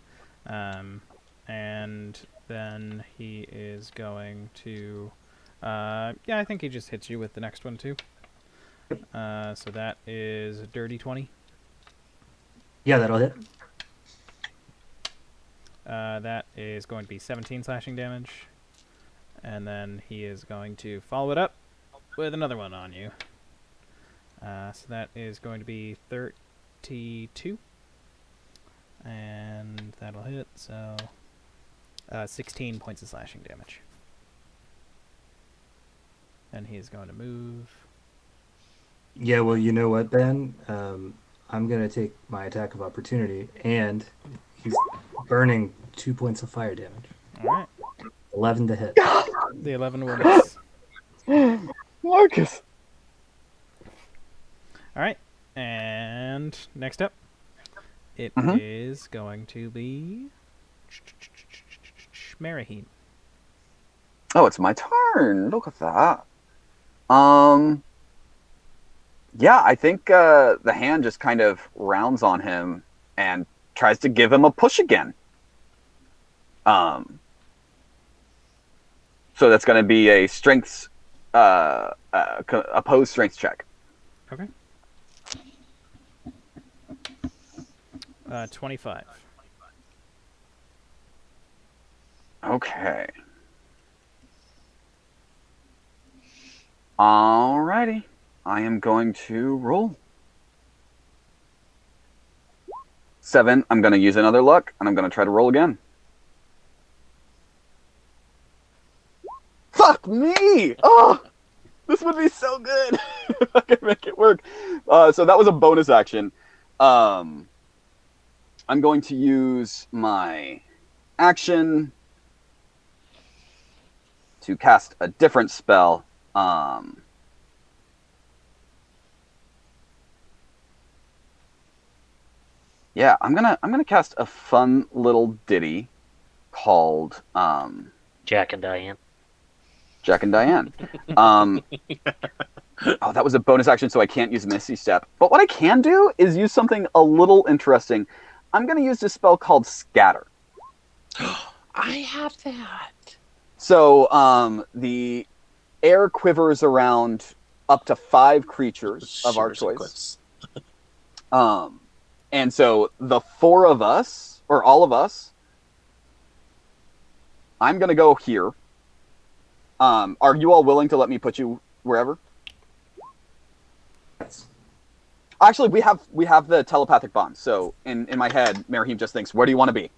And then he is going to... yeah, I think he just hits you with the next one, too. So that is a dirty 20.
Yeah, that'll hit.
That is going to be 17 slashing damage. And then he is going to follow it up with another one on you. So that is going to be 32. And that'll hit, so 16 points of slashing damage. And he is going to move.
Yeah, well, you know what, Ben? I'm going to take my attack of opportunity, and he's burning 2 points of fire damage.
All right.
11 to hit.
The 11 will miss.
Marcus.
All right. And next up, it is going to be Maraheen.
Oh, it's my turn. Look at that. Yeah, I think the hand just kind of rounds on him and tries to give him a push again. So that's going to be a strengths, opposed strength check.
Okay. 25.
Okay. Alrighty. I am going to roll. 7. I'm going to use another luck, and I'm going to try to roll again. Fuck me! Oh! This would be so good if I could make it work. So that was a bonus action. I'm going to use my action to cast a different spell. Yeah, I'm gonna cast a fun little ditty called
Jack and Diane.
Jack and Diane. Oh, that was a bonus action, so I can't use Misty Step. But what I can do is use something a little interesting. I'm gonna use this spell called Scatter.
I have that.
So the air quivers around up to 5 creatures of our choice. And so the 4 of us, or all of us, I'm going to go here. Are you all willing to let me put you wherever? Actually, we have the telepathic bond. So in my head, Merahim just thinks, where do you want to be?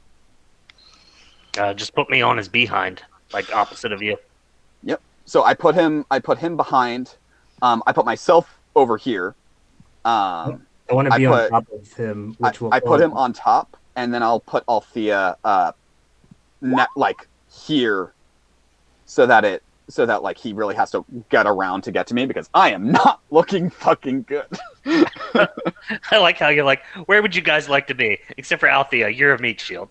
Just put me on his behind, like opposite of you.
Yep. So I put him behind. I put myself over here.
I want to be on top of him, which will.
I put him on top, and then I'll put Althea like here, so that like he really has to get around to get to me because I am not looking fucking good.
I like how you're like, where would you guys like to be? Except for Althea, you're a meat shield.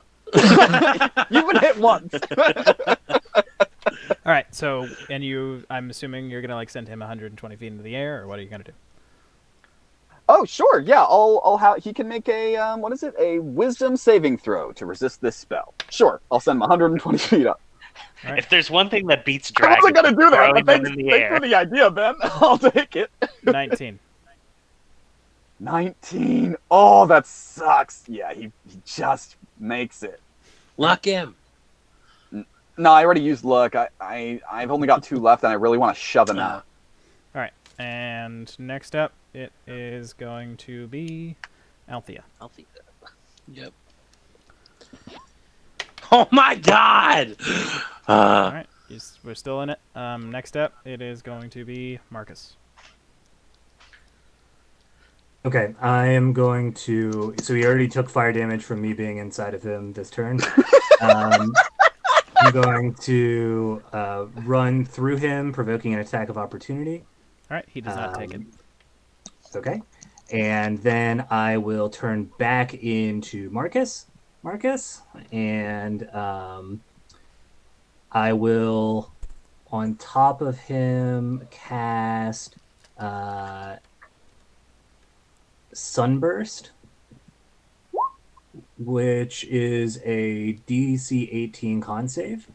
You've been hit once.
All right. So, I'm assuming you're gonna like send him 120 feet into the air, or what are you gonna do?
Oh, sure. Yeah, I'll have. He can make a what is it? A wisdom saving throw to resist this spell. Sure, I'll send him 120 feet up.
Right.
If there's one thing that beats
I
dragons,
wasn't gonna do that,
throwing
but
them
thanks,
in the
thanks
air.
for the idea, Ben. I'll take it.
19.
19. Oh, that sucks. Yeah, he just makes it.
Lock him.
No, I already used luck. I've only got 2 left, and I really want to shove him out.
All right. And next up, it is going to be Althea.
Althea.
Yep. Oh my god!
All right. We're still in it. Next up, it is going to be Marcus.
Okay, I am going to. So he already took fire damage from me being inside of him this turn. I'm going to run through him, provoking an attack of opportunity.
All right. He does not take it.
Okay, and then I will turn back into Marcus, and I will, on top of him, cast Sunburst, which is a DC 18 con save.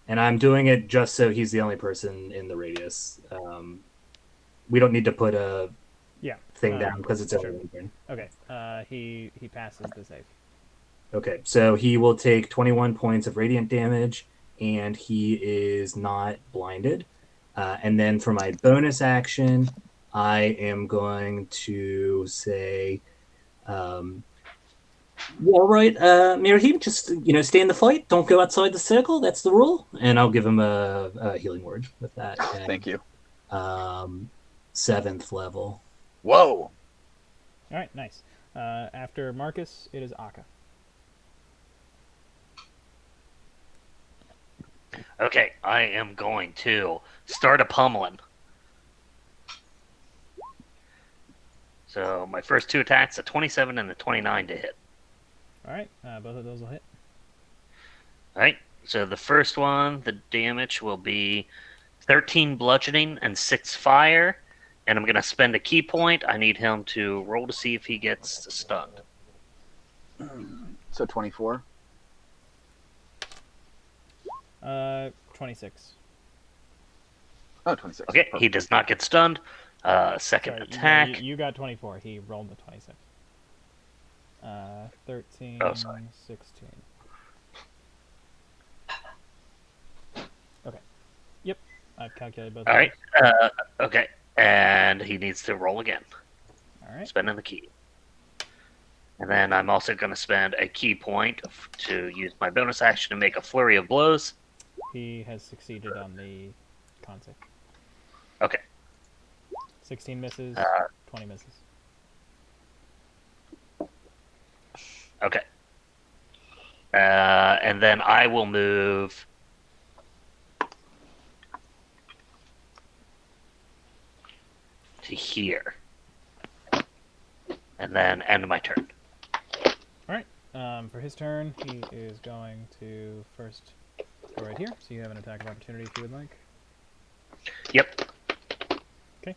And I'm doing it just so he's the only person in the radius. We don't need to put a thing down because it's
sure.
only one turn.
Okay. He passes the save.
Okay, so he will take 21 points of radiant damage, and he is not blinded. And then for my bonus action, I am going to say, all right, Merahim, just stay in the fight. Don't go outside the circle. That's the rule. And I'll give him a healing word with that. And,
Thank you.
7th level.
Whoa.
All right. Nice. After Marcus, it is Akka.
Okay, I am going to start a pummeling. So my first 2 attacks, a 27 and a 29 to hit.
All right. Both of those will hit.
All right. So the first one, the damage will be 13 bludgeoning and 6 fire. And I'm going to spend a key point. I need him to roll to see if he gets stunned.
So 24.
26.
Oh, 26.
Okay,
Perfect.
he does not get stunned. Second
Sorry,
attack.
You got 24. He rolled the 26. 13,
Oh, sorry.
16. calculate both.
All right. Okay. And he needs to roll again,
All right.
spending the key. And then I'm also going to spend a key point to use my bonus action to make a flurry of blows.
He has succeeded on the con save.
Okay.
16 misses, 20 misses.
Okay. And then I will move to here. And then end my turn.
For his turn, he is going to first go right here. So you have an attack of opportunity if you would like.
Yep.
Okay.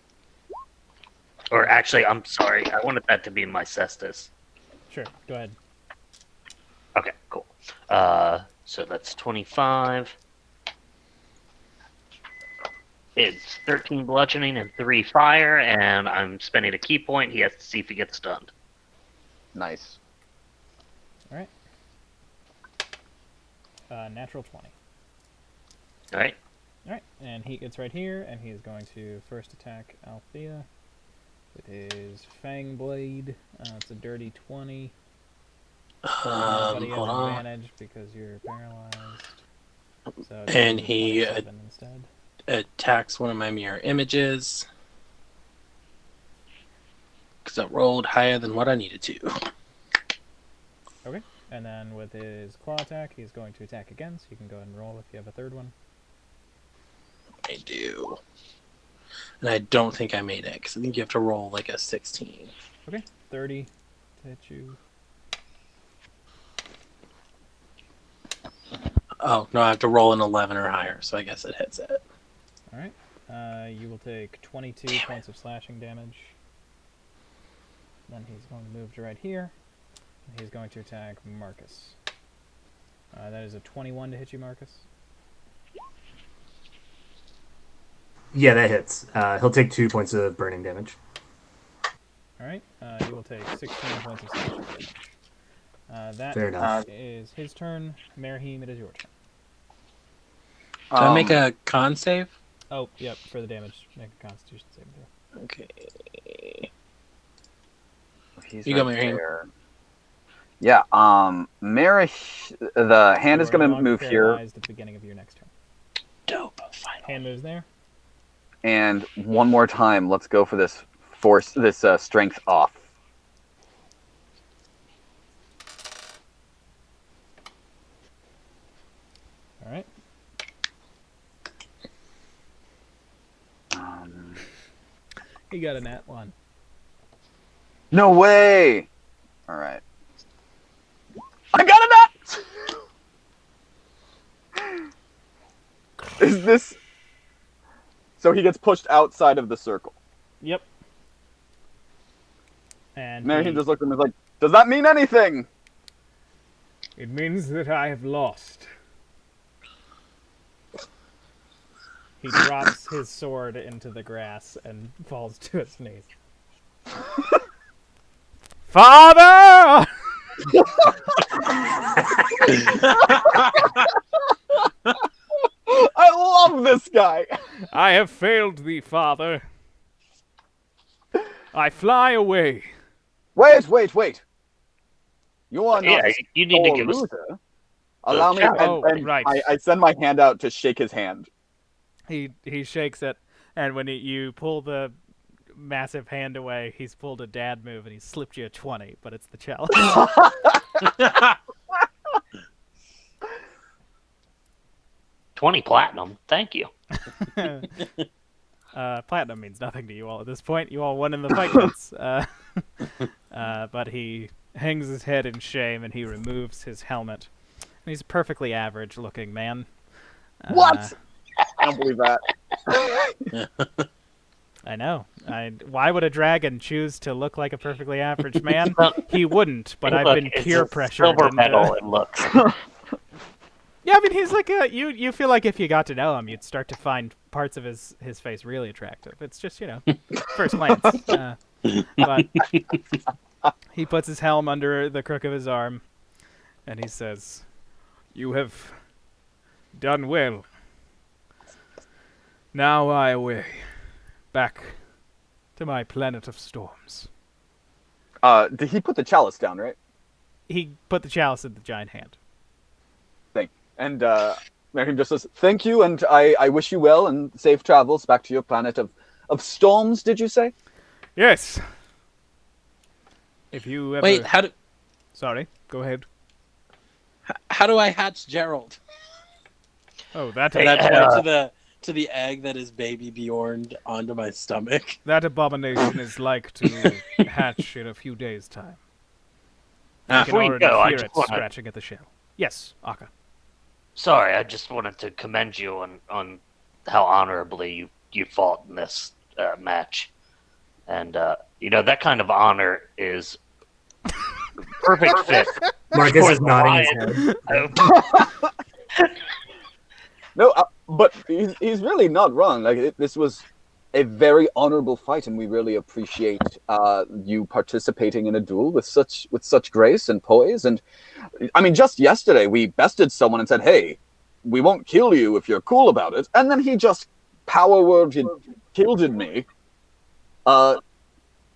Or actually, I'm sorry. I wanted that to be my cestus.
Sure, go ahead.
Okay, cool. So that's 25. It's 13 bludgeoning and 3 fire, and I'm spending a key point. He has to see if he gets stunned.
Nice.
All right. Natural 20.
All right.
All right, and he gets right here, and he is going to first attack Althea with his Fang Blade. It's a dirty 20. Everybody has
Hold on.
advantage because you're paralyzed. So
And
it's
he
27 instead.
Attacks one of my mirror images. Because I rolled higher than what I needed to.
Okay, and then with his claw attack, he's going to attack again, so you can go ahead and roll if you have a third one.
I do. And I don't think I made it, because I think you have to roll like a 16.
Okay, 30 to hit you.
Oh, no, I have to roll an 11 or higher, so I guess it hits it.
All right, you will take 22 points of slashing damage. Then he's going to move to right here. And he's going to attack Marcus. That is a 21 to hit you, Marcus.
Yeah, that hits. He'll take 2 points of burning damage.
All right, you will take 16 points of slashing damage. That
Fair enough.
is his turn. Merheem, it is your turn.
Do I make a con save?
Oh, yep, for the damage, make a Constitution saving throw.
Okay.
He's
You go,
right
Mary.
there. Yeah, the hand is
You are
going
no
to
longer
move here,
paralyzed at the beginning of your next turn.
Dope. Final.
Hand moves there.
and one more time, let's go for this strength off.
All right. He got a nat 1.
No way! Alright. I got a nut! Is this... So he gets pushed outside of the circle.
Yep. And
Marion just looked at him and was like, does that mean anything?
it means that I have lost. He drops his sword into the grass and falls to his knees. Father!
I love this guy!
I have failed thee, father. I fly away.
Wait. You are not
Yeah, you need to
a
give us.
loser. Allow me,
Oh,
and
right.
I send my hand out to shake his hand.
He shakes it, and when you pull the massive hand away, he's pulled a dad move, and he slipped you a 20, but it's the chalice.
20 platinum. Thank you.
Platinum means nothing to you all at this point. You all won in the fight once. But he hangs his head in shame, and he removes his helmet. And he's a perfectly average-looking man.
What? I don't believe that.
I know. Why would a dragon choose to look like a perfectly average man? He wouldn't, but I've
Look,
been
it's
peer
a
pressured.
silver
into-
medal. It looks.
Yeah, I mean, he's like a... You feel like if you got to know him, you'd start to find parts of his face really attractive. It's just, first glance. But he puts his helm under the crook of his arm, and he says, "You have done well.
Now I away, back to my planet of storms.
Did he put the chalice down, right?
He put the chalice in the giant hand.
And Merrim just says, "Thank you, and I wish you well and safe travels back to your planet of storms." Did you say?
Yes. If you ever...
Wait,
Sorry, go ahead.
how do I hatch Gerald?
Oh, that
Hey,
Can I point to the egg that is baby Bjorn onto my stomach?
that abomination is like to hatch in a few days' time. I can
Before you
already
go, I
hear
just
it
wanna-
scratching at the shell. Yes, Akka.
Sorry, I just wanted to commend you on how honorably you fought in this match. And, that kind of honor is perfect fit.
Marcus
For
is
the
nodding his
lion.
head.
No, but he's really not wrong. Like this was a very honorable fight, and we really appreciate you participating in a duel with such grace and poise. And I mean, just yesterday we bested someone and said, "Hey, we won't kill you if you're cool about it," and then he just power worded killed me.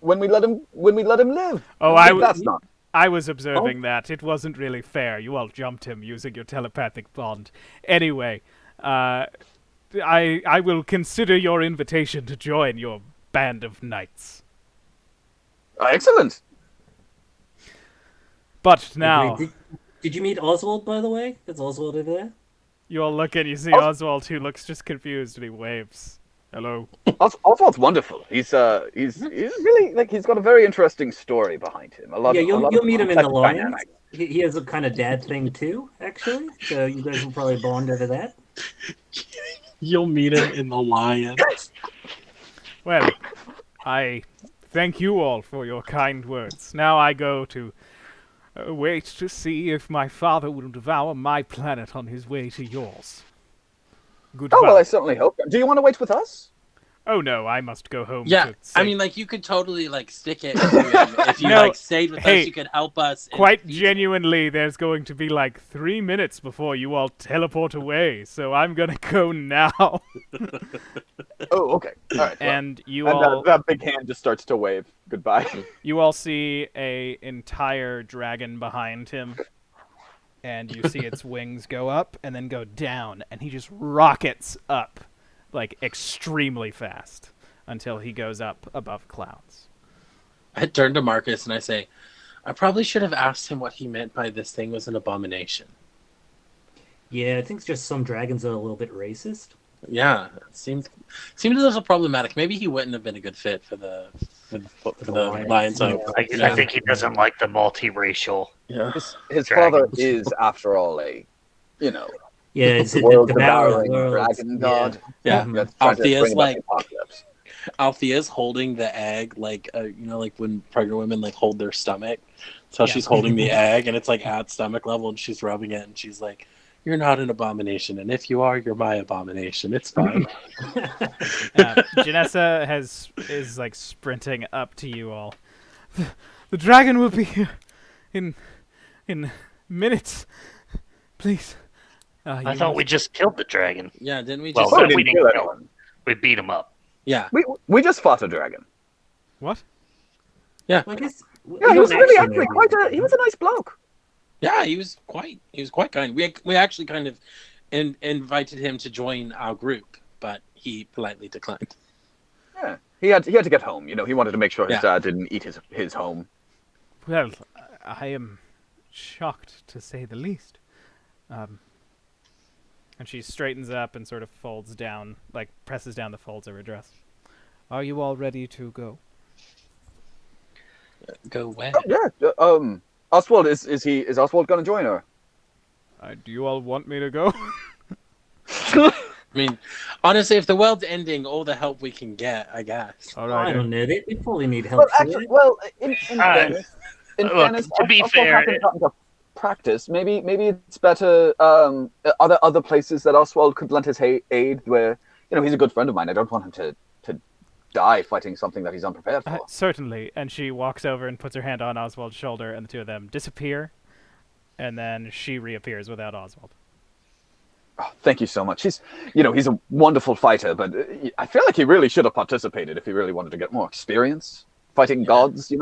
When we let him live.
Oh,
That's not.
I was observing that. It wasn't really fair. You all jumped him using your telepathic bond. Anyway, I will consider your invitation to join your band of knights.
Excellent.
But now,
Did you meet Oswald, by the way? Is Oswald over there?
you all look and you see Oswald, who looks just confused, and he waves. Hello.
Oswald's wonderful. He's really like he's got a very interesting story behind him.
You'll meet him in the Lions.
dynamic.
He has a kind of dad thing too, actually. So you guys will probably bond over that.
You'll meet him in the lion.
Well, I thank you all for your kind words. Now I go to wait to see if my father will devour my planet on his way to yours. Goodbye.
Oh well, I certainly hope. Do you want to wait with us?
Oh no, I must go home.
Yeah,
to say
I mean, like, you could totally, like, stick it to him. If you,
No,
like, stayed with
hey,
us, you could help us. in
quite
the future.
genuinely, there's going to be like 3 minutes before you all teleport away, so I'm gonna go now.
Oh, okay. All right. well.
And you
And
all,
that big hand just starts to wave goodbye.
you all see a entire dragon behind him, and you see its wings go up and then go down, and he just rockets up, like extremely fast, until he goes up above clouds.
I turn to Marcus and I say, I probably should have asked him what he meant by this thing was an abomination.
Yeah, I think just some dragons are a little bit racist.
Yeah, it seemed a little problematic. Maybe he wouldn't have been a good fit for the Lion's Hope.
I think he doesn't like the multiracial.
Yeah.
His
Dragon.
father is, after all, a
Yeah, it's the
world
devourer of
devouring
worlds.
dragon god.
Yeah.
Mhm.
That's trying to
Althea's
bring about
like-
the apocalypse.
Althea's holding the egg, like like when pregnant women like hold their stomach. So
Yeah.
she's holding the egg, and it's like at stomach level, and she's rubbing it, and she's like, "You're not an abomination, and if you are, you're my abomination. It's fine."
Janessa is like sprinting up to you all. The dragon will be here in minutes. Please.
I
You
thought
must-
we just killed the dragon.
Yeah, didn't we
Well,
just?
Oh,
no,
we
we
didn't
didn't
kill
kill
anyone.
We beat him up.
Yeah,
We just fought a dragon.
What?
Well, I guess,
Yeah, he was really
actually
actually quite a. He was a nice bloke.
yeah, he was quite kind. We actually kind of invited him to join our group, but he politely declined.
Yeah, he had to get home. He wanted to make sure his
Yeah.
dad didn't eat his home.
Well, I am shocked to say the least. And she straightens up and sort of folds down, like presses down the folds of her dress. Are you all ready to go?
Go where?
Oh, yeah. Oswald is Oswald going to join her?
Do you all want me to go?
I mean, honestly, if the world's ending, all the help we can get, I guess.
All
I
right.
don't know. They probably need help.
Well,
for
actually,
it.
in
Uh,
fairness,
look, to be
Oswald
fair,
hasn't gotten to practice. Maybe it's better. Are there other places that Oswald could lend his aid? Where he's a good friend of mine. I don't want him to die fighting something that he's unprepared for.
Certainly. And she walks over and puts her hand on Oswald's shoulder, and the two of them disappear. And then she reappears without Oswald.
Oh, thank you so much. He's a wonderful fighter, but I feel like he really should have participated if he really wanted to get more experience fighting gods.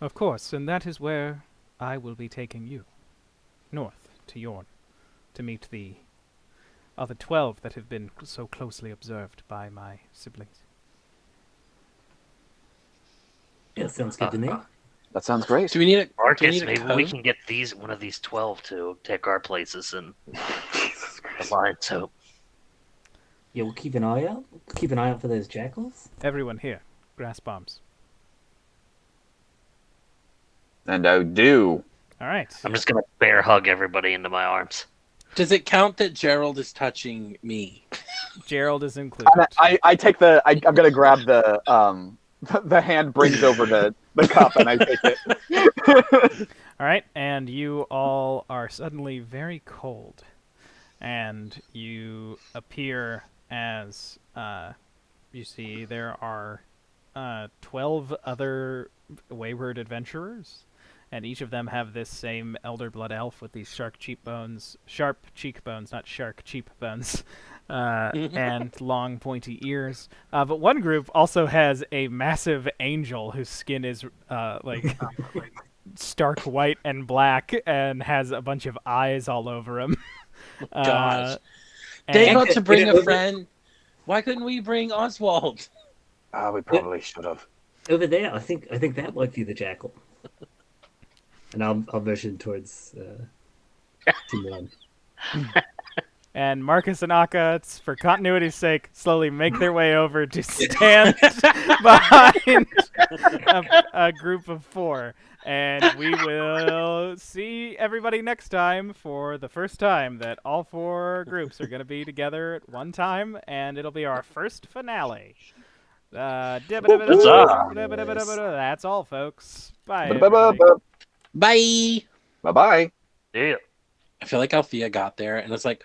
Of course, and that is where I will be taking you. North to Yorn, to meet the other 12 that have been so closely observed by my siblings.
Yeah, sounds good to me.
That sounds great.
Do we need a
Marcus,
a
maybe
code?
we can get one of these 12 to take our places in the Lion's Hope.
Yeah, we'll keep an eye out. Keep an eye out for those jackals.
Everyone here, grass bombs.
And I do.
All right.
I'm just gonna bear hug everybody into my arms.
Does it count that Gerald is touching me?
Gerald is included.
I take I'm gonna grab the hand brings over the cup and I take it.
All right, and you all are suddenly very cold, and you appear as you see there are 12 other wayward adventurers, and each of them have this same elder blood elf with these sharp cheekbones, not shark cheekbones, and long pointy ears. But one group also has a massive angel whose skin is like stark white and black and has a bunch of eyes all over him.
Gosh.
And
They got to bring a
Over-
friend. Why couldn't we bring Oswald?
We probably should have.
Over there, I think that might be the jackal. And I'll motion towards Team One.
And Marcus and Akka, for continuity's sake, slowly make their way over to stand behind a group of 4. And we will see everybody next time for the first time that all 4 groups are going to be together at one time, and it'll be our first finale. That's all, folks. Bye. everybody.
Bye.
Bye-bye.
Yeah.
I feel like Althea got there and it's like,